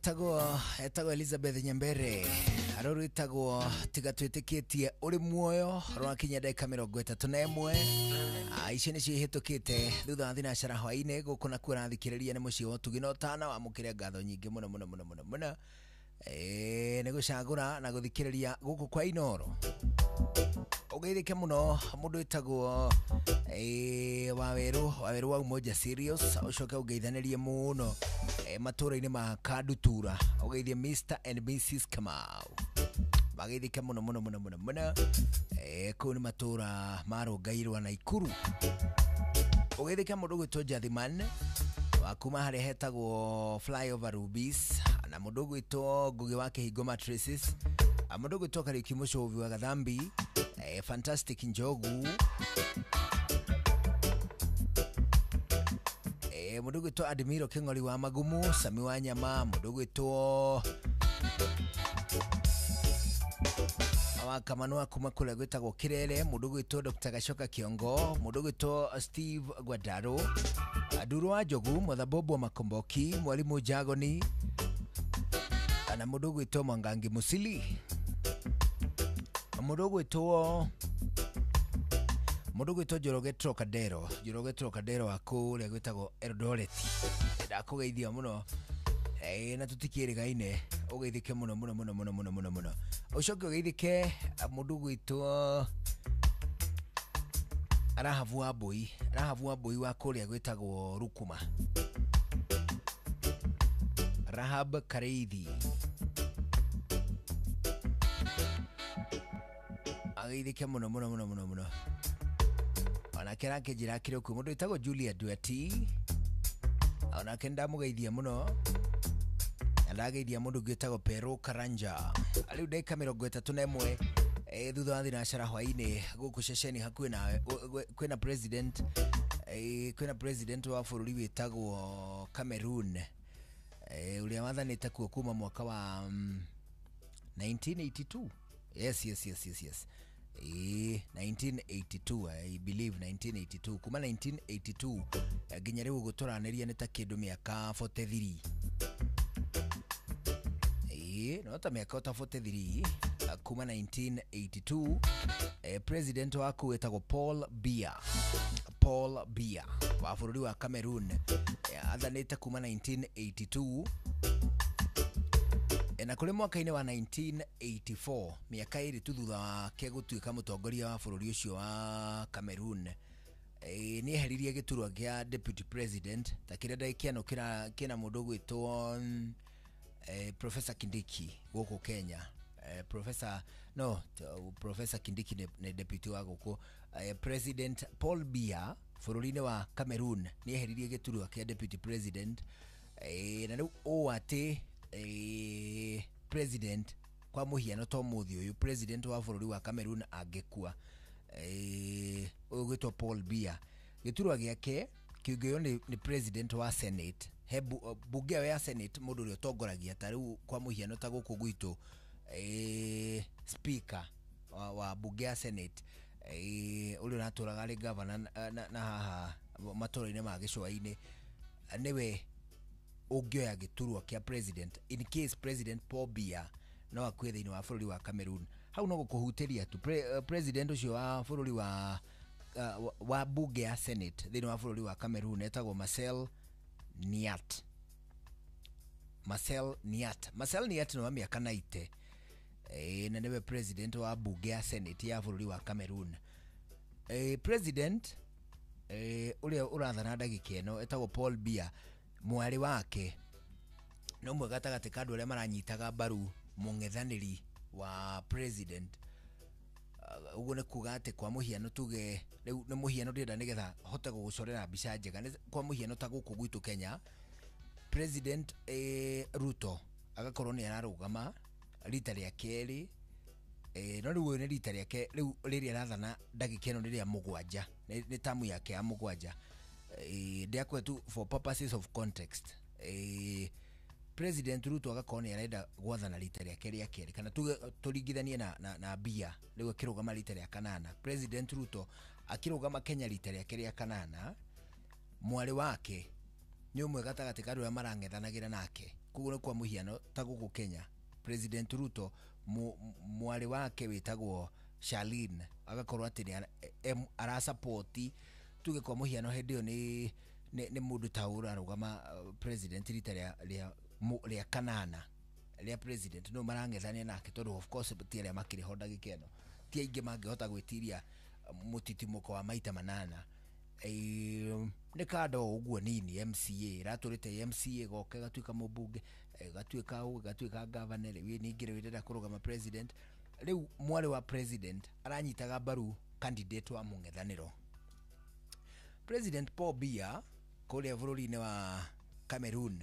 etagwo Elizabeth Nyambere aroro etagwo tiga twitikitie uri muoyo rwakinya ndagika 31 ici nicio ihitukite thutha wa thinacara hwaini gukuna kurathikiriria ni mucii wa Tugi no Tana wa mukire ngatho nyingi muno ni gucagura na guthikiriria guku kwa Inoro ugeithike muno mundu etagwo waweru wa Umoja Serious ucoke ugeithanirie muno matura-ini ma Kadutura ugeithie Mr and Mrs Kamau bageithike muno kuni matura marungairwa na Ikuru ugeithike mundu gwitwo Jathiman wakuma hari hetagwo Flyover Rubies na mundu gwitwo Ngugi wa Kihingo Mattresses mundu gwitwo Kariuki Mucovi wa Gathambi Fantastic Njogu mundu gwitwo Admiro King'ori wa Magumu Sami wa Nyama mundu gwitwo Awakamanu akuma kule gwitagwo Kirere mundu gwitwo Dr. Gacoka Kiongo mundu gwitwo Steve Gwadaro Aduru wa Jogu Muthabobo Makomboki Mwalimu Jagoni na mundu gwitwo Mwangangi Musili mundu gwitwo Njoroge Trocadero akuria gwitagwo Eldoret ndakugeithia muno na tutikirigaine ugeithike muno ucoke ugeithike mundu gwitwo Rahabu wa Mbui wa kuria gwitagwo Rukuma Rahab Kareithi ageithike muno onake njira kire ku mundu itagwo Julia Dueti onake ndamugeithia muno ndageithia mundu gwitagwo Pero Karanja ali ndeka 31 thutha wa thinacara hwaini guku ceceni hakuhi na kwina president wa bururi witagwo Cameroon uria wathanite kuo kuma mwaka wa 1982 yes 1982 I believe 1982 kuma 1982 nginya riu guturaniria ni ta kindu miaka 43 no ta miaka 43 kuma 1982 president wa kuetagwo Paul Biya wa bururi wa Cameroon athanite kuma 1982 na kule mwaka-ini wa 1984 miaka iri tu thutha wake gutuika mutongoria wa bururi ucio wa Cameroon ni eheririe giturwa kia deputy president takire ndaikiano kina mundu gwitwo Professor Kindiki guku Kenya Professor Kindiki ne deputy wa guku president Paul Biya bururi-ini wa Cameroon ni eheririe giturwa kia deputy president na riu ati president kwa muhiano to muthi uyu president wa bururi wa Cameroon angekua uyu gwitwo Paul Biya giturwa giake kiugeyo ni president wa Senate bunge ya Senate mundu uri utongoragia tariu kwa muhiano ta guku gwitu speaker wa bunge ya Senate uri naturaga ri governor na haha matora-ini ma gicua-ini niwe ungioya giturwa kia president in case president Paul Biya no akue thiini wa bururi wa Cameroon hau no gukuhutiria tu president ucio wa bururi wa bunge ya Senate thiini wa bururi wa Cameroon etagwo Marcel Niat no miaka 90 na niwe president wa bunge ya Senate ya bururi wa Cameroon president uria urathana ndagika ino etagwo Paul Biya mwari wake no mwe gatagati kandu aria maranyitaga mbaru mung'ethaniri wa president uguo ni kuga ati kwa muhiano tuge riu ni muhiano ndenda nigetha hote gugucorera mbica njega kwa muhiano ta guku gwitu Kenya president Ruto agakorwo ni ararugama rita ria keri no riu ni rita riake riu riria arathana ndagika ino riria mugwanja ni tamu yake ya mugwanja ndiakwetu for purposes of context president Ruto agakorwo ni arenda gwathana rita riake ria keri kana turingithanie na Biya riu akirugama rita ria kanana president Ruto akirugama Kenya rita riake ria kanana mwari wake ni umwe gatagati ka aria marang'ethanagira nake koguo kwa muhiano ta guku Kenya President Ruto mwari wake witagwo Charlene agakorwo ati ni ara support tuge kwa muhiano hindi yo ni mundu ta urarugama president rita ria kanana ria president no marangethania nake tondu of course ti aria makiri honda gikeno ti aingi mangihota gwitiria mutitimuko wa maita manana ni kado uguo nini MCA raturite MCA goke gatuika mubunge gatuika governor we ningire wirira kurugama president riu mwari wa president aranyitaga baru candidate wa mungethaniro President Paul Biya kuria bururi-ini wa Cameroon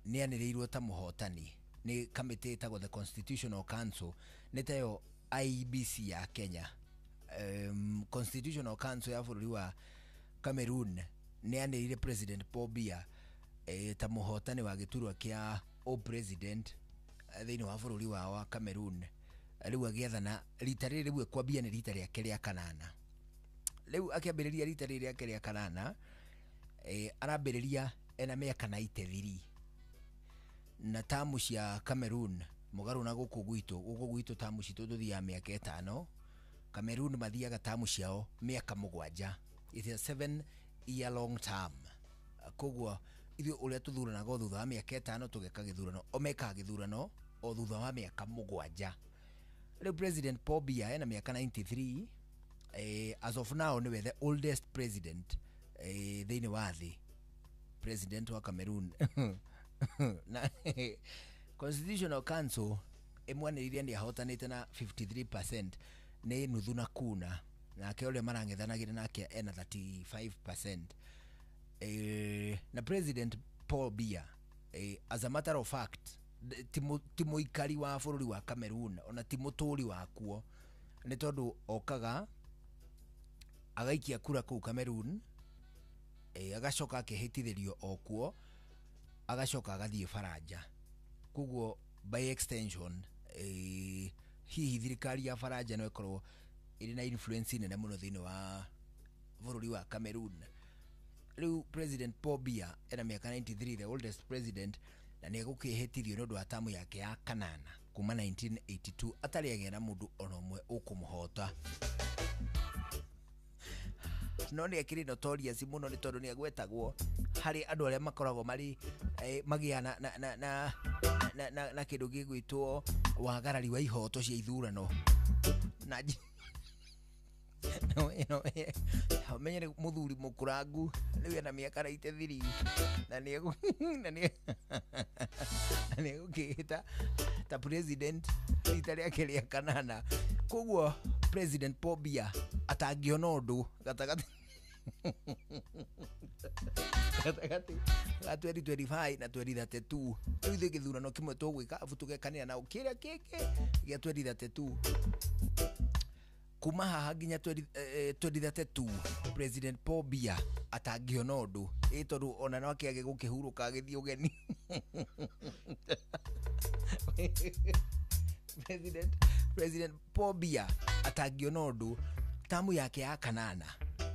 ni anirirwo ta muhotani ni committee itagwo the Constitutional Council nitayo IEBC ya Kenya. Constitutional Council ya bururi wa Cameroon ni anirire President Paul Biya ta muhotani wa giturwa kia o president thiini wa bururi wa Cameroon. Riu agiathana rita riri riu kwambia ni rita ria keria kanana. Riu akiambiriria rita riri ria keria kanana arambiriria ena miaka 93 na tamu cia Cameroon mugaru na guku gwitu tamu citu tuthia miaka 5 Cameroon mathiaga tamu ciao miaka 7 it is a 7-year long term koguo ithu uria tuthuranaga thutha wa miaka 5 tugeka githurano omeka githurano o thutha wa miaka 7 riu President Paul Biya ena miaka 93 as of now niwe the oldest president thiini wa thi president wa Cameroon na Constitutional Council emwaniriria ni ahotanite na 53% ni nuthu na kuna na ke ole marangethanagira nake ena 35% na President Paul Biya as a matter of fact timo ikari wa bururi wa Cameroon ona timuturi wa kuo ni tondu okaga agaikia kura ku Cameroon agacoka akihitithirio okuo agacoka agathie Faraja kuguo by extension hihi thirikari ya Faraja no ikorwo iri na influence nene muno thiini wa bururi wa Cameroon. Riu President Paul Biya ena miaka 93 the oldest president na ni egukihitithio nondu wa tamu yake ya kanana kuma 1982 atari agera mundu ono mwe ukumuhota no ni ekiri notorious muno ni tondu ni agwetagwo hari andu aria makoragwo mari magia na kindu gigwitwo wagarari wa ihoto cia ithurano na no menyere muthuri mukurangu riu na miaka 93 na ni gukihita ta president rita riake ria kanana koguo President Paul Biya atagiona undu gatagati 2025 na 2032 riu thi githurano kimwe tugwika afu tugekanira na ukiria kiki gia 2032 kuma haha nginya 2032 President Paul Biya atagiona undu tondu ona no akiage gukihuruka agithii ugeni President Paul Biya atagiona undu tamu yake ya kanana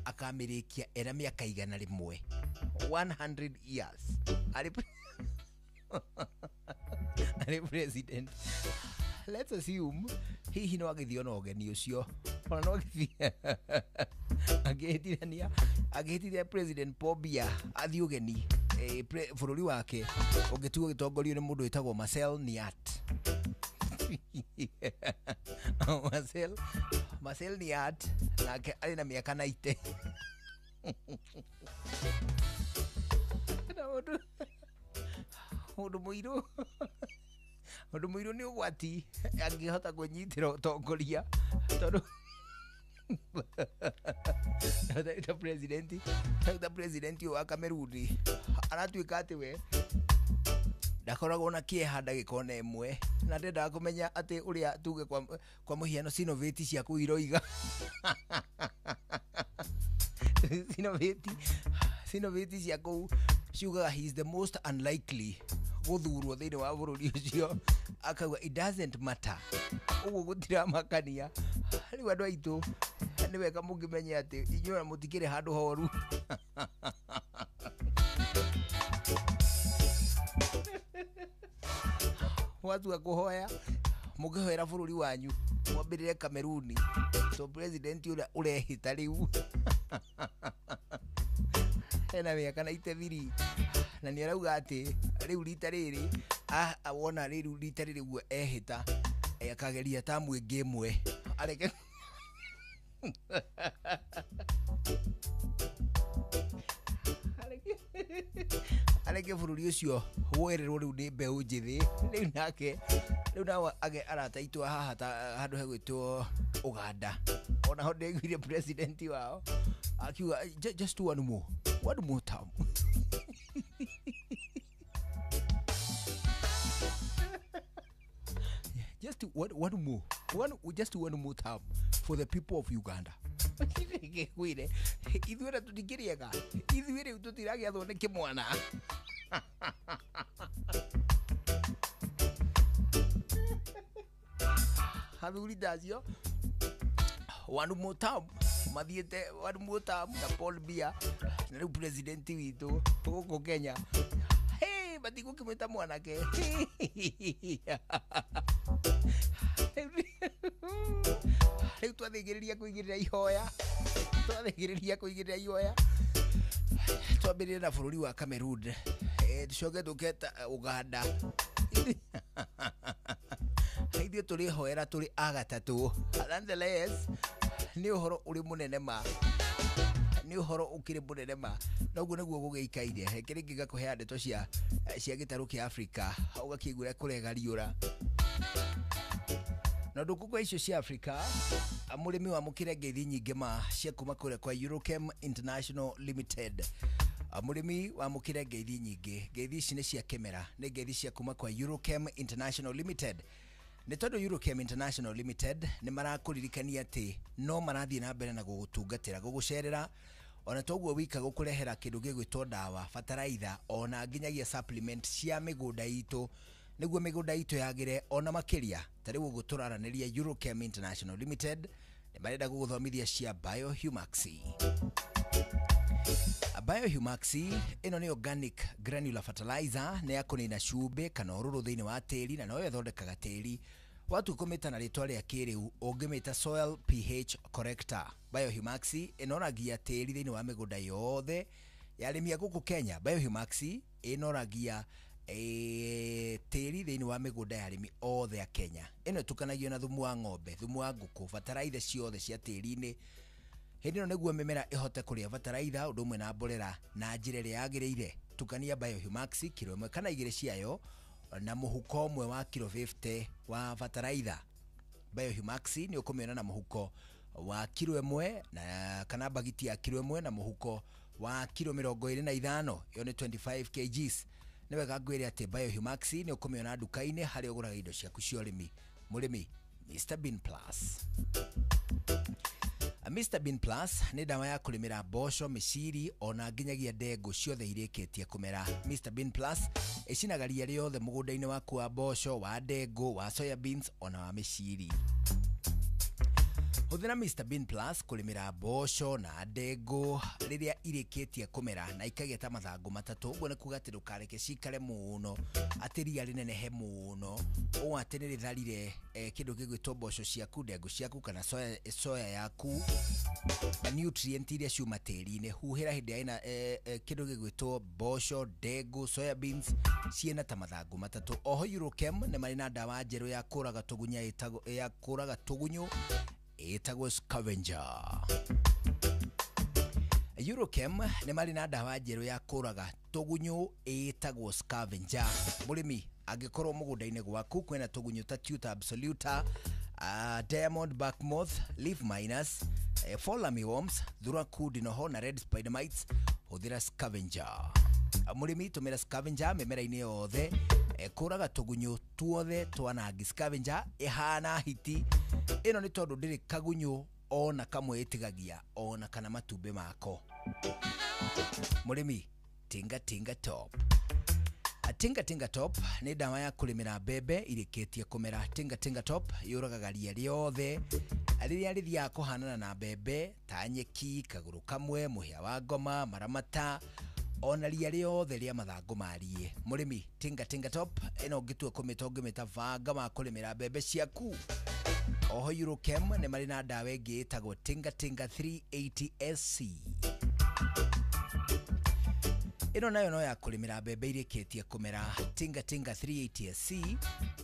akamirikia era miaka 100 years ari president. Let's assume hihi no agithio no geni ucio ona no agithia agihitiria President Paul Biya athio geni bururi wake ugituo gitongorio ni mundu witagwo Marcel Niat Marcel Niat nake ari na miaka 90 mundu muiru ni ugwati angihota kunyitira utongoria tondu the president wa Cameroon aratuika ati we ndakoragwo na kieha ndagikona imwe na ndenda kumenya ati uria tuge kwa muhiano sinoveti cia kuiroiga sinoveti cia ku sugar he is the most unlikely guthurwo thiini wa bururi ucio akauga it doesn't matter uguo gutira makania riu andu aitu ni wega mungimenya ati inyuĩ mutikire handu horu watu wa kuhoya mukihoera bururi wanyu mwambirire Kameruni so president urehita riu ena miaka na itethiri na ni arauga ati riu rita riri awona riu rita riri guo ehita akageria tamu ingi imwe areke areke bururi ucio wererwo riu ni mbeu njithi riu nake riu nawe age arataitwa haha handu hegwitwo Uganda ona ho ndegwire president wao akiuga just one more time just one more time for the people of Uganda. Kwire ithuira tutikiriega ithuire tutiragia thone kimwana hathuri dacio one more time mathiete one more time na Paul Biya na riu president witu guku Kenya batigo kimwita mwanake riu twathigiriria kuigirira ihoya twambirire na bururi wa Cameroon tucoke tuketa Uganda ithuĩ tũrĩ hoera tũrĩ agatatu nonetheless nĩ ũhoro ũrĩ mũnene ma nĩ ũhoro ũkĩrĩ mũnene ma noguo nĩguo gũgĩikaire kĩrĩngĩ gakũhe ndeto cia gĩtarũ kĩa Africa ũgakĩigua kũrega riũra na ndũkũkwa icio cia Africa mũrĩmi wa mũkĩre ngeithi nyingĩ ma cia kuma kũrĩa kwa Eurochem International Limited mũrĩmi wa mũkĩre ngeithi nyingĩ ngeithi ici nĩ cia kĩmera nĩ ngeithi cia kuma kwa Eurochem International Limited nĩ tondũ Eurochem International Limited nĩ marakũririkania atĩ no marathiĩ na mbere na gũgũtungatĩra gũgũcerera ona toguo wika gũkũrehera kĩndũ gĩgwĩtwo ndawa bataraitha ona nginyagia supplement cia mĩgũnda itũ nĩguo mĩgũnda itũ yagĩre ona makĩria ta rĩu ũguo tũraranĩria Eurochem International Limited nĩ marenda gũgũthomithia cia Biohumax. Biohumax ĩno nĩ organic granular fertilizer nĩ ya kũnina cumbĩ kana ũrũrũ thĩinĩ wa tĩri na no ĩthondekaga tĩri watu kũmĩta na rĩtwa rĩa kĩrĩu ũngĩmĩta soil pH corrector. Biohumax ĩnoragia tĩri thĩinĩ wa mĩgũnda yothe ya arĩmi a gũkũ Kenya. Biohumax ĩnoragia tĩri thĩinĩ wa mĩgũnda ya arĩmi othe a Kenya. Ĩno ĩtukanagio na thumu wa ng'ombe, thumu wa ngũkũ, bataraitha ciothe cia tĩri-inĩ. Hĩndĩ ĩno nĩguo mĩmera ĩhote kũrĩa bataraitha ũndũ ũmwe na mborera na njĩra ĩrĩa yagĩrĩire. Tukania Biohumax kilo 1 kana 2 ciayo na mũhuko ũmwe wa kilo 50 wa bataraitha. Biohumax nĩ ũkũmĩona na mũhuko wa kilo 1 na kana bagiti ya kilo 1 na mũhuko wa kilo 25 yo nĩ 25 kgs. Nĩ wega ngwĩre atĩ Biohumax nĩ ũkũmĩona nduka-inĩ harĩa ũgũraga indo ciaku cia ũrĩmi. Mũrĩmi Mr Bean Plus. Mr Bean Plus nĩ ndawa ya kũrĩmĩra mboco, mĩciri ona nginyagia ndengũ ciothe irĩkĩtie kũmera. Mr Bean Plus ĩcinaga ria rĩothe mũgũnda-inĩ waku wa mboco, wa ndengũ, wa soya beans ona wa mĩciri. Hũthĩra Mr Bean Plus kũrĩmĩra mboco na ndengũ rĩrĩa irĩkĩtie kũmera na ikagĩa ta mathangũ matatũ. Ũguo nĩ kuuga atĩ ndũkareke cikare mũno atĩ ria rĩnenehe mũno ũũ atĩ nĩ rĩtharire kĩndũ gĩgwĩtwo mboco ciaku, ndengũ ciaku kana soya yaku nutrient iria ciuma tĩri-inĩ. Huhĩra hĩndĩ ya ĩna kĩndũ gĩgwĩtwo mboco, ndengũ, soya beans ciĩna ta mathangũ matatũ. Oho Eurochem nĩ marĩ na ndawa njerũ ya kũraga tũgunyũ ĩtagwo Scavenger. Eurochem nĩ marĩ na ndawa njerũ ya kũraga tũgunyũ ĩtagwo Scavenger. Mũrĩmi angĩkorwo mũgũnda-inĩ gwaku kwĩna tũgunyũ ta Tuta absoluta, diamond back moth, leaf miners, fall armyworms, thuraku, dinoho na red spider mites, hũthĩra Scavenger. Mũrĩmi tũmĩra Scavenger mĩmera-inĩ yothe kũraga tũgunyũ tuothe twanangi. Scavenger ĩhana hiti. Ĩno nĩ tondũ ndĩrĩ kagunyũ ona kamwe ĩtigagia ona kana matumbĩ mako. Mũrĩmi Tinga Top. Tinga Top nĩ ndawa ya kũrĩmĩra mbembe irĩkĩtie kũmera. Tinga Top yũragaga ria rĩothe rĩrĩa rĩthiaga kũhanana na mbembe ta nyeki, kagũrũ kamwe, mũhĩa wa ngoma, maramata ona ria riothe ria mathangu marie murimi tinga top ino ngitue kumitonge mitavanga ma kulimira mbembe ciaku. Oho Eurochem ne mari na dawa ingi itagwo tinga 380SC. Ino nayo no ya kulimira mbembe irikitie kumera tinga 380SC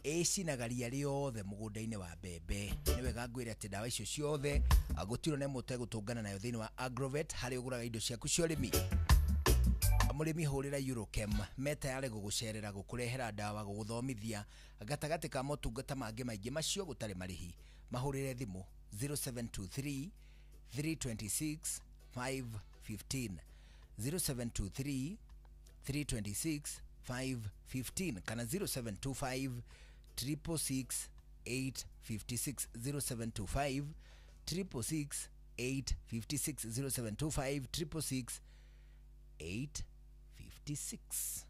icinaga ria riothe mugunda-ini wa mbembe. Ni wega ngwire ati dawa icio ciothe agutiro ne mutu gutungana nayo thini wa Agrovet hari uguraga indo ciaku cia urimi. Murimi hurira Eurochem meta yale gugucerera gukurehera dawa guguthomithia gatagati ka motungata mangi maingi macio gutari marihi. Mahurire thimu 0723 326 515 0723 326 515 kana 0725 666 856 0725 666 856 0725 666 856.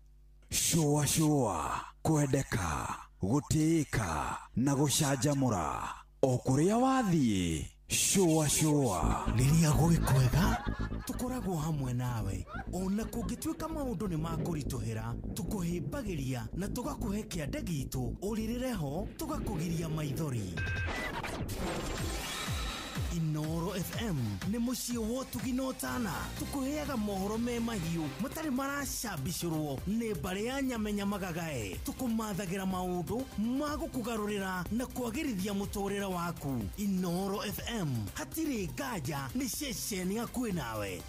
Shua kwendeka gutika na gucanjamura o kuria wathie. Shua riria gwikwega tukoragwo hamwe nawe ona kungituika maundu ni makurituhira tukuhimbagiria na tugakuhe kiande gitu uririreho tugakugiria maithori. Inoro FM ni mucio wotugi no tana tukuheaga mohoro me mahiu matari maracambicurwo ni mbari ya nyamenya magagae tukumathagira maundu magukugarurira na kwagirithia muturire waku. Inoro FM hatiri ngaja ni ceceni hakuhi nawe.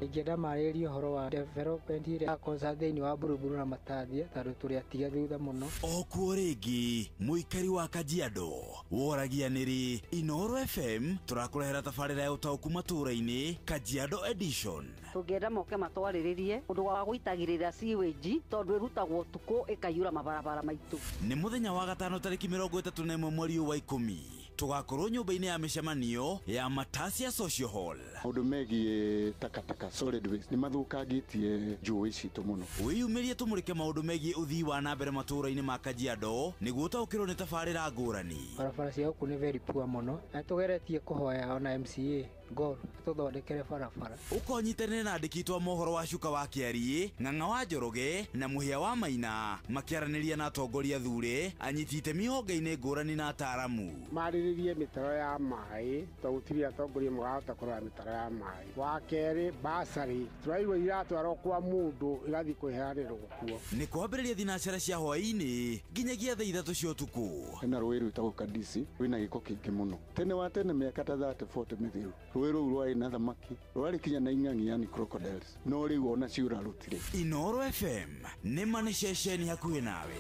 Ingĩenda marĩrie ũhoro wa development ĩrĩa yakonsa thĩinĩ wa Buruburu na Matathia tondũ tũrĩ atiga thutha mũno. Okuo rĩngĩ mũikari wa Kajiado woragia nĩrĩ Inoro FM tũrakũrehera tabarĩra ya ũtaũku matũũra-inĩ Kajiado Edition. Tũngĩenda moke matwarĩrĩrie ũndũ wa gũitagĩrĩra sewage tondũ ĩrutagwo ũtukũ ĩkaiyũra mabarabara maitũ. Nĩ mũthenya wa gatano tarĩki 31 mweri wa 10 tugakorwo nyũmba-inĩ ya mĩcemanio ya Matasia Social Hall. Maũndũ megiĩ takataka solid waste nĩ mathũkangĩtie njũĩ citũ mũno. Wĩyumĩrie tũmũrĩke maũndũ megiĩ ũthii wa na mbere matũũra-inĩ ma Kajiado nĩguo ũtaũkĩrwo nĩ tabarĩra ngũrani. Barabara cia gũkũ nĩ very poor mũno na tũgeretie kũhoya ona MCA Gor tuthondekere barabara. Ũkonyitanĩre na andĩki twa mohoro wa Cuka wa Kĩariĩ, Ng'ang'a wa Njoroge na Mũhĩa wa Maina makĩaranĩria na atongoria thure anyiti itemi honge-inĩ ngũrani na ataaramu. Marĩrĩrie mĩtaro ya maĩ tondũ gũtirĩ atongoria marahota kũrora mĩtaro ya maĩ. Wa kerĩ basarĩ tũraigua iratwarwo kwa mũndũ igathiĩ kwĩheanĩrwo kuo. Nĩ kwambĩrĩria thinacara cia hwaĩ-inĩ nginyagia thaa 3 cia ũtukũ. Hena rũĩ rwĩtagwo Kadisi rwĩna gĩko kĩingĩ mũno. Tene wa tene mĩaka ta 30-40 mĩthiru rũĩ rũu rwarĩ na thamaki rwarĩ kinya na ing'ang'i yani crocodiles no rĩu ona ciura rũtirĩ. Inoro FM nĩ ma nĩ ceceni hakuhĩ nawe.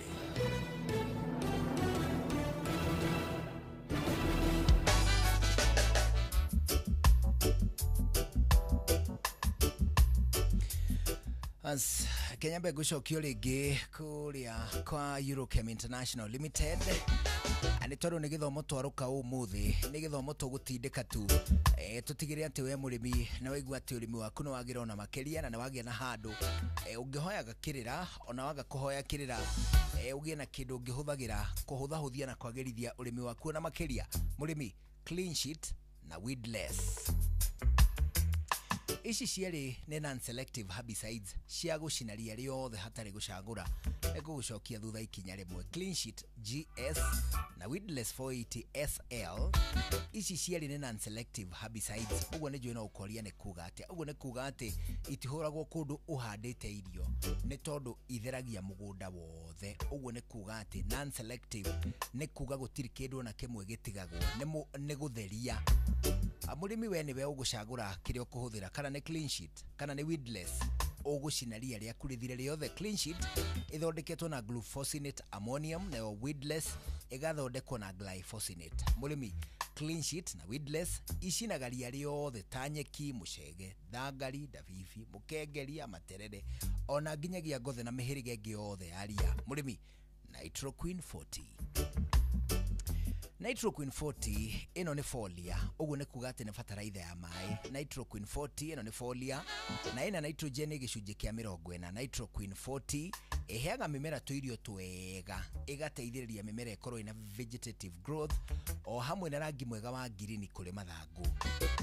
As Kenya begũcokio rĩngĩ kũrĩa kwa Eurochem International Limited ani tondũ nĩ gĩthomo twarũka ũmũthĩ nĩ gĩthomo tũgũtindĩka tu tũtigĩre atĩ we mũrĩmi na waigua atĩ ũrĩmi waku nĩ wagĩra ona makĩria na nĩ wagĩa na handũ ũngĩhoya gakĩrĩra ona waga kũhoya kĩrĩra ũgĩe na kĩndũ ũngĩhũthagĩra kũhũthahũthia na kwagĩrithia ũrĩmi waku na makĩria mũrĩmi clean sheet na weedless. Ici cierĩ nĩ non-selective herbicides cia gũcina ria riothe hatarĩ gũcagũra gũgũcokia thutha ikinya rĩmwe. Clean Sheet GS na Weedless 480 SL ici cierĩ nĩ non-selective herbicides. Ũguo nĩ njũĩ no ũkoria nĩ kuga atĩa. Ũguo nĩ kuga atĩ itihũragwo kũndũ ũhandĩte irio nĩ tondũ itheragia mũgũnda wothe. Ũguo nĩ kuga atĩ non-selective nĩ kuga gũtirĩ kĩndũ na kĩmwe gĩtigagwo nĩ gũtheria. Mũrĩmi we nĩwe ũgũcagũra kĩrĩa ũkũhũthĩra kana nĩ clean sheet kana nĩ weedless ũgũcina ria rĩaku rĩthire rĩothe. Clean sheet ĩthondeketwo na glufosinate ammonium nayo weedless ĩgathondekwo na glyphosate. Mũrĩmi clean sheet na weedless icinaga ria rĩothe ta nyeki, mũcege, thangari, ndabibi, mũkengeria, materere ona nginyagia ngothe na mĩhĩrĩga ĩngĩ yothe ya ria. Mũrĩmi Nitroqueen 40. Nitroqueen 40 ino ni folia, ugu ne kuga ati ne fertilizer ya mai. Nitroqueen 40 ino ni folia na ina nitrogen gicunjĩ kĩa 40. Nitroqueen 40 iheaga mimera tuirio twega igateithĩrĩria mimera ikorwo ina vegetative growth o hamwe na rangi mwega wa green kũrĩ mathangu.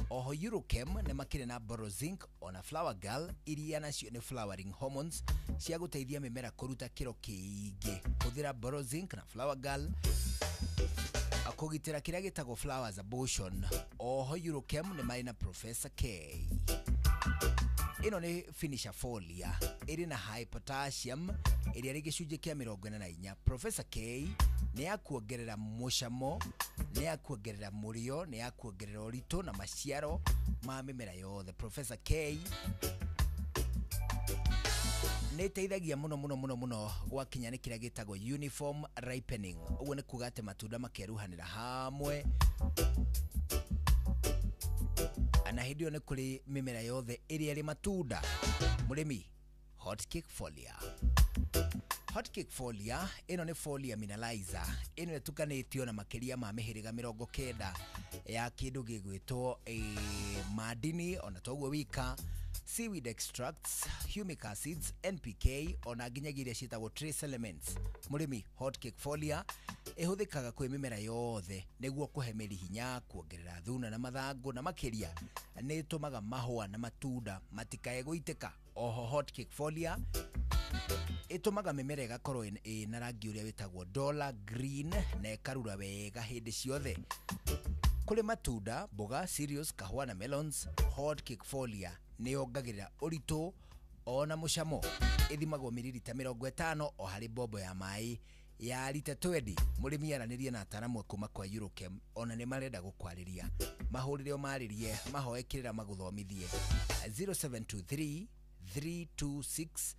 Oho Eurochem nĩ makĩrĩ na Borozinc ona Flower Girl iria nacio nĩ flowering hormones cia gũteithia mimera kũruta kĩro kĩingĩ. Hũthĩra Borozinc na Flower Girl kũgitĩra kĩrĩa gĩtagwo flowers abortion. Oho Eurochem nĩ marĩ na Professor K. Ino nĩ finisher folia ĩrĩ na high potassium ĩrĩa rĩ gĩcunjĩ kĩa 44. Professor K nĩ ya kuongerera mũcamo, nĩ ya kuongerera mũrĩo, nĩ ya kuongerera ũritũ na maciaro ma mĩmera yothe. Professor K nĩ teithagia mũno gwakinya nĩ kĩrĩa gĩtagwo uniform ripening. Ũguo nĩ kuga atĩ matunda makeruhanĩra hamwe. Na hĩndĩ ĩyo nĩ kũrĩ mĩmera yothe ĩrĩa ĩrĩ matunda. Mũrĩmi, Hotcake Folia. Hotcake Folia ĩno nĩ folia mineralizer. Ĩno ĩtukanĩtio na makĩria ma mĩhĩrĩga 90 ya kĩndũ gĩgwĩtwo madini ona toguo wika, seaweed extracts, humic acids, NPK ona nginyagia iria ciĩtagwo trace elements. Mũrĩmi, Hotcake Folia ihũthĩkaga kwĩ mĩmera yothe nĩguo kũhe mĩri hinya, kuongerera thuna na mathangũ na makĩria nĩ ĩtũmaga mahũa na matunda matikae gũitĩka. Oho Hotcake Folia ĩtũmaga mĩmera ĩgakorwo ĩna rangi ũrĩa wĩtagwo dollar green na ĩkarura wega hĩndĩ ciothe. Kũrĩ matunda, mboga, cereals, kahũa na melons, Hotcake Folia nĩ yongagĩrĩra ũritũ ona mũcamo. Ĩthimagwo mililita 50 o harĩ bombo ya maĩ ya lita 20. Mũrĩmi aranĩrie na ataaramu kuma kwa Eurochem ona nĩ marenda gũkwarĩria. Mahũrĩre o marĩrie, mahoe kĩrĩra magũthomithie. 0723 326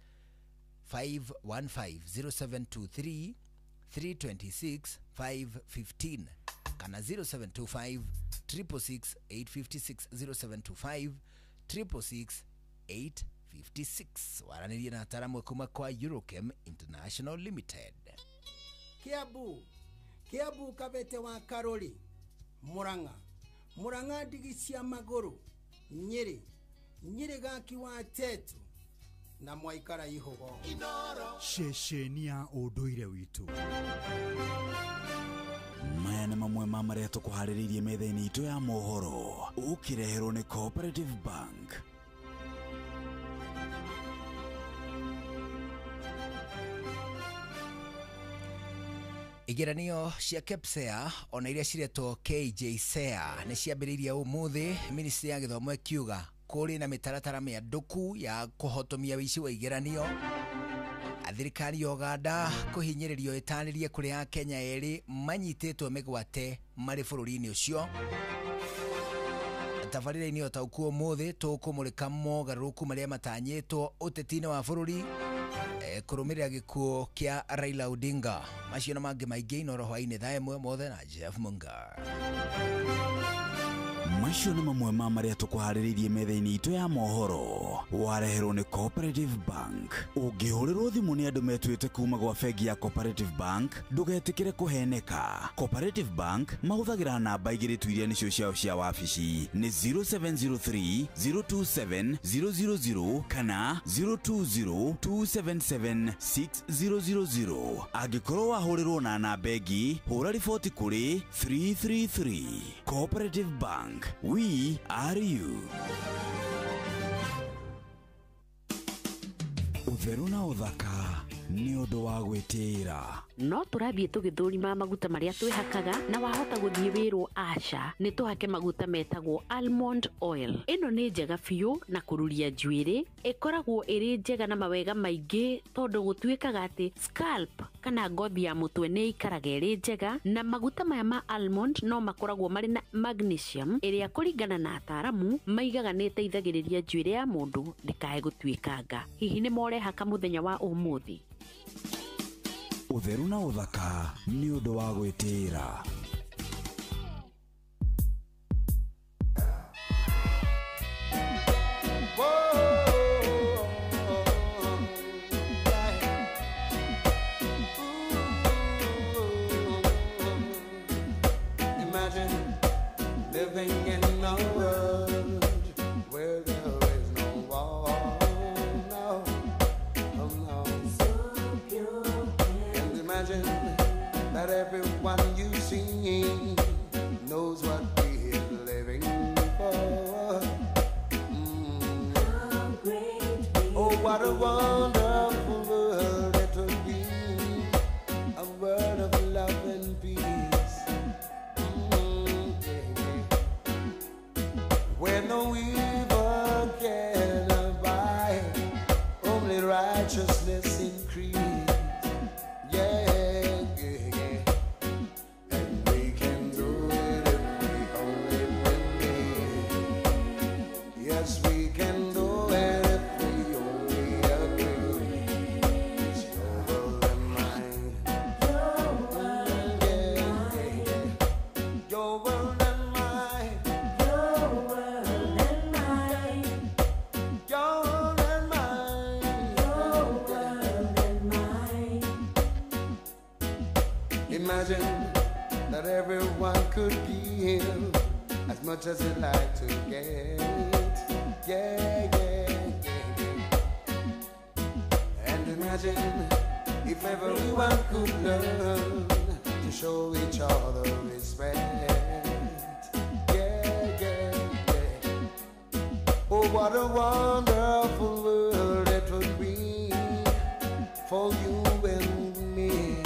515 0723 326 515 kana 0725 366 856 0725 366 856. Waranĩrie na ataaramu kuma kwa Eurochem International Limited. Kiambu Kabete wa Karori, Murang'a ndigi cia magũrũ, Nyĩrĩ gaki wa Tetu na Mwaikara Ihogo. Ceceni ya ũndũire witũ. Maya nĩ mamwe ma marĩa tũkũharĩrĩirie metha-inĩ itũ ya mohoro, ũkĩreherwo nĩ Cooperative Bank. Igeranio cia KPSEA ona iria ciretwo KJSEA nĩ ciambĩrĩirie ũmũthĩ. Ministry ya Gĩthomo ĩkiuga kũrĩ na mĩtaratara mĩandũku ya kũhotomia ũici wa igeranio. Thirikari ya Uganda kũhinyĩrĩrio ĩtanĩrie kũrĩ Akenya erĩ manyitĩtwo mĩgwate marĩ bũrũri-inĩ ũcio. Tabarĩra-inĩ ũtaũku ũmũthĩ tũkũmũrĩka mogarũrũku marĩa matanyĩtwo ũteti-inĩ wa bũrũri kũrũmĩrĩra gĩkuũ kĩa Raila Odinga. Macio na mangĩ maingĩ ino roho-inĩ thaa ĩmwe mothe na Jeff Munga. Macio nĩ mamwe ma marĩa tũkũharĩrĩirie metha-inĩ itũ ya mohoro, wareherwo nĩ Cooperative Bank. Ũngĩhũrĩrwo thimũ nĩ andũ metuĩte kuma gwa bengi ya Cooperative Bank, ndũgetĩkĩre kũheneka. Cooperative Bank mahũthagĩra namba igĩrĩ tu iria nĩcio ciao cia wabici nĩ 0703 027 000 kana 020 277 6000. Angĩkorwo wahũrĩrwo na namba ĩngĩ, hũra riboti kũrĩ 333. Cooperative Bank, we are you. Ũtheru na ũthaka nĩ ũndũ wa gwĩtĩĩra. No tũrathiĩ tũgĩthũrima maguta marĩa twĩhakaga na wahota gũthiĩ wĩrwo aca nĩ tũhake maguta metagwo almond oil. Ĩno nĩ njega biũ na kũruria njuĩrĩ, ĩkoragwo ĩrĩ njega na mawega maingĩ tondũ gũtuĩkaga atĩ scalp kana ngothi ya mũtwe nĩ ikaraga ĩrĩ njega, na maguta maya ma almond no makoragwo marĩ na magnesium ĩrĩa kũringana na ataaramu maigaga nĩ ĩteithagĩrĩria njuĩrĩ ya mũndũ ndĩkae gũtuĩkanga. Hihi nĩ morehaka mũthenya wa ũmũthĩ? Ũtheru na ũthaka nĩ ũndũ wa gwĩtĩĩra. Imagine living in a world where there is no war, no, no, no. Imagine that everyone you see knows what we're living for. Oh, what a wonderful world it would be, a world of love and peace, where no evil can abide, only righteousness increase. Imagine that everyone could give as much as they'd like to get. And imagine if everyone could learn to show each other respect. Oh, what a wonderful world it would be for you and me.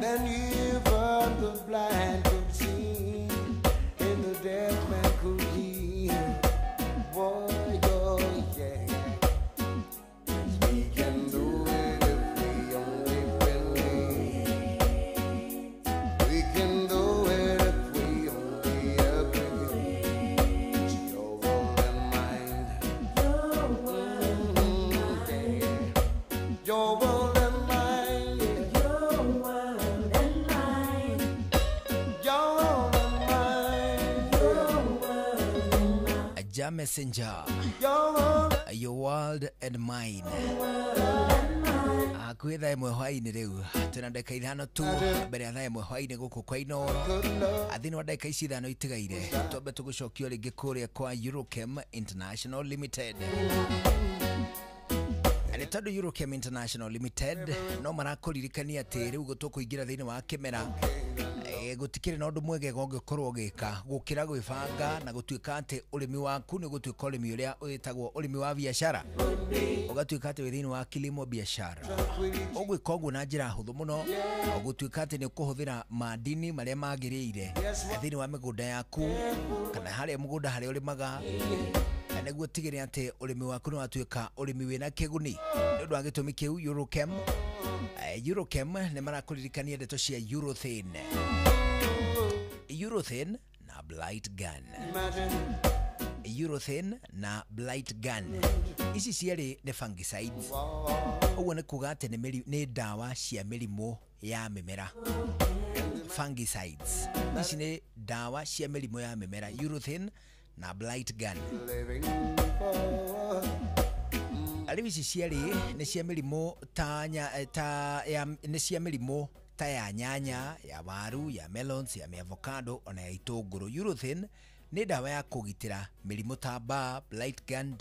Then even the blind could see, and the deaf man could hear. Boy, oh yeah, we can do it if we only believe. We can do it if we only agree. Your world and mine, your world and mine, your world and mine. Jam Messenger, your world and mine. Akwitha imwe hwaini riu tuna ndeka ithano tu mbere ya thaa imwe hwaini guku kwa Inoro athini wa ndeka ici ithano itigaire twambe tugucokio ringi kuria kwa Eurochem International Limited. Nĩ tondũ Eurochem International Limited no marakuririkania atĩ rĩu gũtũkũingĩra thĩinĩ wa kĩmera gũtikĩrĩ na ũndũ mwegega ũngĩkorwo ũgĩka gũkĩra gwĩbanga na gũtuĩka atĩ ũrĩmi waku nĩ gũtuĩka ũrĩmi ũrĩa wĩtagwo ũrĩmi wa biacara, ũgatuĩka atĩ wĩ thĩinĩ wa kilimo biashara. Ũgwĩka ũguo na njĩra hũthũ mũno, ũgũtuĩka atĩ nĩ ũkũhũthĩra madini marĩa magĩrĩire thĩinĩ wa mĩgũnda yaku kana harĩa mũgũnda harĩa ũrĩmaga, nĩguo tigĩrĩre atĩ ũrĩmi waku nĩ watuĩka ũrĩmi wĩna kĩguni. Nĩ ũndũ wa gĩtũmi kĩu Eurochem nĩ marakuririkania ndeto cia Urethane na Blight Gun. Urethane na Blight Gun ici cierĩ nĩ fungicides. Ũguo nĩ kuga atĩ nĩ ndawa cia mĩrimũ ya mĩmera. Fungicides ici nĩ ndawa cia mĩrimũ ya mĩmera, Urethane na Blight Gun. Arĩu ici cierĩ nĩ cia mĩrimũ nĩ cia mĩrimũ ta ya nyanya, ya waru, ya melons, ya avocado ona ya itũngũrũ. Urethane nĩ ndawa ya kũgitĩra mĩrimũ ta mbaa, Blight Gun,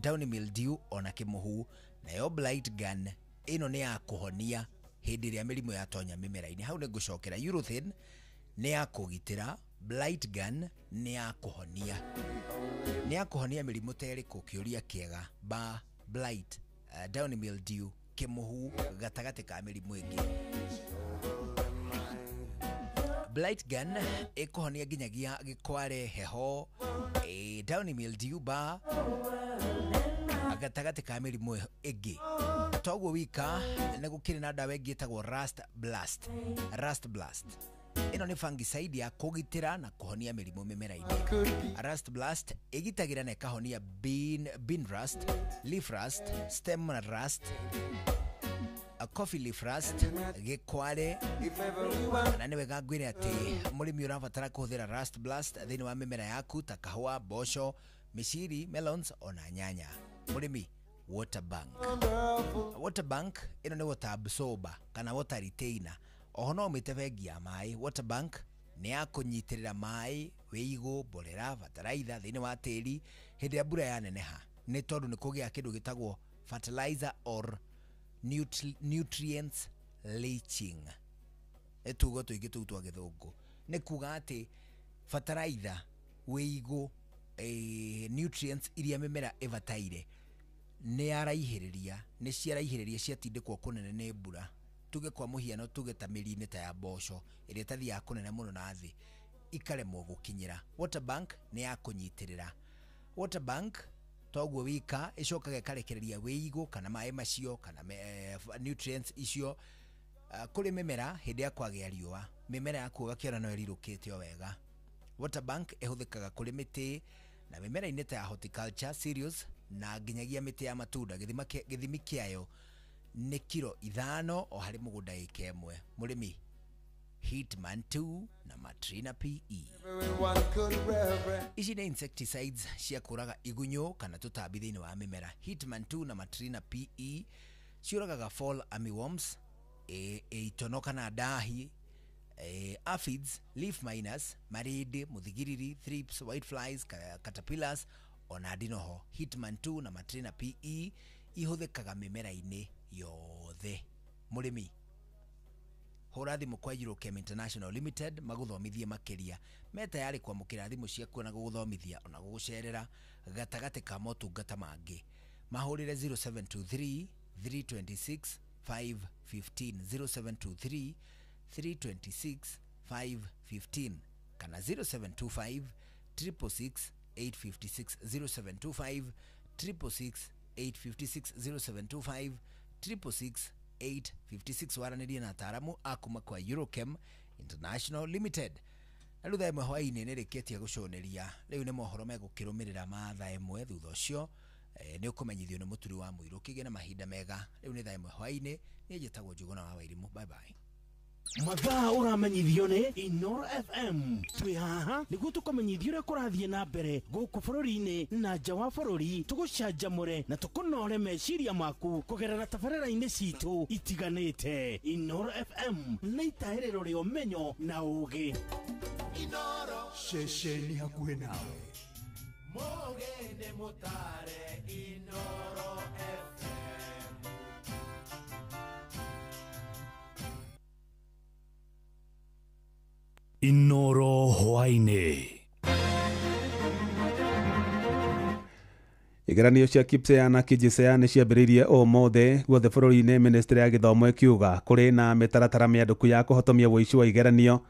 downy mildew ona kĩmũhu. Nayo Blight Gun ĩno nĩ ya kũhonia hĩndĩ ĩrĩa mĩrimũ yatonya mĩmera-inĩ. Hau nĩ ngũcokera, Urethane nĩ ya kũgitĩra, Blight Gun nĩ ya kũhonia. Nĩ ya kũhonia mĩrimũ ta ĩrĩkũ kĩũria kĩega? Mbaa, blight, downy mildew, kĩmũhu, gatagatĩ ka mĩrimũ ĩngĩ. Blight Gun ĩkũhonia nginyagia gĩkware, heho, downy mildew, mbaa, gatagatĩ ka mĩrimũ ĩngĩ. Toguo wika nĩ gũkĩrĩ na ndawa ĩngĩ ĩtagwo Rust Blast. Ĩno nĩ fungicide ya kũgitĩra na kũhonia mĩrimũ mĩmera-inĩ. Rust Blast ĩgitagĩra na ĩkahonia bean rust, leaf rust, stem rust, coffee leaf rust, gĩkware. Na nĩ wega ngwĩre atĩ mũrĩmi ũrabatara kũhũthĩra Rust Blast thĩinĩ wa mĩmera yaku ta kahũa, mboco, mĩciri, melons ona nyanya. Mũrĩmi, Water Bank ĩno nĩ water absorber kana water retainer. Oho no ũmĩte bengi ya maĩ. Water Bank nĩ ya kũnyitĩrĩra maĩ, wĩigũ, mborera, bataraitha thĩinĩ wa tĩri hĩndĩ ya mbura yaneneha. Nĩ tondũ nĩ kũgĩa kĩndũ gĩtagwo fertilizer or nutrients leaching. Etugo tuingi tu twa githungu ni kuga ati fertilizer wiigu nutrients iria mimera evataire ni araihiriria ni ciaraihiriria ciatindikwo kunene ni mbura. Tuge kwa muhiano tuge ta mirine ta ya mboco iria tathia kunene muno na thi ikaremwo gukinyira. Water bank ni ya kunyitirira. Water bank toguo wika icokaga ikarekereria wiigu kana mai macio kana nutrients icio kuri mimera hindi ya kwagia riua. Mimera yaku gakiona no irirukite o wega. Water bank ihuthikaga kuri miti na mimera ineta ya horticulture cereals na nginyagia miti ya matunda. Githimi kiayo ni kilo 5 o hari mugunda eke imwe. Murimi Hitman 2 na Matrina PE. Ici ni insecticides cia kuraga igunyo kana tutambi thiini wa mimera. Hitman 2 na Matrina PE ciuragaga fall armyworms, itonoka na dahi, aphids, leaf miners, maridi, muthigiriri, thrips, whiteflies, caterpillars ona dinoho. Hitman 2 na Matrina PE ihuthikaga mimera-ini yothe. Murimi hura thimu kwa Eurochem International Limited maguthomithie makiria me tayari kwamukira thimu cia kuona guguthomithia ona gugucerera gatagati ka motungata mangi. Mahurire 0723 326 515 0723 326 515 kana 0725 666 856 0725 666 856 0725 666 856. Waranirie na ataramu akuma kwa Eurochem International Limited. Riu thaa imwe hwaini ni rikitie guconeria. Riu ni mohoro megukirumirira mathaa imwe thutha ucio ni ukumenyithio ni muturi wa muiru kigena mahinda mega. Riu ni thaa imwe hwaini ni njitagwo Njuguna wa Wairimu. Bye bye. Mathaa uramenyithio ni Inoro FM. Twi haha niguo tukomenyithio uria kurathie na mbere guku bururi-ini na nja wa bururi. Tugucanjamure na tukunore meciria maku kugerera tabarĩra-inĩ citu itiganĩte. Inoro FM na itaĩrĩro rĩa ũmenyo na ũũgĩ. Inoro ceceni hakuhĩ nawe. Mũgĩni mũtare Inoro FM. Inoro hwaine. Igeranio cia KIPSEA na KIJSEA nĩ ciambĩrĩirie ũmũthĩ guothe bũrũri-inĩ. Ministry ya Gĩthomo ĩkiuga kũrĩ na mĩtaratara mĩandĩku ya kũhotomia ũici wa igeranio.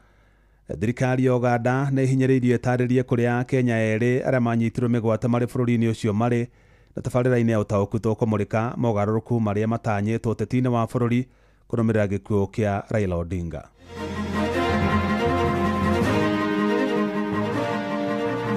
Thirikari ya Uganda nĩ ihinyĩrĩirio ĩtarĩrie kũrĩa Akenya erĩ arĩa manyitirwo mĩgwate marĩ bũrũri-inĩ ũcio marĩ na tabarĩra-inĩ ya ũtaũku tũkũmũrĩka mogarũrũku marĩa matanyĩtwo ũteti-inĩ wa bũrũri kũrũmĩrĩra gĩkuũ kĩa Raila Odinga.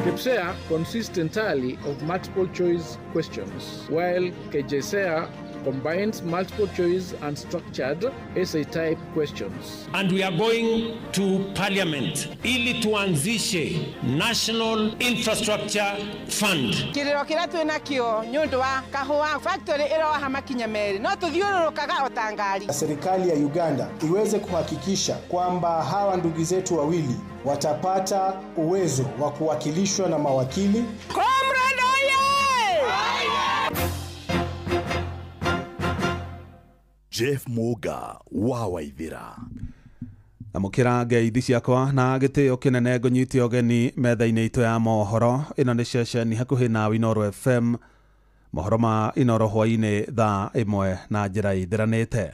KIPSEA consists entirely of multiple choice questions, while KIJSEA combines multiple choice and structured essay type questions. And we are going to parliament ili tuanzishe National Infrastructure Fund. Kiriro kira twina kio nyundu wa kahua factory iroha makinya meri no tuthiururukaga otangari. Serikali ya Uganda iweze kuhakikisha kwamba hawa ndugu zetu wawili watapata uwezo wa kuwakilishwa na mawakili. Jeff Muga wa Waithira amukira ngeithi ciakwa na gitio kinene ngunyitio ogeni metha-inĩ itũ ya mohoro. Ĩno nĩ ceceni hakuhĩ na Inoro FM, mohoro ma Inoro hwainĩ thaa ĩmwe na njĩra ithiranĩte.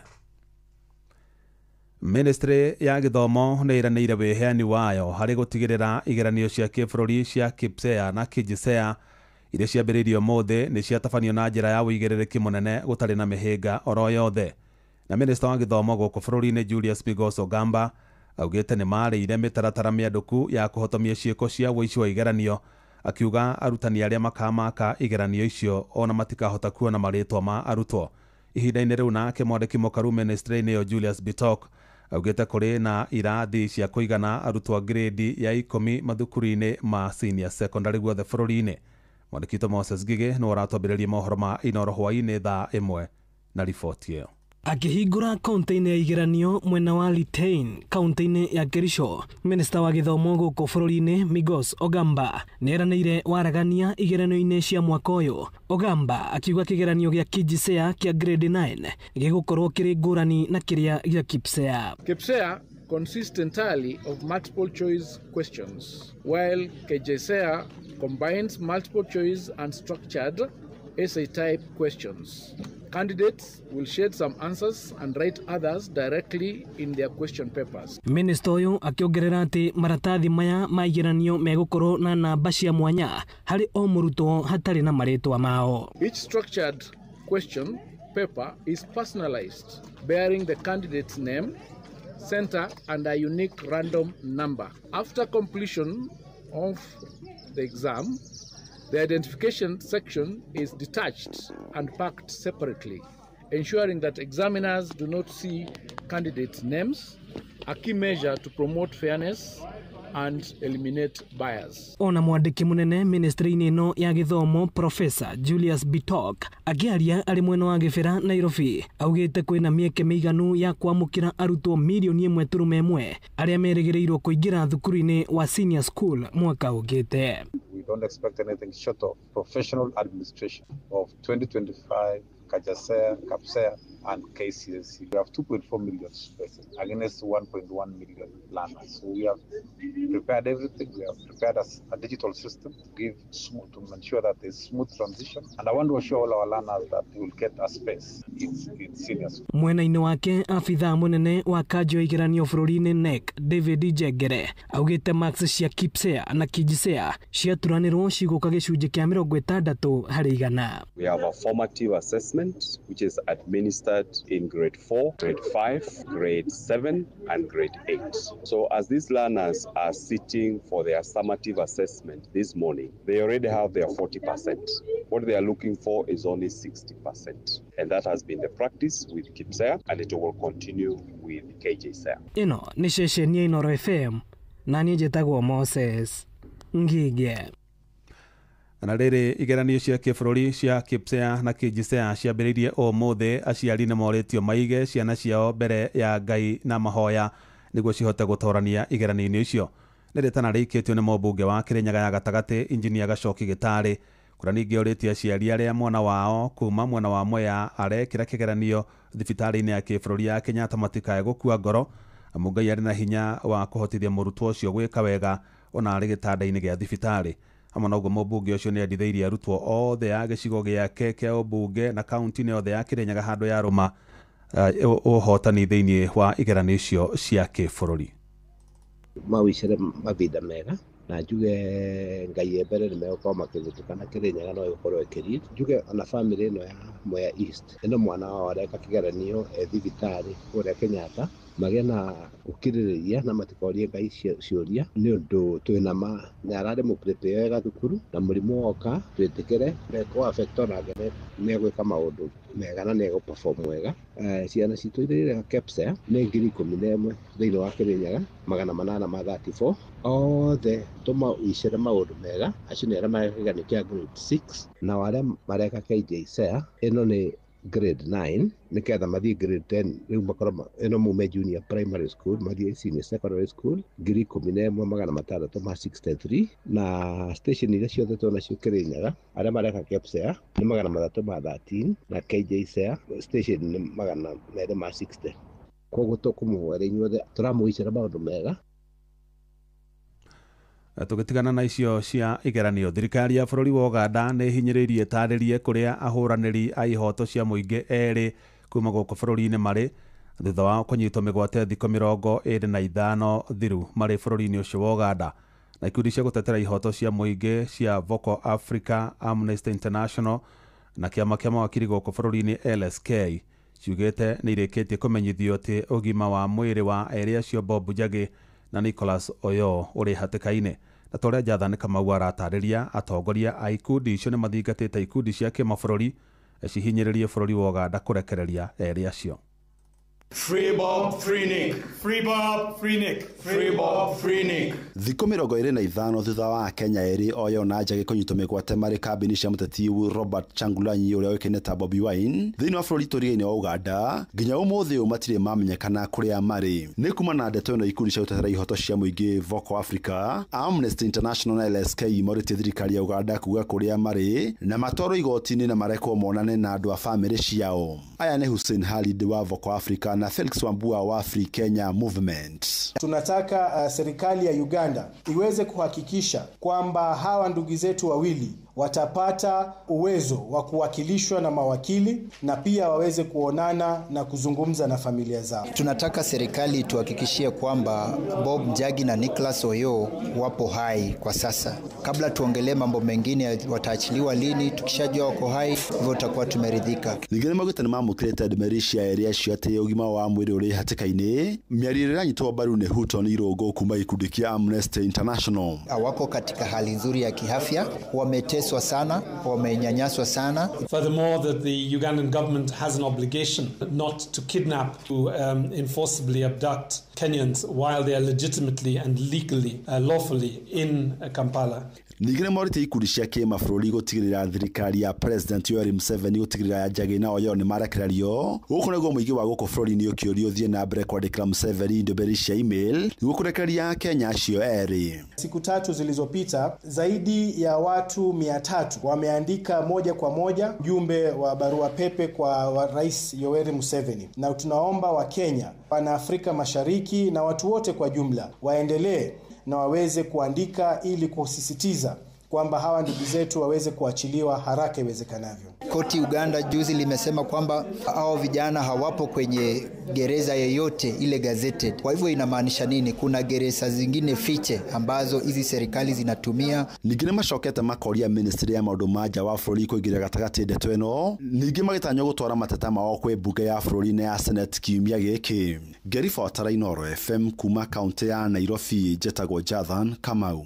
Ministry ya Gĩthomo nĩ ĩranĩire wĩheani wayo harĩ gũtigĩrĩra igeranio cia kĩbũrũri cia KIPSEA na KIJSEA iria ciambĩrĩirio ũmũthĩ nĩ ciatabanio na njĩra ya wĩigĩrĩrĩki mũnene gũtarĩ na mĩhĩnga oro yothe. Na Minister wa Gĩthomo gũkũ bũrũri-inĩ Julius Migos Ogamba augĩte nĩ marĩire mĩtaratara mĩandĩku ya kũhotomia ciĩko cia ũici wa igeranio, akiuga arutani arĩa makamaka igeranio icio ona matikahota kuona marĩtwa ma arutwo. Ihinda-inĩ rĩu nake mwandĩki mũkaru ministry-inĩ yo Julius Bitok augĩte kũrĩ na irathi cia kũigana arutwo grade ya 10 mathukuru-inĩ ma senior secondary guothe bũrũri-inĩ. Mwandĩki Moses Gige nĩ ũratwambĩrĩria mohoro ma Inoro hwainĩ thaa ĩmwe na riboti ĩyo. Akihingura kaunti-inĩ ya igeranio mwena wa Litein, kaunti-inĩ ya Kericho, minista wa gĩthomo gũkũ bũrũri-inĩ Migos Ogamba nĩeranĩire waragania igeranio-inĩ cia mwaka ũyũ. Ogamba akiuga kĩgeranio gĩa KJSEA kĩa grade 9 gĩgũkorwo kĩrĩ ngũrani na kĩrĩa gĩa KPSEA. KPSEA consists entirely of multiple choice questions, while KJSEA combines multiple choice and structured essay type questions. Candidates will shade some answers and write others directly in their question papers. Minista ũyũ akiongerera atĩ maratathi maya ma igeranio megũkorwo na namba cia mwanya harĩ o mũrutwo hatarĩ na marĩtwa mao. Each structured question paper is personalized, bearing the candidate's name, center, and a unique random number. After completion of the exam, the identification section is detached and packed separately, ensuring that examiners do not see candidates' names, a key measure to promote fairness and eliminate bias. Ona mwandĩki mũnene ministry-inĩ ĩno ya gĩthomo Professor Julius Bitok akĩaria arĩ mwena wa Gĩbĩra Nairobi augĩte kwĩna mĩeke mĩiganu ya kwamũkĩra arutwo milioni 1.1 arĩa merĩgĩrĩirwo kũingĩra thukuru-inĩ wa senior school mwaka ũkĩte. We don't expect anything short of professional administration of 2025 KJSEA, KPSEA, and KCSE. We have 2.4 million students against 1.1 million learners. So we have prepared everything. We have prepared a digital system to ensure that there's smooth transition. And I want to assure all our learners that they will get a space in senior school. Mwena-inĩ wake afitha mũnene wa kanjũ ya igeranio bũrũri-inĩ NEC David Jengere augĩte marks cia KPSEA na KJSEA ciaturanĩrwo cigũka gĩcunjĩ kĩa 60 harĩ igana. We have a formative assessment which is administered in grade 4, grade 5, grade 7, and grade 8. So as these learners are sitting for their summative assessment this morning, they already have their 40%. What they are looking for is only 60%. And that has been the practice with KPSEA, and it will continue with KJSEA. Ino ni ceceni ya Inooro FM, na niĩ njĩtagwo Moses Ngige. Na rĩrĩ igeranio cia kĩbũrũri cia KPSEA na KJSEA ciambĩrĩirie ũmũthĩ, aciari nĩ morĩtio maige ciana ciao mbere ya Ngai na mahoya nĩguo cihote gũtorania igeranio-inĩ icio. Nĩ rĩtana rĩikĩtio nĩ mũmbunge wa Kĩrĩnyaga ya gatagatĩ Injinia Gacoki Gĩtarĩ, kũrĩa ningĩ orĩtie aciari arĩa mwana wao kuma mwena wa Mwea arekĩra kĩgeranio thibitarĩ-inĩ ya kĩbũrũri ya Kenyatta matikae gũkua ngoro, amu Ngai arĩ na hinya wa kũhotithia mũrutwo ũcio gwĩka wega ona arĩ gĩtanda-inĩ gĩa thibitarĩ. Amwe na ũguo mũmbunge ũcio nĩ endithĩirie arutwo othe a gĩcigo gĩake kĩa ũmbunge na kaunti-inĩ yothe ya Kĩrĩnyaga handũ ya rũma ũhotani thĩinĩ wa igeranio icio cia kĩbũrũri. Mawicire mavinda mega na njuge Ngai mbere nĩ megũkorwo makĩgutukana Kĩrĩnyaga no ĩkorwo ĩkĩrĩa. Njuge ona family ĩno ya Mwea East ĩno mwana wao areka kĩgeranio thibitarĩ kũrĩa Kenyatta magĩa na gũkirĩrĩria na matikorie Ngai ciũria nĩ ũndũ twĩna ma nĩ ararĩ mũprepare wega thukuru na mũrimũ woka twĩtĩkĩre nĩkũ affect ona ngene nĩegwĩka maũndũ mega na nĩegũ-perform wega. Ciana citũ irĩrĩga KPSEA nĩ 11,000 thĩinĩ wa Kĩrĩnyaga 834 othe tũmawicire maũndũ mega. Acio nĩ arĩa mareka kĩgeranio kĩa grade 6 na arĩa mareka KJSEA ĩno nĩ grade 9 nikiatha mathie grade 10 riu makorwo ino mume junior primary school mathie senior secondary school 11,663 na station ile ciothe tona cio Kĩrĩnyaga aria mareka KPSEA ni 313 na KJSEA station ni 260 koguo tukumuhwere inyuothe turamuicira maundu mega. Tũgĩtigana na icio cia igeranio, thirikari ya bũrũri wa Uganda nĩ hinyĩrĩirie tarĩrie kũrĩa ahũranĩri a ihoto cia mũingĩ erĩ kuma gũkũ bũrũri-inĩ marĩ thutha wa kũnyitwo mĩgwate thikũ 25 thiru marĩ bũrũri-inĩ ũcio wa Uganda. Na ikundi cia gũtetera ihoto cia mũingĩ cia Vocal Africa, Amnesty International na kĩama kĩa mawakiri gũkũ bũrũri-inĩ LSK ciugĩte nĩ irĩkĩtie kũmenyithio atĩ ũgima wa mwĩrĩ wa erĩ acio Bob Njagi na Nicholas Oyo ũrĩ hatĩka-inĩ. Na torĩa Njathani Kamau aratarĩria atongoria a ikundi icio nĩ mathingatĩte ikundi cia kĩmabũrũri cihinyĩrĩrie bũrũri wa Uganda kũrekereria erĩ acio. Free Bob, free Nick. Free Bob, free Nick. Free Bob, free Nick. Thikũ 25 thutha wa Kenya eri oyo na njage kũnyitwo mĩgwate marĩ kambini cia mũteti Robert Changulanyi ũrĩa ũĩkaine ta Bobi Wine thĩinĩ wa bũrũri tũrigaine wa Uganda nginya ũmũthĩ matirĩ mamenyekana kũrĩa marĩ. Nĩ kuma na ndeto ĩno ikundi cia gũtetera ihoto cia mũingĩ Voco Africa, Amnesty International na LSK morĩtie thirikari ya Uganda kuga kũrĩa marĩ na matwarwo igoti-inĩ na marekwo monane na andũ a bamĩrĩ ciao. Aya nĩ Hussein Halid wa Voco Africa na Felix Wambua wa Free Kenya Movement. Tunataka serikali ya Uganda iweze kuhakikisha kwamba hawa ndugu zetu wawili watapata uwezo wa kuwakilishwa na mawakili na pia waweze kuonana na kuzungumza na familia zao. Tunataka serikali tuhakikishie kwamba Bob Njagi na Nicholas Oyo wapo hai kwa sasa. Kabla tuongelee mambo mengine wataachiliwa lini, tukishajua wako hai hivyo tutakuwa tumeridhika. Ningine magutani mamukirete Demerisha area ciate ugima wa mwiri uri hatikaine miaririra nyitwo baru ne Houghton Irogo kuma ikundi kia Amnesty International. Wako katika hali nzuri ya kiafya, wameteswa sana, wamenyanyaswa sana. Furthermore, that the Ugandan government has an obligation not to kidnap, to enforcibly abduct Kenyans while they are legitimately and legally, lawfully in Kampala. Ningine morite ikundi cia kĩmabũrũri gũtigĩrĩra thirikari ya President Yoweri Museveni gũtigĩrĩra Njagi na Oyo nĩ marekererio. Gũkũ nĩguo mũingĩ wa gũkũ bũrũri-inĩ ũkĩũrio thiĩ na mbere kwandĩkĩra Museveni ndũmĩrĩri cia email nĩguo kũrekereria Kenya acio erĩ. Siku 3 zilizopita zaidi ya watu 300 wameandika moja kwa moja jumbe wa barua pepe kwa Rais Yoweri Museveni, na tunaomba wa Kenya, wana Afrika Mashariki na watu wote kwa jumla waendelee na waweze kuandika ili kusisitiza kwamba hawa ndugu zetu waweze kuachiliwa haraka iwezekanavyo. Koti Uganda juzi limesema kwamba hao vijana hawapo kwenye gereza yoyote ile gazetted. Kwa hivyo inamaanisha nini? Kuna gereza zingine fiche ambazo hizi serikali zinatumia. Ningine macokete makoria ministry ya maũndũ ma nja wa bũrũri kũingĩra gatagatĩ ndeto ĩno. Ningĩ magĩtanywo gũtwara mateta mao kwĩ mbunge ya bũrũri ya Senate kiumia gĩkĩ. Ngeriba Tarainoro FM kuma kaunti ya Nairobi, Jetagwo Jathan Kamau.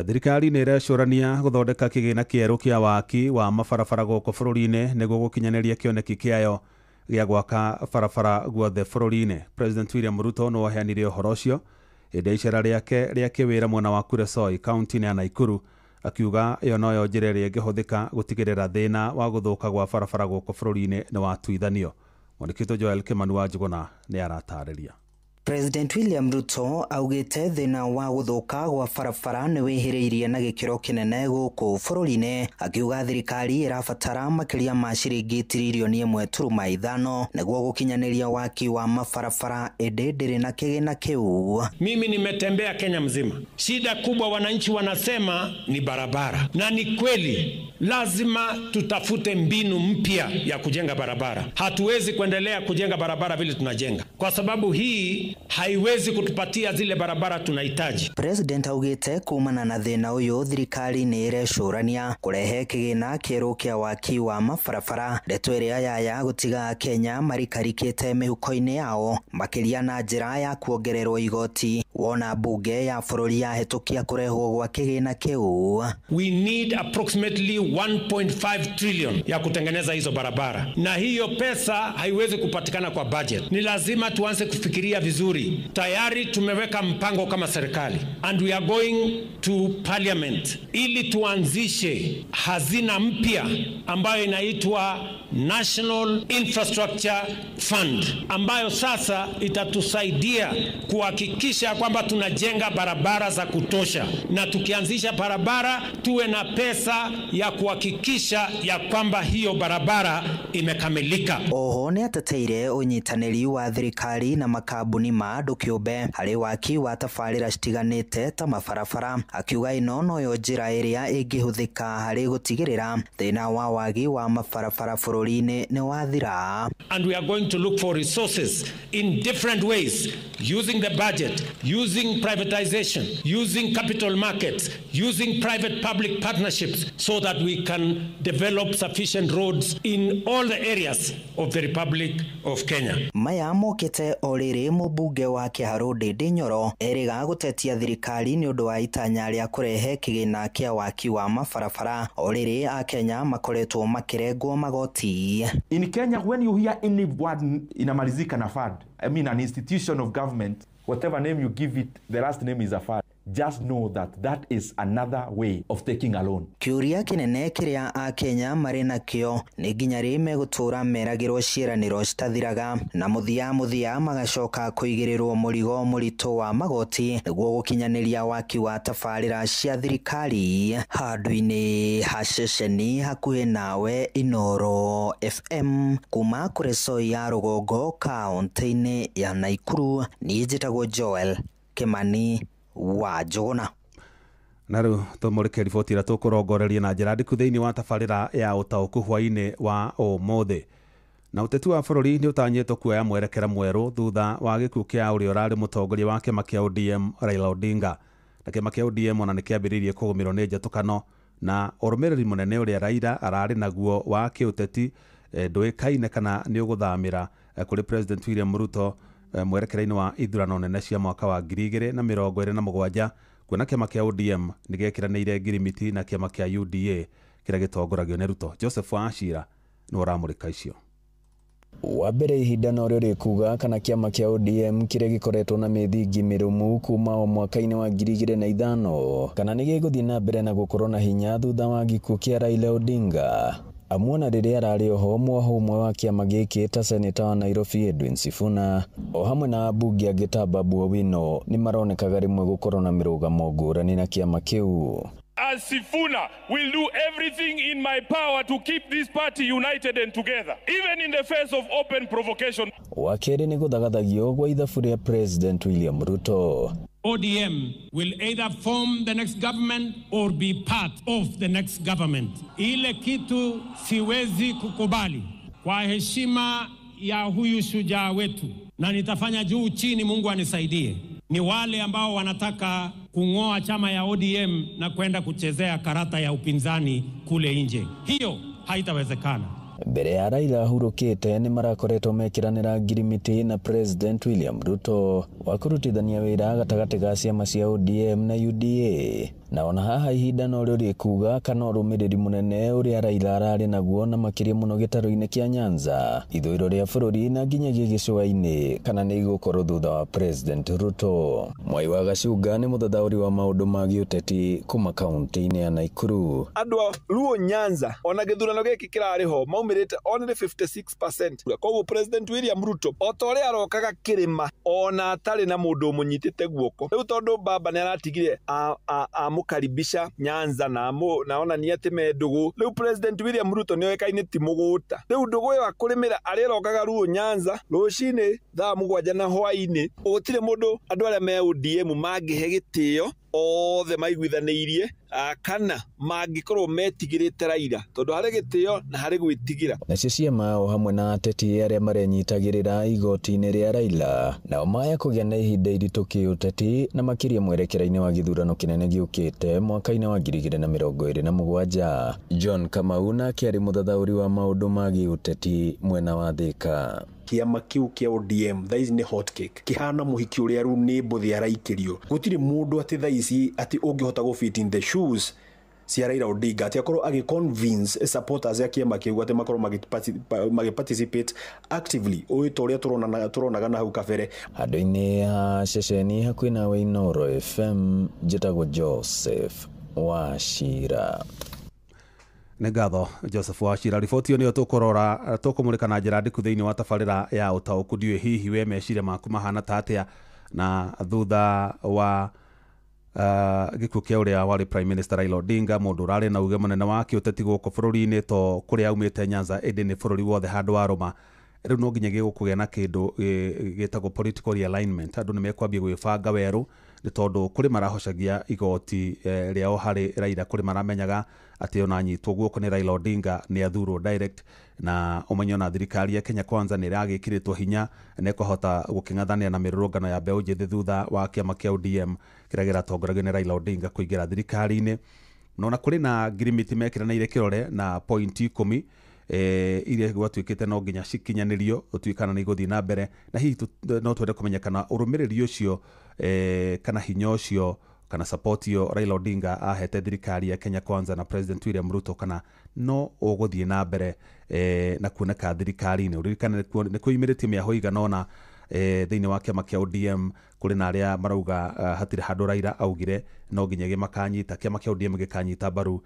Thirikari nĩ ĩrecũrania gũthondeka kĩgĩna kĩerũ kĩa waki wa mabarabara gũkũ bũrũri-inĩ nĩguo gũkinyanĩria kĩoneki kĩayo gĩa gwaka barabara guothe bũrũri-inĩ. President William Ruto nĩ waheanire ũhoro ũcio hĩndĩ ya icera rĩake rĩa kĩwĩra mwena wa Kuresoi kaunti-inĩ ya Naikuru, akiuga ĩyo noyo njĩra ĩrĩa ĩngĩhũthĩka gũtigĩrĩra thĩna wa gũthũka gwa barabara gũkũ bũrũri-inĩ nĩ watuithanio. Mwandĩki Joel Kimani wa Njuguna nĩ aratarĩria. President William Ruto augite thina wa guthuka gwa barabara ni wihiriirie na gikiro kinene guku bũrũri-inĩ, akiuga thirikari irabatara makiria ma ciringi tiririoni 1.5 niguo gukinyanĩria waki wa mabarabara ĩndĩ ndĩrĩ na kĩgĩna kĩu. Mimi nimetembea Kenya mzima. Shida kubwa wananchi wanasema ni barabara, na ni kweli. Lazima tutafute mbinu mpya ya kujenga barabara. Hatuwezi kuendelea kujenga barabara vile tunajenga, kwa sababu hii haiwezi kutupatia zile barabara tunahitaji. President augite kumana na thina uyu thirikari ni irecũrania kurehe kĩgĩna kĩerũ kĩa waki wa mabarabara, ndeto ĩrĩa yaya gũtiga Kenya marikarikĩte mĩhuko-inĩ yao makĩria na njĩra ya kuongererwo igoti wona bunge ya bũrũri yahetũkia kũrehwo gwa kĩgĩna kĩu. We need approximately 1.5 trillion ya kutengeneza hizo barabara, na hiyo pesa haiwezi kupatikana kwa budget. Ni lazima tuanze kufikiria vizuri. Tayari tumeweka mpango kama serikali, and we are going to parliament ili tuanzishe hazina mpya ambayo inaitwa National Infrastructure Fund, ambayo sasa itatusaidia kuhakikisha kwamba tunajenga barabara za kutosha, na tukianzisha barabara tuwe na pesa ya kuhakikisha ya kwamba hiyo barabara imekamilika. Oho ni ateteire unyitanĩri wa thirikari na makambuni ma andũ kĩũmbe harĩ waki wa tabarĩra citiganĩte ta mabarabara, akiuga ĩno noyo njĩra ĩrĩa ĩngĩhũthĩka harĩ gũtigĩrĩra thĩna wa wagi wa mabarabara bũrũri-inĩ nĩ wathira. And we are going to look for resources in different ways, using the budget, using privatization, using capital markets, using private-public partnerships, so that we can develop sufficient roads in all the areas of the Republic of Kenya. Maya mokĩte o rĩrĩ mũmbunge wa Kĩharũ Ndĩndĩ Nyoro erĩga gũtetia thirikari nĩ ũndũ wa itanya rĩa kũrehe kĩgĩna kĩa waki wa mabarabara o rĩrĩ a Kenya makoretwo makĩrengwo magoti Nairobi. In Kenya, when you hear any word inamalizika na fad, I mean an institution of government, whatever name you give it, the last name is a fad. Just know that that is another way of taking a loan. Kiuria kinene kiria a Kenya mari nakio ni nginya ri megutura meragirwo ciiraniro citathiraga na muthia magacoka kuigirirwo murigo murito wa magoti niguo gukinyaniria waki wa tafarira cia thirikari handu-ini ha ceceni hakuhi nawe Inoro FM kuma kuri Soi ya Rugongo kaunti-ini ya Naikuru. Ni njitagwo Joel Kimani wa Jona. Na rĩu tũmũrĩke riboti ĩrĩa tũkũrongoreria na njĩra ndĩku thĩinĩ wa tabarĩra ya ũtaũku hwainĩ wa ũmũthĩ. Na ũteti wa bũrũri nĩ ũtanyĩtwo kuoya mwerekera mwerũ thutha wa gĩkuũ kĩa ũrĩa ũrarĩ mũtongoria wa kĩama kĩa ODM Raila Odinga. Na kĩama kĩa ODM ona nĩ kĩambĩrĩirie kũgũmĩrwo nĩ njatũkano na ũrũmĩrĩri mũnene ũrĩa Raila ararĩ naguo wa kĩũteti ndũĩkaine kana nĩ ũgũthamĩra kũrĩ President William Ruto mwerekera-inĩ wa ithurano nene cia mwaka wa 2027 kuona kĩama kĩa ODM nĩ gĩkĩranĩire ngirimiti na kĩama kĩa UDA kĩrĩa gĩtongoragio nĩ Ruto. Joseph Wachira nĩ ũramũrĩka icio. Wa mbere ihinda no rĩo rĩkuga kana kĩama kĩa ODM kĩrĩa gĩkoretwo na mĩthingi mĩrũmu kuma o mwaka-inĩ wa 2005 kana nĩ gĩgũthiĩ na mbere na gũkorwo na hinya thutha wa gĩkuũ kĩa Raila Odinga. Amuona rĩrĩa ararĩ oho mwoho ũmwe wa kĩama gĩkĩ ta seneta wa Nairobi Edwin Sifuna o hamwe na bunge angĩ ta Babu Owino nĩ maronekaga rĩmwe gũkorwo na mĩrũgamo ngũrani na kĩama kĩu. As Sifuna will do everything in my power to keep this party united and together, even in the face of open provocation. Wakeri nĩ gũthagathagio gwa ithabu rĩa President William Ruto. ODM will either form the next government or be part of the next government. Ile kitu siwezi kukubali kwa heshima ya huyu shujaa wetu, na nitafanya juu chini, Mungu anisaidie, ni wale ambao wanataka kung'oa chama ya ODM na kwenda kuchezea karata ya upinzani kule nje. Hiyo haitawezekana. Mbere ya Raila ahurũkĩte nĩ marakoretwo mekiranĩra ngirimiti na President William Ruto wa kũrutithania wĩra gatagatĩ ga ciama cia ODM na UDA. Na ona haha ihinda no rĩo rĩkuga kana ũrũmĩrĩri mũnene ũrĩa Raila ararĩ naguo na makĩria mũno gĩtarũ-inĩ kĩa Nyanza, ithũĩro rĩa bũrũri na nginyagia gĩcũa-inĩ kana nĩ igũkorwo thutha wa President Ruto. Mwai wa Gacunga nĩ mũthathaũri wa maũndũ ma gĩũteti kuma kaunti-inĩ ya Naikuru. Andũ a Luo Nyanza ona gĩthurano gĩkĩ kĩrarĩ ho maumĩrĩte only 56%. Koguo President William Ruto o ta ũrĩa arokaga kĩrĩma ona atarĩ na mũndũ ũmũnyitĩte guoko. Rĩu tondũ baba nĩ aratigire mukaribisha Nyanza na ona ni ati me ndugu. Riu President William Ruto ni oekaine ti muguta. Riu ndugu yo akurimira arirokaga Luo Nyanza rucini thaa 7 na hwaini. Gutire mundu andu aria me ODM mangihe gitio othe maiguithaniirie kana mangikorwo metigirite Raila tondu hari gitio na hari gwitigira. Nacio ciama o hamwe na ateti aria marenyitagirira igoti-inĩ rĩa Raila nao maya kũgĩa na ihinda iritũ kĩũteti na makĩria mwerekera-inĩ wa gĩthurano kĩnene gĩũkĩte mwaka-inĩ wa 2027. John Kamau nake arĩ mũthathaũri wa maũndũ ma gĩũteti mwena wa Thika. Kiama kiu kia ODM thaici ni hot cake kihana muhiki uria ru ni mbuthi araikirio gutiri mundu ati thaici ati ungihota go fit in the shoes cia Raila Odinga ati akorwo agi convince supporters ya kiama kiu ati makorwo participate actively oito uria turonaga na hau kabere handu-inĩ ha ceceni hakuhĩ nawe Inoro FM. Njĩtagwo Joseph Wachira. Nĩ ngatho Joseph Wachira. Riboti ĩyo nĩyo tũkũmũrĩka na njĩra ndĩku thĩinĩ wa tabarĩra ya ũtaũku. Ndiũĩ hihi we meciria maku mahana ta atĩa na thutha wa gĩkuũ kĩa ũrĩa warĩ Prime Minister Raila Odinga, mũndũ ũrarĩ na uge mũnene wa kĩũteti gũkũ bũrũri-inĩ to kũrĩa aumĩte Nyanza ĩndĩ nĩ bũrũri wothe handũ warũma. Rĩu no nginya gĩgũkũgĩa na kĩndũ gĩtagwo political realignment. Andũ nĩ mekwambia gwĩbanga werũ nĩ tondũ kũrĩ marahocagia igoti rĩao harĩ Raila, kũrĩ maramenyaga atĩ ona anyitwo guoko nĩ Raila Odinga nĩ athurwo direct, na ũmenyo na thirikari ya Kenya Kwanza nĩ ĩragĩkĩrĩtwo hinya na ĩkũhota gũkĩng'athanĩra na mĩrũrũngano ya mbeũ njĩthĩ thutha wa kĩama kĩa ODM kĩrĩa gĩratongoragio nĩ Raila Odinga kũingĩra thirikari-inĩ. No na kũrĩ na ngirimiti mekiranĩire kĩrore na point 10 iria gwatuĩkĩte no nginya cikinyanĩrio ũtuĩkana nĩ igũthiĩ na mbere, na hihi no twende kũmenya kana ũrũmĩrĩri ũcio kana hinya ũcio kana support yo Raila Odinga ahete thirikari ya Kenya Kwanza na President William Ruto, kana no uguthie na mbere na kuoneka thirikari-ini. Uririkana nĩ kuimĩrĩtie mĩaho iganona thĩinĩ wa kĩama kĩa ODM. Kũrĩ na arĩa marauga hatirĩ handũ Raila augire no nginya makanyita kĩama kĩa ODM gĩkanyita mbaru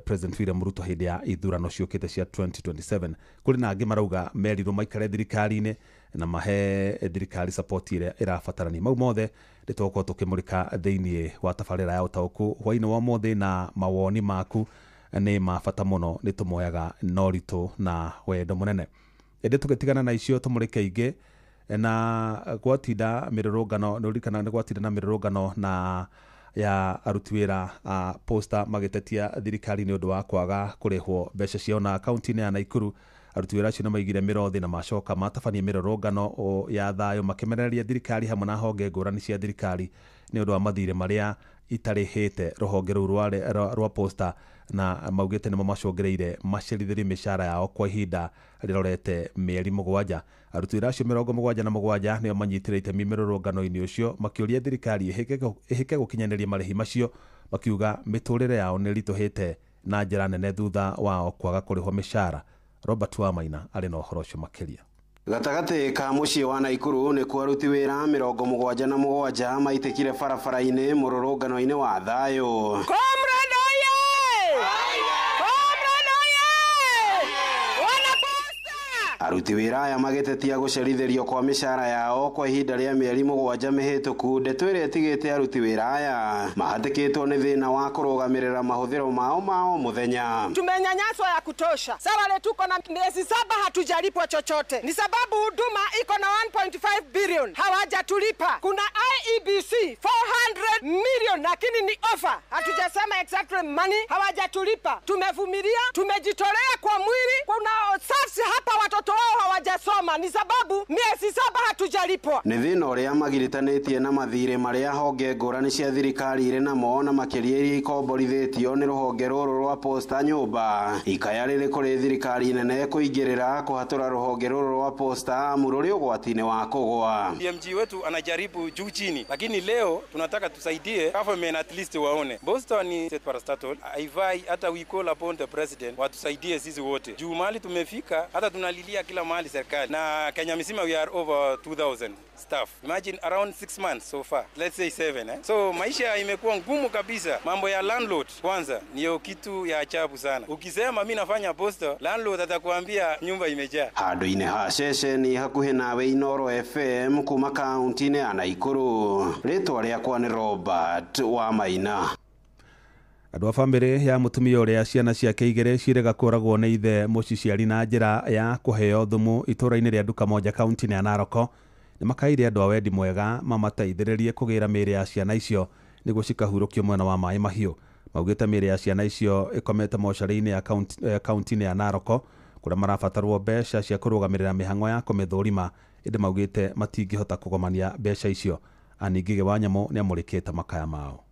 President William Ruto hĩndĩ ya ithurano ciũkĩte cia 2027. Kũrĩ na angĩ marauga merirwo maikare thirikari-inĩ na mahe thirikari support ĩrĩa ĩrabatarania. Mau mothe nĩtũgũkorwo tũkĩmũrĩka thĩinĩ wa tabarĩra ya ũtaũku hwainĩ wa ũmũthĩ, na mawoni maku nĩ mabata mũno, nĩtũmoyaga na ũritũ na wendo mũnene. Ĩndĩ tũgĩtigana na icio tũmũrĩke ingĩ na gwatinda mĩrũrũngano, nĩũririkana nĩ gwatinda na mĩrũrũngano na ya aruti wĩra a Posta magĩtetia thirikari nĩ ũndũ wa kwaga kũrĩhwo mbeca ciao, na kaunti-inĩ ya Naikuru aruti wĩra acio nĩmaigire mĩrothi na macoka matabania mĩrũrũngano ya thayũ makĩmenereria thirikari hamwe na honge ngũrani cia thirikari nĩ ũndũ wa mathirĩ marĩa itarĩhĩte rũhonge rũu rwa Posta, na maugĩte nĩmo macũngĩrĩire macerithĩrie mĩcara yao kwa ihinda rĩrorete mĩeri 7. Aruti wĩra acio 77 nĩo manyitĩrĩte itemi mĩrũrũngano-inĩ ũcio makĩũria thirikari ĩhĩke gũkinyanĩria marĩhi macio, makiuga mĩtũrĩre yao nĩ ritũhĩte na njĩra nene thutha wao kwaga kũrĩhwo mĩcara. Robert Wamaina arĩ na ũhoro ũcio makĩria. Gatagati ka muciĩ wa Naikuru nĩ kwa aruti wĩra 77 maitĩkire barabara-inĩ mũrũrũngano-inĩ wa thayũ. Aruti wĩra aya magĩtetia gũcerithĩrio kwa mĩcara yao kwa ihinda rĩa mĩeri 7 mĩhĩtũku. Ndeto ĩrĩa ĩtigĩte aruti wĩra aya mahatĩkĩtwo nĩ thĩna wa kũrũgamĩrĩra mahũthĩro mao mũthenya. Tumenyanyaswa ya kutosha. Salary tuko na miezi 7 hatujalipwa chochote. Ni sababu huduma iko na 1.5 billion hawajatulipa. Kuna IEBC 400 million lakini ni offer. Hatujasema exactly money, hawajatulipa. Tumevumilia, tumejitolea kwa mwili. Kuna SAFs hapa watoto wao hawajasoma, ni sababu miezi 7 hatujalipwa. Nĩ thĩna ũrĩa magiritanĩtie na mathirĩ marĩa honge ngũrani cia thirikari irĩ namo na makĩria iria ikomborithĩtio nĩ rũhonge rũrũ rwa Posta nyũmba. Ikaya rĩrĩ kũrĩ thirikari nene kũingĩrĩra kũhatũra rũhonge rũrũ rwa Posta amu rũrĩ ũgwati-inĩ wa kũgũa. DMG wetu anajaribu juu chini, lakini leo tunataka tusaidie government at least waone. Posta ni state parastatal, haifai hata we call upon the president watusaidie sisi wote. Juu mahali tumefika hata tunalilia kila mahali serikali, na Kenya mzima we are over 2000 staff. Imagine around 6 months so far, let's say 7 So maisha imekuwa ngumu kabisa. Mambo ya landlord kwanza niyo kitu ya ajabu sana. Ukisema mimi nafanya Posta, landlord atakwambia nyumba imejaa. Handũ-inĩ ha ceceni hakuhĩ nawe Inooro FM kuma kaunti-inĩ ya Naikuru. Rĩtwa rĩakwa nĩ Robert Wamaina. Andũ a bamĩrĩ ya mũtumia ũrĩa ciana ciake igĩrĩ cirega kũragwo nĩ ithe mũciciari na njĩra ya kũheo thumu itũũra-inĩ rĩa Ndukamoja kaunti-inĩ ya Narok nĩ makaire andũ a wendi mwega mamateithĩrĩrie kũgĩra mĩĩrĩ ya ciana icio nĩguo cikahurũkio mwena wa Maĩ Mahiũ. Maugĩte mĩĩrĩ ya ciana icio ĩkomete mocarĩ-inĩ ya kaunti-inĩ ya Narok kũrĩa marabatarwo mbeca cia kũrũgamĩrĩra mĩhang'o ya kũmĩthũrima, ĩndĩ maugĩte matingĩhota kũgomania mbeca icio. Aningĩ wa Nyamũ nĩ amũrĩkĩte makaya mao.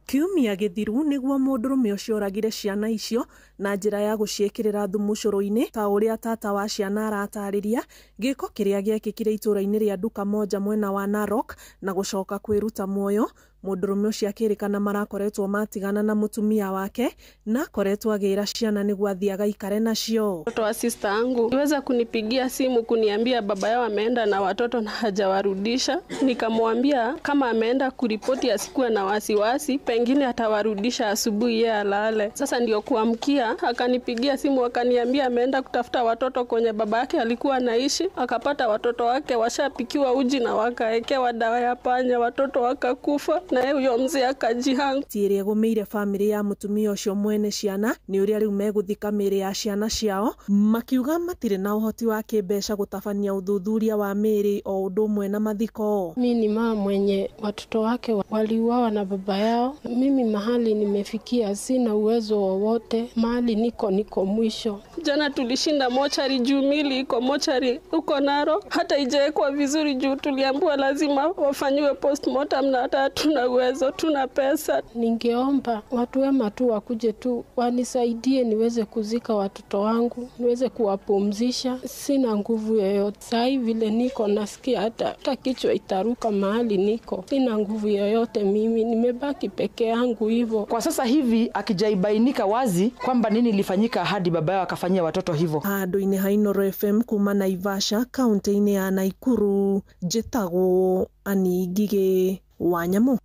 Kiumia gĩthiru nĩguo mũndũrũme ũcio oragire ciana icio na njĩra ya gũciĩkĩrĩra thumu cũrũ-inĩ ta ũrĩa tata wa ciana aratarĩria. Gĩko kĩrĩa gĩekĩkire itũũra-inĩ rĩa Ndukamoja mwena wa Narok na gũcoka kwĩruta muoyo. Mũndũrũme ũcio akĩrĩkana marakoretwo matigana na mũtumia wake na akoretwo agĩra ciana nĩguo athiaga ikare nacio. Mtoto wa sister yangu aliweza kunipigia simu kuniambia baba yao ameenda na watoto na hajawarudisha. Nikamwambia kama ameenda kuripoti asikuwe na wasiwasi, pengine atawarudisha asubuhi yeye alale. Sasa ndio kuamkia akanipigia simu akaniambia ameenda kutafuta watoto kwenye baba yake alikuwa anaishi, akapata watoto wake washapikiwa uji na wakaekewa dawa ya panya, watoto wakakufa. Na huyo mzee akajihanga. Tiĩrĩa gũmĩire famĩlĩ ya mũtumia ũcio mwene ciana nĩ ũrĩa rĩu megũthika mĩĩrĩ ya ciana ciao, makiuga matirĩ na ũhoti wa kĩmbeca gũtabania ũthuthuria wa mĩĩrĩ o ũndũ ũmwe na mathiko. Mimi ni mama mwenye watoto wake waliuawa na baba yao. Mimi mahali nimefikia sina uwezo wowote, mahali niko mwisho. Jana tulishinda mochari juu mili iko mochari huko Narok, hata ijaekwa vizuri juu tuliambiwa lazima wafanyiwe postmortem na hata hatuna hatuna uwezo, tuna pesa. Ningeomba watu wema tu wakuje tu wanisaidie niweze kuzika watoto wangu, niweze kuwapumzisha. Sina nguvu yoyote. Sasa hivi vile niko nasikia hata kichwa itaruka mahali niko. Sina nguvu yoyote mimi, nimebaki peke yangu hivyo. Kwa sasa hivi akijaibainika wazi kwamba nini ilifanyika hadi baba yao akafanyia watoto hivyo. Handũ-inĩ ha Inooro FM kuma Naivasha, kaunti-inĩ ya Naikuru, njĩtagwo Ani Ngigĩ wa Nyamũ.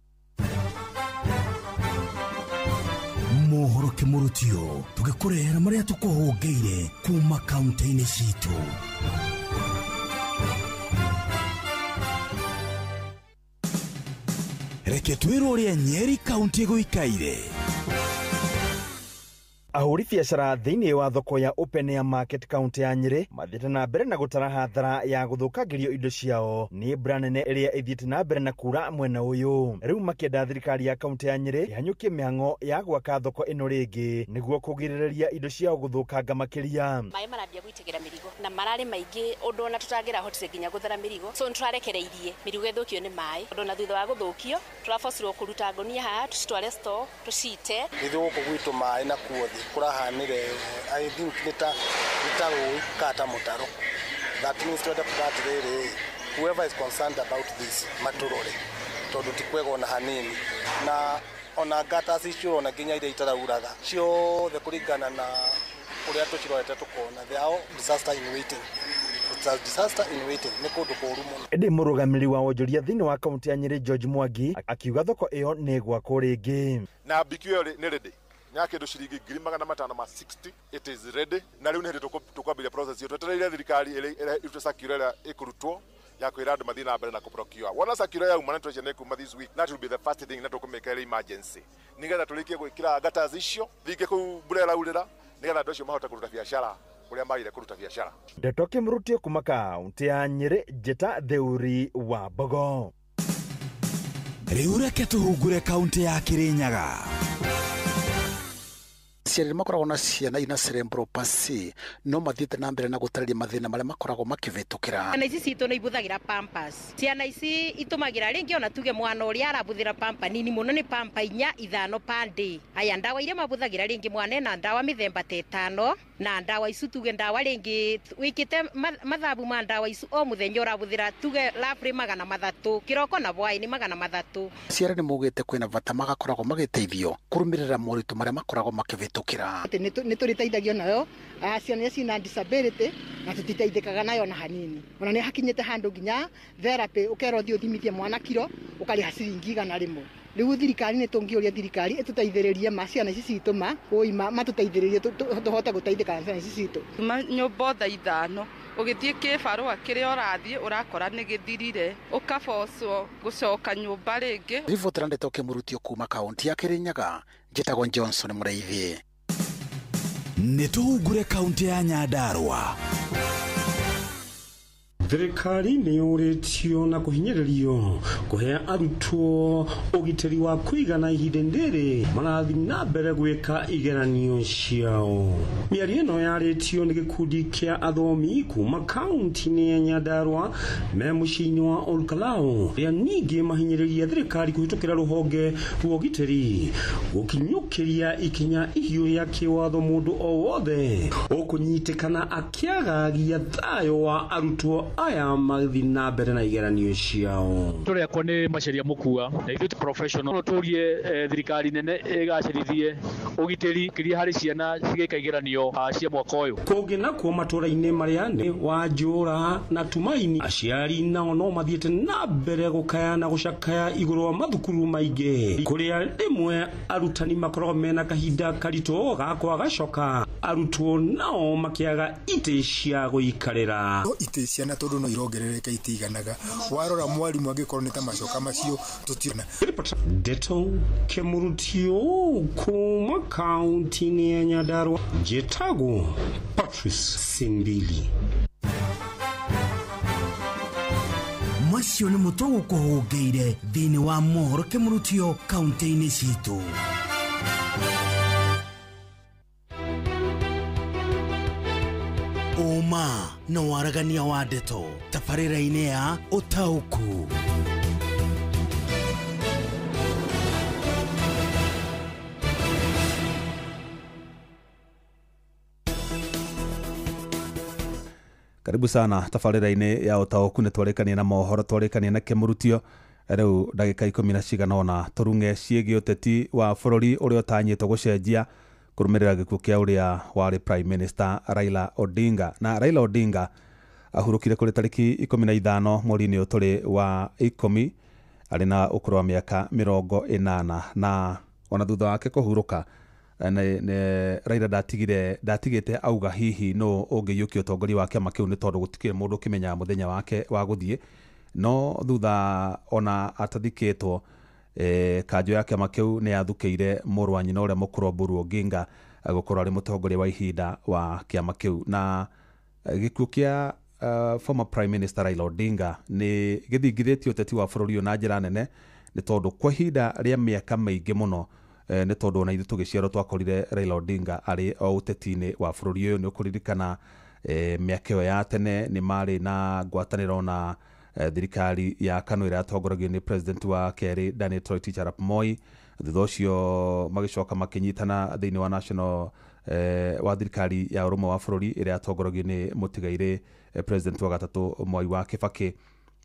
Mohoro Kimurutio tũgĩkũrehera marĩa tũkũhũngĩire kuma kaunti-inĩ citũ. Reke twĩrwo ũrĩa Nyeri kaunti gũikaire. Ahũri biacara thĩinĩ wa thoko ya Open Air Market kaunti ya Nyeri mathiĩte na mbere na gũtara hathara ya gũthũkangĩrio indo ciao nĩ mbura nene ĩrĩa ĩthiĩte na mbere na kura mwena ũyũ. Rĩu makĩenda thirikari ya kaunti ya Nyeri ĩhanyũkie mĩhang'o ya gwaka thoko ĩno rĩngĩ nĩguo kũgirĩrĩria indo ciao gũthũkanga makĩria. Maĩ marambia gũitĩkĩra mĩrigo na mararĩ maingĩ ũndũ ona tũtangĩrahotire nginya gũthara mĩrigo, so nĩtũrarekereirie mĩrigo ĩthũkio nĩ maĩ, ũndũ ona thutha wa gũthũkio tũrabocirwo kũruta ngonia haha tũcitware store tũcite. Gũkũ gwitũ maĩ na kuothi kurahanire I think nita kata mutaro. That means to that really whoever is concerned about this maturore tondu tikwego na hanini na ona gata cicuro na ginya ire itarauraga ciothe kuringana na uria tucirorete tukona they are disaster in waiting. It's a disaster in waiting. Nĩ kũndũ kũũru mũno. Ĩndĩ mũrũgamĩrĩri wa wonjoria thĩinĩ wa kaunti ya Nyeri George Mwangi akiuga thoko ĩyo nĩ gwakwo rĩngĩ. Na bikio nĩ ready. Nyake ndo shilingi 560 it is ready na riu nĩ tukwambia process yo twetereire thirikari ĩrute circular ĩkurutwo ya kwĩra andũ mathiĩ na mbere na kũprocure. Wona circular ya human nutrition kuma this week that will be the first thing na tũkũmeka emergency nigetha tũrĩkie gwĩkĩra gatas icio thinge kũu mbura ĩraurĩra nigetha andũ acio mahota kũruta biacara kuria maire kuruta biacara. Ndeto Kimurutio kuma kaunti ya Nyeri, Njĩta Theuri wa Bogo. Rĩu reke tũhungure kaunti ya Kirinyaga. Ciana makoragwo na ciana ina cerebral palsy no mathiĩte na mbere na gũtarĩria mathĩna marĩa makoragwo makĩvĩtũkĩra. Ciana ici citũ nĩ ibũthagĩra pampers. Ciana ici itũmagĩra rĩngĩ ona tuge mwana ũrĩa arabũthĩra pampa nini mũno nĩ pampa 4-5 per day. Aya ndawa iria mabũthagĩra rĩngĩ mwana ena ndawa mĩthemba 5 na ndawa icu tuge ndawa rĩngĩ wĩkĩte mathabu ma ndawa icu o mũthenya ũrabũthĩra tuge lapre 300 kĩroko na hwaĩ-inĩ 300. Ciana nĩ mugĩte kwĩna bata magakoragwo magĩteithio kũrũmĩrĩra moritũ marĩa makoragwo makĩvĩtũkĩra. Nĩ tũrĩteithagio nayo ciana cina disability na tũtiteithĩkaga nayo na hanini. Ona nĩ hakinyĩte handũ nginya therapy ũkera ũthiĩ ũthimithie mwana kiro ũkarĩha ciringi 100. Rĩu thirikari nĩ tũngĩũria thirikari ĩtũteithĩrĩrie ciana ici citũ matũteithĩrĩrie tũhote gũteithĩka ciana ici citũ. Nyũmba 5 ũgĩthiĩ kĩbarũa kĩrĩa ũrathiĩ ũrakora nĩ gĩthirire ũkabocwo gũcoka nyũmba rĩngĩ. Ribotera Ndeto Kimurutio kuma kaunti ya Kirinyaga, njĩtagwo Johnson Mũrĩithi. Nĩ tũhungure kaunti ya Nyandarua. Thirikari nĩ yũrĩtio na kũhinyĩrĩrio kũhe arutwo ũgitĩri wa kũigana ihinda rĩrĩ marathiĩ na mbere gwĩka igeranio ciao. Mĩario ĩno yarĩtio nĩ gĩkundi kĩa athomi kuma kaunti-inĩ ya Nyandarua me mũciĩ-inĩ wa Olkalau rĩa ningĩ mahinyĩrĩria thirikari kũhĩtũkĩra rũhonge rwa ũgitĩri gũkinyũkĩria ikinya ihiũ rĩa kĩwatho mũndũ o wothe ũkũnyitĩkana akĩagagia thayũ wa arutwo aya mathi na mbere na igeranio ciao. Tũrĩakwo nĩ maceria mũkua na ithuĩ professional tũrie thirikari nene ĩgacĩrithie ũgitĩri kĩria harĩ ciana cigĩka igeranio cia mwaka ũyũ. Kũngĩ nakuo matũra-inĩ marĩa nĩ Wanjũra na Tumaini aciari nao no mathiĩte na mbere gũkaya na gũcakaya igũrũ wa mathukuru maingĩ kũrĩa rĩmwe arutani makoragwo mena kahinda karitũ ga kwaga coka arutwo nao makĩaga itĩ cia gũikarĩra. Itĩ ciana tondũ no irongerereka itiganaga warora mwarimũ angĩkorwo nĩ ta macoka macio tũtirona. Ndeto Kimurutio kuma kaunti-inĩ ya Nyandarua, njĩtagwo Patrice Simbili. Macio nĩ mũtugo kũhũngĩire thĩinĩ wa mohoro Kimurutio kaunti-inĩ citũ. Oma na waragania wa ndeto tabarĩra-inĩ ya ũtaũku. Karibu sana tabarĩra-inĩ ya ũtaũku nĩ twarĩkania na mohoro, twarĩkania na kĩmurutio. Rĩu ndagĩka 10 na tũrung'e ciĩgiĩ ũteti wa bũrũri ũrĩa ũtanyĩtwo gũcenjia kũrũmĩrĩra gĩkuũ kĩa ũrĩa warĩ Prime Minister Raila Odinga. Na Raila Odinga ahurũkire kũrĩ tarĩki 15 mweri-inĩ tũrĩ wa 10 arĩ na ũkũrũ wa mĩaka 80, na ona thutha wake kũhurũka Raila ndatigĩte auga hihi no ũngĩiyũkia ũtongoria wa kĩama kĩu nĩ tondũ gũtikĩrĩ mũndũ ũkĩmenya mũthenya wake wa gũthiĩ. No thutha ona atathikĩtwo, kanjũ ya kĩama kĩu nĩ yathukĩire mũrũ wa nyina ũrĩa mũkũrũ Oburu Oginga gũkorwo arĩ mũtongoria wa ihinda wa kĩama kĩu. Na gĩkuũ kĩa former Prime Minister Raila Odinga nĩ gĩthingithĩtie ũteti wa bũrũri ũyũ na njĩra nene, nĩ tondũ kwa ihinda rĩa mĩaka mĩingĩ mũno nĩ tondũ ona ithuĩ tũgĩciarwo twakorire Raila Odinga arĩ o ũteti-inĩ wa bũrũri ũyũ. Nĩ ũkũririkana mĩaka ĩyo ya tene nĩ marĩ na ngwatanĩro na thirikari ya KANU ĩrĩa yatongoragio nĩ president wa kerĩ Daniel Toroitich arap Moi. Thutha ũcio magĩcoka makĩnyitana thĩinĩ wa national wa thirikari ya ũrũmwe wa bũrũri ĩrĩa yatongoragio nĩ mũtigairĩ president wa gatatũ Mwai wa Kibaki.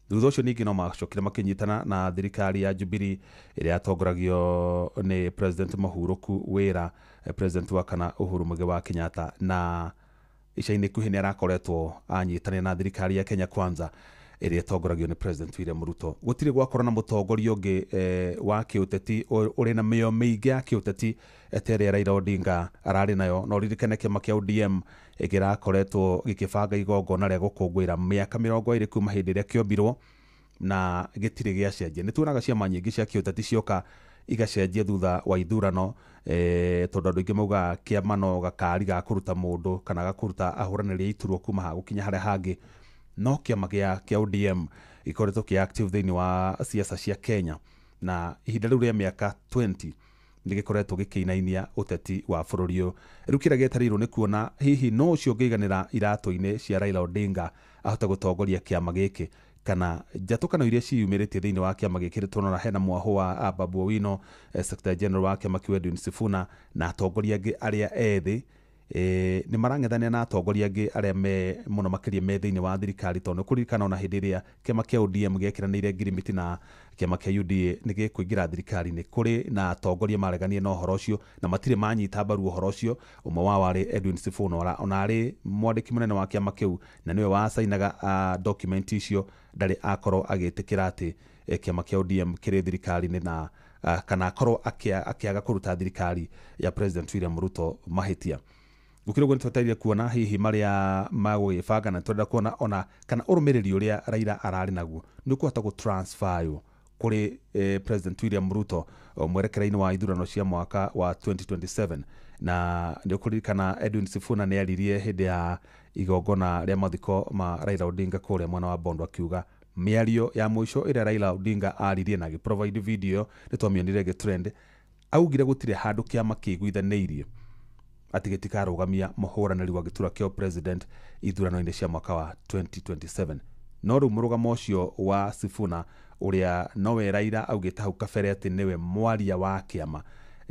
Thutha ũcio ningĩ no macokire makĩnyitana na thirikari ya Jubilee ĩrĩa yatongoragio nĩ president mũhurũku wĩra president wa kana Uhuru Muigai wa Kenyatta. Na ica-inĩ ikuhĩ nĩ arakoretwo anyitanĩra na thirikari ya Kenya Kwanza ĩrĩa ĩtongoragio nĩ president William Ruto. Gũtirĩ gwakorwo na mũtongoria ũngĩ wa kĩũteti ũrĩ na mĩo mĩingĩ ya kĩũteti eterĩa Raila Odinga ararĩ nayo. No ririkane kĩama kĩa ODM gĩrakoretwo gĩkĩbanga igongona rĩa gũkũngũĩra mĩaka 20 kuma hĩndĩ ĩrĩa kĩombirwo na gĩtirĩ gĩacenjia. Nĩ tuonaga ciama nyingĩ cia kĩũteti cioka igacenjia thutha wa ithurano, tondũ andũ aingĩ mauga kĩama no gakari ga kũruta mũndũ kana gakũruta ahũranĩri a iturwa kuma ha gũkinya harĩa hangĩ. No kĩama kĩa ODM gĩkoretwo kĩ active thĩinĩ wa siasa cia Kenya, na ihinda rĩu rĩa mĩaka 20 nĩ gĩkoretwo gĩkĩinainia ũteti wa bũrũri ũyũ. Rĩu kĩrĩa gĩetereirwo nĩ kuona hihi no ũcio ũngĩiganĩra iratũ-inĩ cia Raila Odinga ahote gũtongoria kĩama gĩkĩ, kana njatũkano iria ciyumĩrĩtie thĩinĩ wa kĩama gĩkĩ. Tuona hena mwahũ wa Babu Owino, Secretary General wa kĩama kĩu Edwin Sifuna, na atongoria angĩ arĩa ethĩ nĩ marang'ethania na atongoria angĩ arĩa mũno makĩria me thĩinĩ wa thirikari. Tondũ kũririkana ona hĩndĩ ĩrĩa kĩama kĩa ODM gĩekĩranĩire ngirimiti na kĩama kĩa UDA nĩ gĩkũingĩra thirikari-inĩ, kũrĩ na atongoria mareganie na ũhoro ũcio na matirĩ manyita mbaru ũhoro ũcio. Ũmwe wao arĩ Edwin Sifuna ona arĩ mwandĩki mũnene wa kĩama kĩu na nĩwe wacainaga document icio. Ndarĩ akorwo agĩtĩkĩra atĩ kĩama kĩa ODM kĩrĩ thirikari-inĩ na kana akorwo akĩaga kũruta thirikari ya president William Ruto mahĩtia. Gũkĩrĩ ũguo nĩ twetereire kuona hihi marĩa magũgĩbanga, na twenda kuona ona kana ũrũmĩrĩri ũrĩa Raila ararĩ naguo nĩ ũkũhota gũtransfer kũrĩ president William Ruto mwerekera-inĩ wa ithurano cia mwaka wa 2027. Na nĩ ũkũririkana Edwin Sifuna nĩ aririe hĩndĩ ya igongona rĩa mathiko ma Raila Odinga kũrĩa mwena wa Bondo, akiuga mĩario ya mũico ĩrĩa Raila Odinga aririe na agĩprovide video nĩ twamĩonire gĩtrend, augire gũtirĩ handũ kĩama kĩiguithanĩirie atĩ gĩtikarũgamia mũhũranĩri wa gĩturwa kĩa president ithurano-inĩ cia mwaka wa 2027. No rĩu mũrũgamo ũcio wa Sifuna ũrĩa nowe Raila augĩte hau kabere atĩ nĩwe mwaria wa kĩama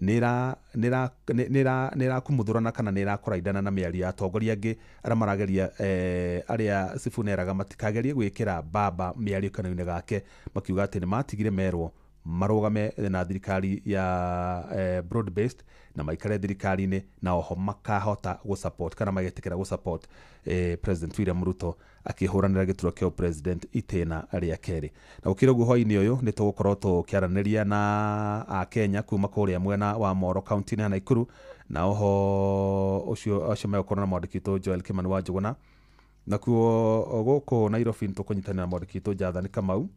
nĩ ĩrakumuthũrana kana nĩ ĩrakoraindana na mĩario ya atongoria angĩ arĩa marageria arĩa Sifuna eraga matikagerie gwĩkĩra mbamba mĩario kanua-inĩ gake, makiuga atĩ nĩ matigire merwo marũgame na thirikari ya broad based na maikare thirikari-inĩ na oho makahota gũsupport kana magetĩkĩra gũsupport president William Ruto akĩhũranĩra gĩturwa kĩa president itĩna rĩa kerĩ. Na gũkĩrĩ ũguo hwaĩ-inĩ ũyũ nĩ tũgũkorwo tũkĩaranĩria na Akenya kuma kũrĩa mwena wa Moro kaunti-inĩ ya Nakuru, na oho ũcio megũkorwo na mwandĩki witũ Joel Kimani wa Njũgũna. Nakuo gũkũ Nairobi nĩ tũkũnyitanĩra na mwandĩki witũ Jathani Kamau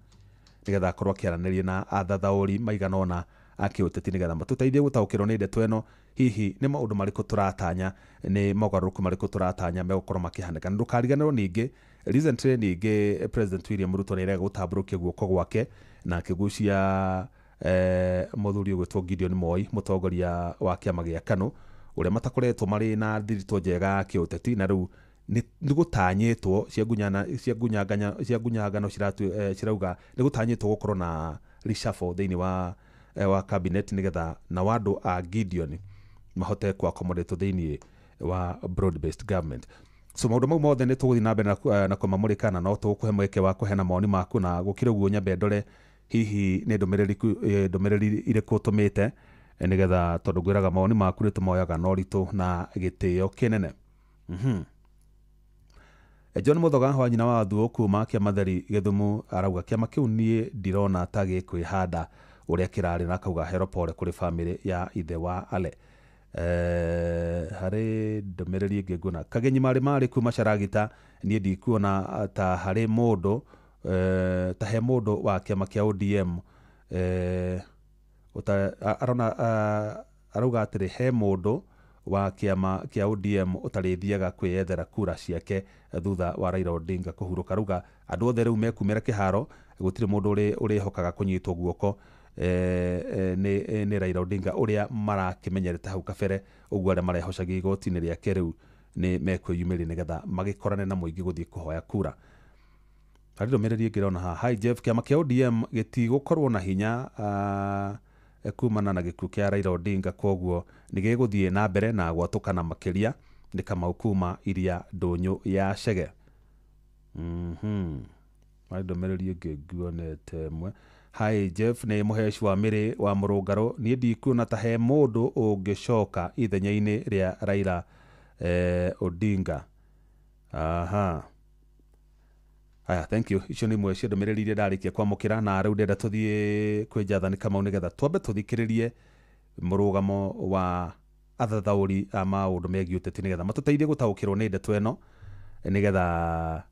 nĩgetha akorwo akĩaranĩria na athathaũri maigana ũna a kĩũteti nĩgetha matũteithie gũtaũkĩrwo nĩ ndeto ĩno, hihi nĩ maũndũ marĩkũ tũratanya, nĩ mogarũrũku marĩkũ tũratanya megũkorwo makĩhanĩka. Na ndũkariganĩrwo ningĩ recently ningĩ president William Ruto nĩ erega gũtambũrũkia guoko gwake na akĩgucia mũthuri ũgwĩtwo Gideon Moi, mũtongoria wa kĩama gĩa KANU, ũrĩa matakoretwo marĩ na thiritũ njega ya kĩũteti, na rĩu nĩ gũtanyĩtwo cia ngunyangano cirauga nĩ gũtanyĩtwo gũkorwo na reshuffle thĩinĩ wa cabinet nĩgetha na andũ a Gideon mahote ku accommodate thĩinĩ wa broad based government. so maundu mau mothe ni tuguthi na mbere na kumamurikana no tukuhe mweke wa kuhena maoni maku na gukira guo nyambe ndore hihi ni ndumiriri iriku tumite nigetha tondu gwiraga maoni maku ni tumoyaga no ritu na gitio kinene. John Muthoga hwa nyina wa Thuo kuma kia Mathari Githumu arauga kiama kiu nie ndirona ta gikwihanda uria kirari na kauga hero pole kuri family ya ithe wa Ale. Hari ndumiriri ingi nguna kagenyi mari kuma Sharagita nie ndikuona ta hari mundu ta he mundu wa kiama kia ODM arauga atiri he mundu wa kiama kia ODM utarithiaga kwiyethera kura ciake thutha wa Raila Odinga kuhuruka. Ruga andu othe riu mekumira kiharo gutire mundu uri hokaga kunyitwo guoko ni Raila Odinga uria marakimenyerete hau kabere uguo aria marehocagia igoti-ini riake riu ni mekwiyumiri nigetha magikorane na muingi guthii kuhoya kura. Hari ndumiriri ngirona ha hi Jeff kiama kia ODM gitigukorwo na hinya kumana na gikuo kia Raila Odinga koguo nigiguthie na mbere na gwatukana makiria ni kama ukuma iria ndunyu ya Chege. Hari ndumiriri ingi nguonete mwe hi Jeff ni muheshi wa miri wa Murungaro ni ndikuona ta he mundu ungicoka ithenya-ini ria Raila Odinga. Aya, thank you. Icio ni mwe cia ndumiriri iria ndarikia kwamukira na riu ndenda tuthie kwi Jathani Kamau nigetha twambe tuthikiririe murugamo wa athathauri a maundu megie uteti nigetha matuteithie gutaukirwo ni ndeto ino nigetha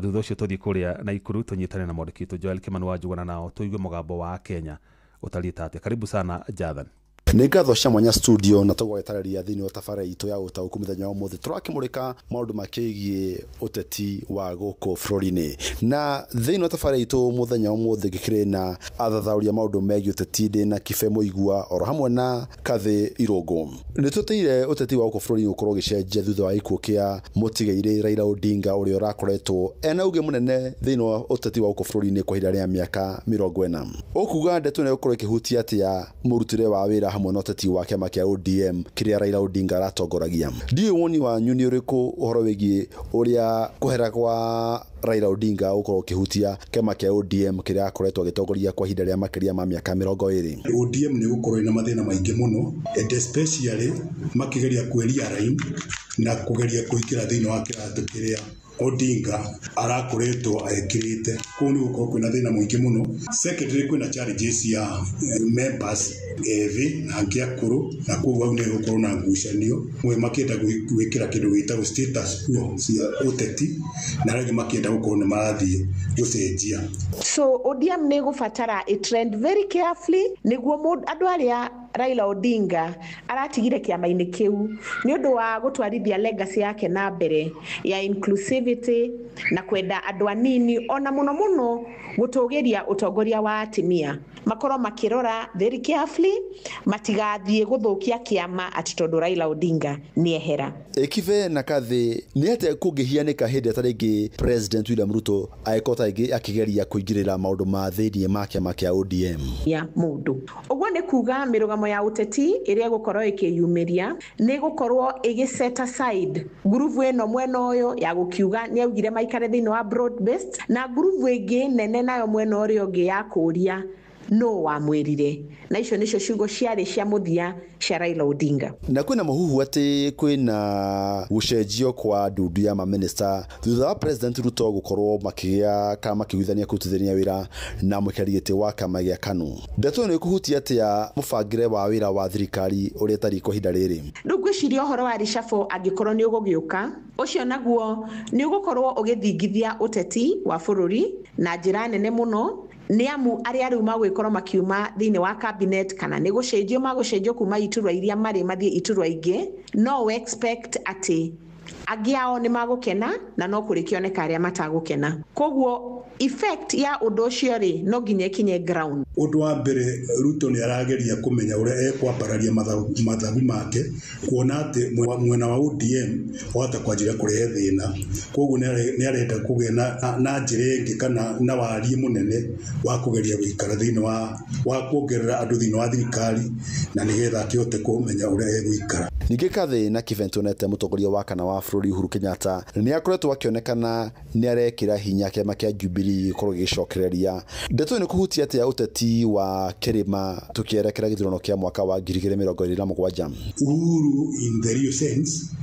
thutha ucio tuthie kuria Naikuru tunyitane na mwandiki witu Joel Kimani wa Njuguna nao tuigue mugambo wa Kenya utariite atia. Karibu sana Jathani. Nĩ ngatho cia mwanya studio na tũgwetarĩria thĩinĩ wa tabara itũ ya ũtaũku mũthenya wa ũmũthĩ tũrakĩmũrĩka maũndũ makĩgie ũteti wa gũkũ bũrũri-inĩ na thĩinĩ wa tabara itũ mũthenya wa ũmũthĩ gĩkĩrĩ na athathaũri a maũndũ megie ũteti ndĩ na Kibe Mũigua oro hamwe na Kathĩ Irũngũ. Nĩ tũteire ũteti wa gũkũ bũrũri ũkorwo ũgĩcenjia thutha wa gĩkuũ kĩa mũtigairĩ Raila Odinga ũrĩa ũrakoretwo ena uge mũnene thĩinĩ wa ũteti wa gũkũ bũrũri-inĩ kwa ihinda rĩa mĩaka 40. Ũkuga ndeto ĩno ĩgũkorwo ĩkĩhutia atĩa mũrutĩre wa wĩra hamwe na ũteti wa kiama kia ODM kiria Raila Odinga aratongoragia. Ndiyo woni wanyu ni ũrĩkũ ũhoro wĩgie ũrĩa kuhera kwa Raila Odinga ũkorwo ũkĩhutia kiama kia ODM kiria akoretwo agĩtongoria kwa ihinda rĩa makĩria ma mĩaka 20. ODM nĩ gũkorwo ina mathĩna maingĩ mũno, especially makĩgeria kwĩria rain na kũgeria kũingĩra thĩinĩ wa kĩratũ kĩrĩa Odinga arakoretwo ekirite kũu nĩ gũkorwo kwĩna thĩna mũingĩ mũno. Secretary kwĩna challenges ya members evi na ngĩakũrũ na kũu hau nĩ gũkorwo na ngucanio mwe makĩenda gwĩkĩra kĩndũ gĩtagwo status quo cia ũteti na rĩngĩ makĩenda gũkorwo nĩ marathiĩ gũcenjia. So ODM nĩ gũbatara a trend very carefully nĩguo andũ arĩa Raila Odinga aratigire kiama-inĩ kĩu nĩ ũndũ wa gũtwarithia legacy yake na mbere ya inclusivity na kwenda andũ anini ona mũno gũtũgĩria ũtongoria wa atimia makorwo makĩrora very carefully matigathiĩ gũthũkia kiama ati tondũ Raila Odinga nĩ ehera. Kibe na Kathĩ nĩ atĩa kũngĩhianĩka hĩndĩ ĩrĩa tarĩngĩ President William Ruto agĩkorwo akĩgeria kũingĩrĩra maũndũ ma thĩinĩ ma kiama kia ODM ya mũndũ. Ũguo nĩ kuga mĩrũgamo ya ũteti ĩrĩa gũkorwo ĩkĩyumĩria nĩ gũkorwo ĩgĩ-set aside groove ĩno mwena ũyũ ya gũkiuga nĩ augire maikare thĩinĩ wa broad based na groove ĩngĩ nene nayo mwena ũrĩa ũngĩ ya kũria no wa mwĩrire na icio nĩcio ciugo ciarĩ cia mũthia cia Raila Odinga. Na kwĩna mũhuhu atĩ kwĩna gũcenjio kwa ndundu ya maminista thutha wa President Ruto gũkorwo makĩgĩa kana makĩiguithania kũrutithania wĩra na mũikarĩri gĩtĩ wa kama gĩa KANU. Ndeto ĩno ĩkũhutia atĩa mũbangĩre wa wĩra wa thirikari ũrĩa tari kwa ihinda rĩrĩ? Rĩu ngwĩciria ũhoro wa reshuffle angĩkorwo nĩ ũgũgĩũka ũcio naguo nĩ ũgũkorwo ũgĩthingithia ũteti wa bũrũri na njĩra nene mũno nĩ amu arĩa rĩu magwĩkorwo makiuma thĩinĩ wa cabinet kana nĩ gũcenjio kuma iturwa iria marĩ mathiĩ iturwa ingĩ no expect atĩ angĩ ao nĩ magũkena na no kũrĩkĩoneka arĩa matagũkena. Koguo effect ya ũndũ ũcio rĩ no nginya ikinye ground. Ũndũ wa mbere Ruto nĩ arageria kũmenya ũrĩa ekwambararia mathagu make kuona atĩ mwena wa ODM wahota kwanjĩrĩria kũrehe thĩna. Koguo nĩ arenda kũgĩa na njĩra ĩngĩ kana na warie mũnene wa kũgeria gũikara thĩinĩ wa kuongerera andũ thĩinĩ wa thirikari na nĩgetha akĩhote kũmenya ũrĩa egũikara. Ningĩ Kathĩ na Kiventonete mũtongoria wa kana wa bũrũri Uhuru Kenyatta nĩ akoretwo akĩonekana nĩ arekĩra hinya kĩama kĩa Jubilee gĩkorwo gĩgĩcokereria ndeto nĩ kũhutia atĩa ũteti wa Kĩrĩma tũkĩerekera gĩthurano kĩa mwaka wa 2027. Uhuru in the real sense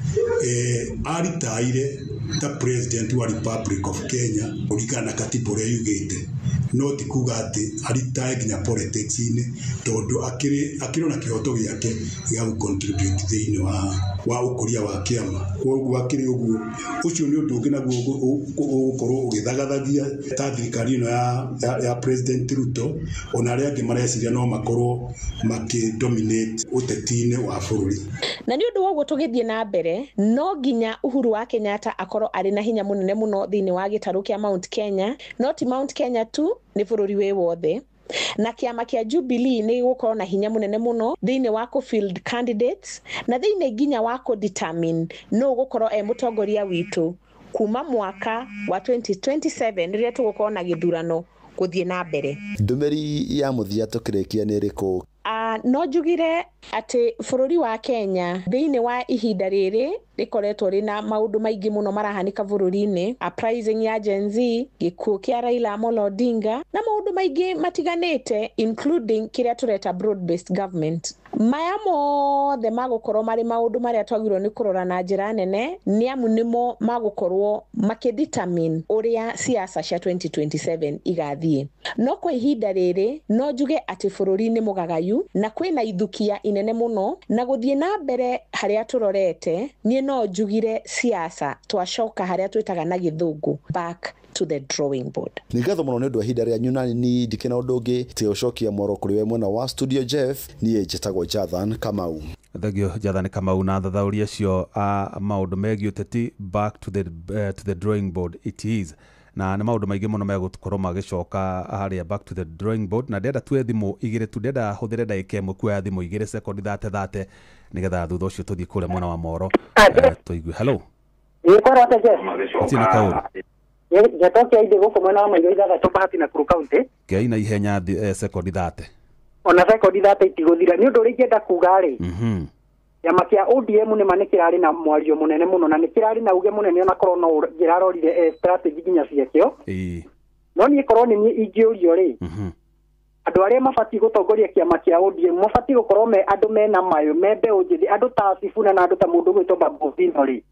aritaire the president wa Republic of Kenya kũringana na katiba ũrĩa yugĩte no ti kuga atĩ aritae nginya politics-inĩ tondũ akĩrĩ na kĩhoto gĩake gĩa gũcontribute thĩinĩ wa ũkũria wa kĩama. Koguo akĩrĩ ũguo ũcio nĩ ũndũ ũngĩ naguo ũgũkorwo ũgĩthagathagia ta thirikari ĩno ya President Ruto ona arĩa angĩ mareciria no makorwo makĩdominate ũteti-inĩ wa bũrũri. Na nĩ ũndũ wa ũguo tũgĩthiĩ na mbere no nginya Uhuru wa Kenyatta akorwo arĩ na hinya mũnene mũno thĩinĩ wa gĩtarũ kĩa Mount Kenya, no ti Mount Kenya tu, nĩ bũrũri wĩ wothe. Na kĩama kĩa Jubilee nĩ gũkorwo na hinya mũnene mũno thĩinĩ wa field candidates na thĩinĩ nginya wa determine no gũkorwo mũtongoria witũ kuma mwaka wa 2027 rĩrĩa tũgũkorwo na gĩthurano gũthiĩ na mbere. Ndũmĩrĩri ya mũthia tũkĩrĩkia nĩ ĩrĩkũ? No njugire atĩ bũrũri wa Kenya thĩinĩ wa ihinda rĩrĩ rĩkoretwo rĩna maũndũ maingĩ mũno marahanĩka bũrũri-inĩ, uprising ya Gen Z, gĩkuũ kĩa Raila Amolo Odinga na maũndũ maingĩ matiganĩte including kĩrĩa tũreta broad based government. Maya mothe magũkorwo marĩ maũndũ marĩa twagĩrĩirwo nĩ kũrora na njĩra nene nĩ amu nĩmo magũkorwo makĩdetermine ũrĩa siasa cia 2027 igathiĩ. No kwa ihinda rĩrĩ no njuge atĩ bũrũri nĩ mũgagayu na kwĩna ithukia inene mũno na gũthiĩ na mbere harĩa tũrorete niĩ no njugire siasa twacoka harĩa twĩtaga na gĩthũngũ back to the drawing board. Nĩ ngatho mũno nĩ ũndũ wa ihinda rĩa nyunani ni ndikena ũndũ ũngĩ te ũcokia moro kũrĩ we mwena wa studio Jeff niĩ njĩtagwo Jathan Kamau. Thagio Jathan Kamau na thathaũria cio maũndũ megiĩ ũteti back to the drawing board it is. Na nĩ maũndũ maingĩ mũno megũkorwo magĩcoka harĩa back to the drawing board na ndenda tuwe thimũ igĩrĩ tu ndenda hũthĩre ndagĩka ĩmwe kuoya thimũ igĩrĩ sekondi 30 nĩgetha thutha ũcio tũthiĩ kũrĩa mwena wa Moro tũigue. Hello. Nĩkorwo Jeff. Tina Kauru. Jatokia ide gũkũ mwena wa Maigua ithathatũ Bahati na Nakuru County. Kei na ihenya sekondi 30. Ona sekondi 30 itigũthira nĩ ũndũ ũrĩa ingĩenda kuga rĩ. Kĩama kĩa ODM nĩ ma nĩ kĩrarĩ na mwario mũnene mũno na nĩ kĩrarĩ na uge mũnene ona korwo no kĩrarorire strategy nginya ciakĩo. No niĩ korwo nĩ niĩ ingĩũrio rĩ. Andũ arĩa mabatiĩ gũtongoria kĩama kĩa ODM mabatiĩ gũkorwo me andũ mena mayo me mbeũ njĩthĩ andũ ta Sifuna na andũ ta mũndũ gwĩtwo Babu Owino rĩ.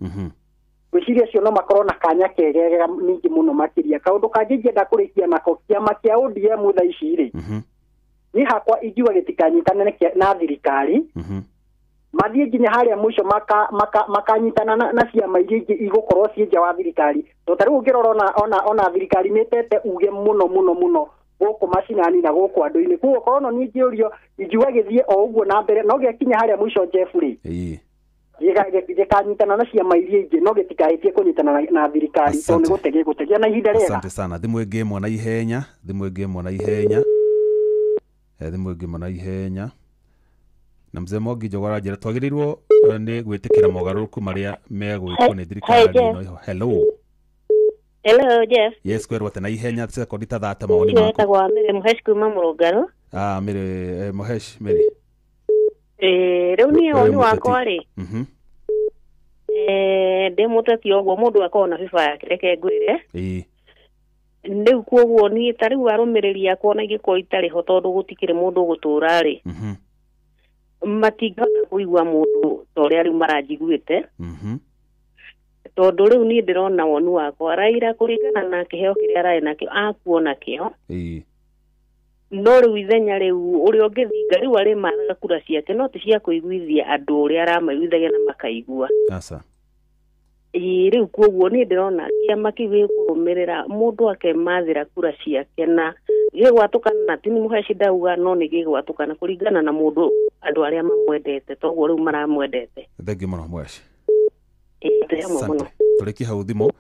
Gwĩciria cio no makorwo na kanya kegega ningĩ mũno makĩria. Kaũndũ kangĩ ingĩenda kũrĩkia nako kĩama kĩa ODM thaa ici rĩ. Niĩ hakwa ingiuga gĩtikanyitane na thirikari. Mathiĩ nginya harĩa mũico makanyitana na ciama iria ingĩ igũkorwo ciĩ nja wa thirikari. Tondũ rĩu ũngĩrora ona thirikari nĩtete uge mũno gũkũ macinani na gũkũ andũ-inĩ. Koguo korwo no niĩ ingĩũrio ingiuga gĩthiĩ o ũguo na mbere no gĩakinya harĩa mũico Jeff rĩ. Gĩkanyitana na ciama iria ingĩ no gĩtikahĩtie kũnyitana na thirikari tondũ nĩ gũtegia na ihinda rĩega. Asante sana. Thimũ ĩngĩ ĩmwe na ihenya. Thimũ ĩngĩ ĩmwe na ihenya. Na mzee Mogi Jogora njĩra twagĩrĩirwo nĩ gwĩtĩkĩra mogarũrũku marĩa megwĩkwo nĩ thirikari ĩno. Hello Jeff. Yes, kwerwo atĩ na ihenya sekondi ta 30 maoni maku. Ndĩretagwo Mary Muhesh kuma Mũrũngarũ. Mary Muhesh Mary. Rĩu niĩ woni wakwa rĩ. Ndĩ mũteti ũguo mũndũ akorwo na biba yake reke ngwĩre. Rĩu koguo niĩ ta rĩu arũmĩrĩri akwa na ingĩkorwo itarĩ ho tondũ gũtikĩrĩ mũndũ ũgũtũra rĩ. Matingĩhota kũigua mũndũ ta ũrĩa rĩu maranjiguĩte. Tondũ rĩu niĩ ndĩrona woni wakwa Raila kũringana na kĩheo kĩrĩa ararĩ nakĩo akuona kĩo. No rĩu ithenya rĩu ũrĩa ũngĩthinga rĩu arĩ maga kura ciake no ti cia kũiguithia andũ ũrĩa aramaiguithagia na makaigua. Rĩu koguo niĩ ndĩrona kĩama kĩu gĩkũrũmĩrĩra mũndũ akemathĩra kura ciake na gĩgwatũkana na tini Muhesh ndauga no nĩ gĩgwatũkana kũringana na mũndũ andũ arĩa mamwendete toguo rĩu maramwendete. Thengi mũno Muhesh. Tũrĩkie hau thimũ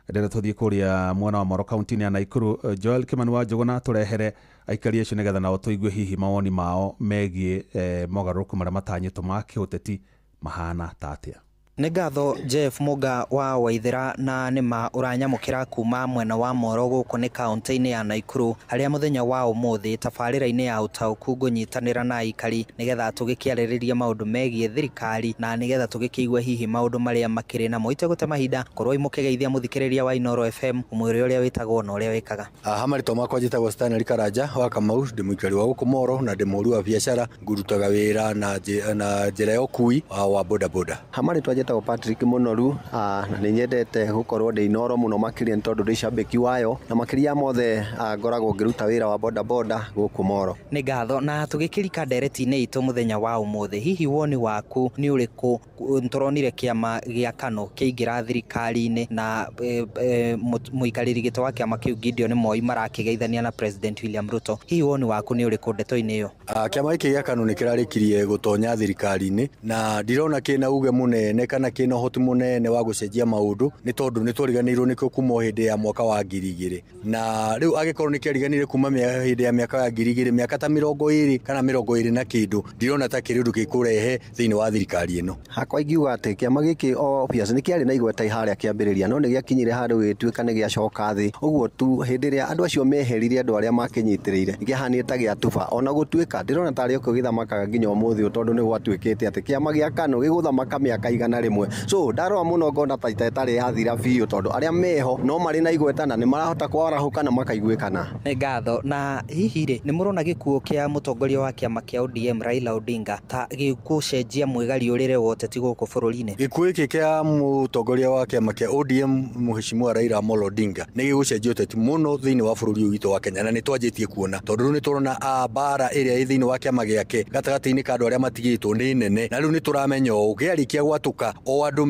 ndĩrenda tũthiĩ kũrĩa mwena wa Moro kaunti-inĩ ya Naikuru. Joel Kimani wa Njũgũna tũrehere aikari acio nĩgetha nao tũigue hihi mawoni mao megiĩ mogarũrũku marĩa matanyĩtwo ma kĩũteti mahana ta atĩa. Nĩ ngatho Jeff Muga wa Waithera na nĩma ũranyamũkĩra kuma mwena wa Moro gũkũ nĩ kaunti-inĩ ya Naikuru harĩa mũthenya wa ũmũthĩ tabarĩra-inĩ ya ũtaũku ngũnyitanĩra na aikari nĩgetha tũgĩkĩarĩrĩria maũndũ megiĩ thirikari na nĩgetha tũgĩkĩigua hihi maũndũ marĩa makĩrĩ namo itegũte mahinda korwo imũkĩgeithia mũthikĩrĩria wa Inooro FM ũmwĩre ũrĩa wĩtagwo na ũrĩa wĩkaga. Hamarĩtwa makwa njĩtagwo Stanley Karanja wa Kamau ndĩ mũikari wa gũkũ Moro na ndĩ mũhũri wa biacara ngurutaga wĩra na njĩra ya ũkui wa bodaboda. Hamarĩtwa njĩtagwo Patrick Munoru na nĩ nyendete gũkorwo ndĩ Inooro mũno makĩria nĩ tondũ ndĩ cambĩki wayo na makĩria mothe ngoragwo ngĩruta wĩra wa bodaboda gũkũ Moro. Nĩ ngatho na tũgĩkĩrika ndereti-inĩ itũ mũthenya wa ũmũthĩ hihi woni waku nĩ ũrĩkũ tũronire kĩama gĩa KANU kĩingĩra thirikari-inĩ na mũikarĩri gĩtĩ wa kĩama kĩu Gideon Moi marakĩgeithania na President William Ruto. Hihi woni waku nĩ ũrĩkũ ndeto-inĩ ĩyo? Kĩama gĩkĩ gĩa KANU nĩ kĩrarĩkirie gũtonya thirikari-inĩ na ndirona kĩna uge mũnene kana kĩna ũhoti mũnene wa gũcenjia maũndũ nĩ tondũ nĩ twariganĩirwo nĩkĩo kuma hĩndĩ ya mwaka wa 2000 na rĩu agĩkorwo nĩ kĩariganire kuma hĩndĩ ya mĩaka ya 2000 mĩaka ta 20 kana 20 na kĩndũ ndirona ta kĩrĩ ũndũ gĩkũrehe thĩinĩ wa thirikari ĩno. Hakwa ingiuga atĩ kĩama gĩkĩ obvious nĩ kĩarĩ na igweta harĩa kĩambĩrĩria no nĩ gĩakinyire handũ gĩtuĩka nĩ gĩacoka thĩ ũguo tu hĩndĩ ĩrĩa andũ acio meherire andũ arĩa makĩnyitĩrĩire gĩahanĩte ta gĩatuba ona gũtuĩka ndirona tarĩ okĩo gĩthamakaga nginya ũmũthĩ tondũ nĩ gwatuĩkĩte atĩ kĩama gĩa KANU gĩgũthamaka mĩaka igana rĩmwe so ndarora mũno ngona ta itarĩ yathira biũ tondũ arĩa meho no marĩ na igweta na nĩ marahota kwarahũka na makaiguĩkana. Nĩ ngatho na hihi rĩ nĩ mũrona gĩkuũ kĩa mũtongoria wa kĩama kĩa ODM Raila Odinga ta gĩgũcenjia mwĩgariũrĩre wa ũteti gũkũ bũrũri-inĩ? Gĩkuũ gĩkĩ kĩa mũtongoria wa kĩama kĩa ODM Mheshimiwa Raila Amolo Odinga nĩ gĩgũcenjia ũteti mũno thĩinĩ wa bũrũri ũyũ witũ wa Kenya na nĩ twanjĩtie kuona tondũ rĩu nĩ tũrona bara ĩrĩa ĩ thĩinĩ wa kĩama gĩake gatagatĩ-inĩ ka andũ arĩa matigĩtwo nĩ nene na rĩu nĩ tũramenya ũũ gĩarĩkia gwatũka o andũ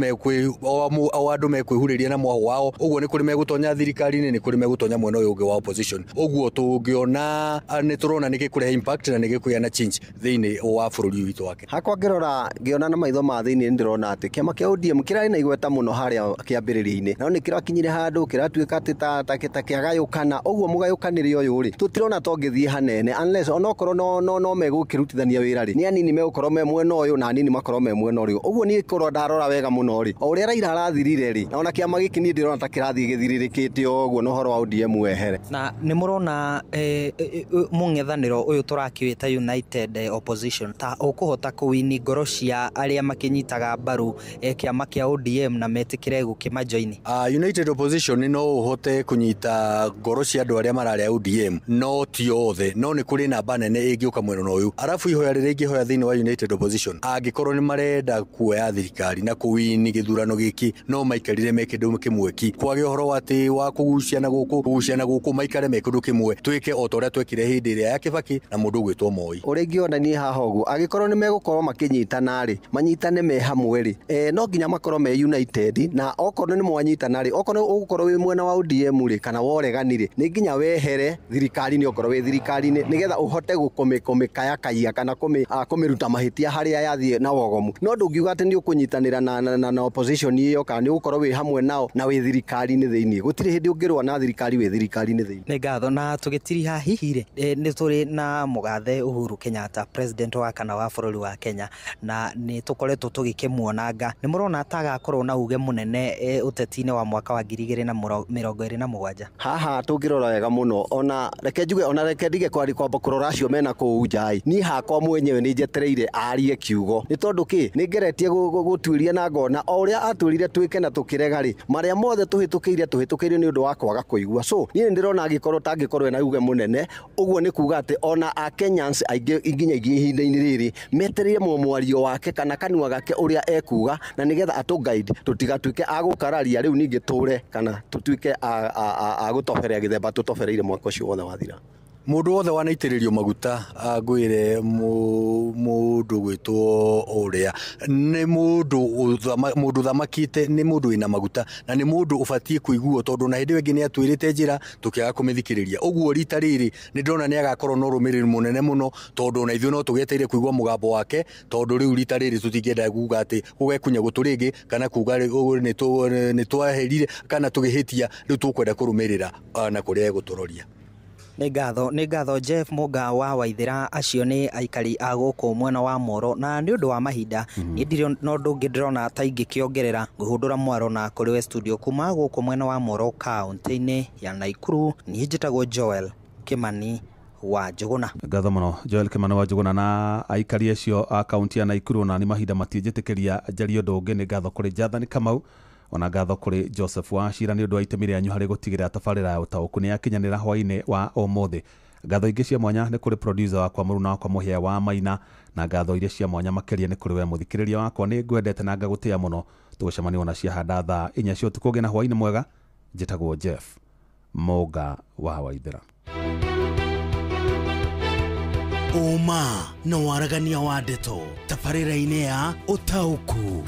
mekwĩhurĩria na mwaho wao ũguo nĩ kũrĩ megũtonya thirikari-inĩ nĩ kũrĩ megũtonya mwena ũyũ ũngĩ wa opposition ũguo tũngĩona nĩ tũrona nĩ gĩkũrehe impact na nĩ gĩkũgĩa na change thĩinĩ wa bũrũri ũyũ witũ wake. Hakwa ngĩona na maitho ma thĩinĩ ndĩrona atĩ kĩama kĩa ODM kĩrarĩ na igweta mũno harĩa kĩambĩrĩria-inĩ no nĩ kĩrakinyire handũ kĩratuĩka atĩ ta kĩagayũkana ũguo mũgayũkanĩre ũyũ rĩ tũtirona to ngĩthiĩ hanene unless onokorwo no megũkĩrutithania wĩra rĩ nĩ anini megũkorwo me mwena ũyũ na anini makorwo me mwena ũrĩa ũguo niĩ korwo ndarora wega mũno rĩ o ũrĩa Raila arathirire rĩ na ona kĩama gĩkĩ niĩ ndĩrona ta kĩrathiĩ gĩthirirĩkĩte ũguo no ũhoro wa ODM wehere. Na nĩ mũrona mũng'ethanĩro ũyũ tũrakĩwĩta United Opposition ta ũkũhota kũwini ngoro cia arĩa makĩnyitaga mbaru kĩama kĩa ODM na metĩkĩre gũkĩmajoini? United Opposition no ũhote kũnyita ngoro cia andũ arĩa mararĩa ODM no ti othe no nĩ kũrĩ namba nene ĩngĩũka mwena ũyũ arabu ihoya rĩrĩa ingĩhoya thĩinĩ wa United Opposition angĩkorwo nĩ marenda kuoya thirikari na kũwini gĩthurano gĩkĩ no maikarire me kĩndũ kĩmwe ki kwage ũhoro atĩ wa kũguciana gũkũ maikare me kĩndũ kĩmwe twĩke o ta ũrĩa twekire hĩndĩ ĩrĩa ya Kibaki na mũndũ ũgwĩtwo Moi. Ũrĩa ingĩona niĩ haha ũguo angĩkorwo nĩ megũkorwo makĩnyitana rĩ manyitane me hamwe rĩ no nginya makorwo me united na okorwo nĩ mwanyitana rĩ okorwo ũgũkorwo wĩ mwena wa ODM rĩ kana woregani rĩ nĩ nginya wehere thirikari-inĩ okorwo wĩ thirikari-inĩ nĩgetha ũhote kũmĩkayakaia kana kũmĩruta mahĩtia harĩa yathiĩ na wogomu no ndũngiuga atĩ nĩ ũkũnyitanĩra na opposition ĩyo kana nĩ ũgũkorwo wĩ hamwe nao na wĩ thirikari-inĩ thĩinĩ gũtirĩ hĩndĩ ũngĩrũa na thirikari wĩ thirikari-inĩ thĩinĩ. Nĩ ngatho na tũgĩtiriha hihi rĩ nĩ tũrĩ na mũgathe Uhuru Kenyatta president wa kana wa bũrũri wa Kenya na nĩ tũkoretwo tũgĩkĩmuonanga nĩ mũrona ta agakorwo na uge mũnene ũteti-inĩ wa mwaka wa 2027? Haha tũngĩrora wega mũno ona reke ndige kwamba kũrora acio mena kũu njai niĩ hakwa mwenyewe nĩ njetereire arie kiugo nĩ tondũ nĩ ngeretie gũtuĩria na ngona o ũrĩa atwĩrire twĩke na tũkĩrega rĩ marĩa mothe tũhĩtũkĩire nĩ ũndũ wa kwaga kũigua so niĩ ndĩrona tangĩkorwo ena uge mũnene ũguo nĩ kuga atĩ ona Kenyans aingĩ nginya ihinda-inĩ rĩrĩ metereire mwario wake kana kanua gake ũrĩa ekuga na nĩgetha atũguide tũtigatuĩke agũkararia rĩu ningĩ tũre kana tũtuĩke agũtoberea gĩthemba tũtobereire mwaka ũcio wothe wathira. Mũndũ wothe wanaitĩrĩrio maguta ngwĩre mũndũ gwĩtwo ũrĩa nĩ mũndũ thamakĩte nĩ mũndũ wĩna maguta na nĩ mũndũ ũbatiĩ kũiguo tondũ na hĩndĩ ĩngĩ nĩ atwĩrĩte njĩra tũkĩaga kũmĩthikĩrĩria ũguo rita rĩrĩ nĩ ndĩrona nĩ agakorwo na ũrũmĩrĩri mũnene mũno tondũ na ithuĩ no tũgĩeteire kũigua mũgambo wake tondũ rĩu rita rĩrĩ tũtingĩenda kuga atĩ gũgekunya gũtũrĩngĩ kana kuga nĩ twaherire kana tũgĩhĩtia rĩu tũkwenda kũrũmĩrĩra na kũrĩa egũtũroria. Nĩ ngatho Jeff Muga wa Waithira. Acio nĩ aikari a gũkũ mwena wa Moro, na nĩ ũndũ wa mahinda nĩ ndirĩ no ndũngĩ ndĩrona ta ingĩkĩongerera ngũhũndũra mwaro na kũrĩ we studio kuma gũkũ mwena wa Moro kaunti-inĩ ya Naikuru. Niĩ njĩtagwo Joel Kimani wa Njuguna. Ngatho mũno Joel Kimani wa Njuguna na aikari acio a kaunti ya Naikuru, na nĩ mahinda matiĩnjĩtĩkĩria njario ũndũ ũngĩ. Nĩ ngatho kũrĩ Jathani Kamau, ona ngatho kũrĩ Joseph Wachira nĩ ũndũ wa itemi rĩanyu harĩ gũtigĩrĩra tabarĩra ya ũtaũku nĩ yakinyanĩra hwaĩ-inĩ wa ũmũthĩ. Ngatho ingĩ cia mwanya nĩ kũrĩ producer wakwa Mũruna wakwa Mũhĩa wa Maina, na ngatho iria cia mwanya makĩria nĩ kũrĩ we mũthikĩrĩria wakwa. Nĩ ngwendete na ngagũtĩa mũno. Tũgũcemania ona ciahanda thaa 4 cia ũtukũ. Gĩa na hwaĩ-inĩ mwega. Njĩtagwo Jeff Muga wa Waithira. Uma na waragania wa ndeto tabarĩra-inĩ ya ũtaũku.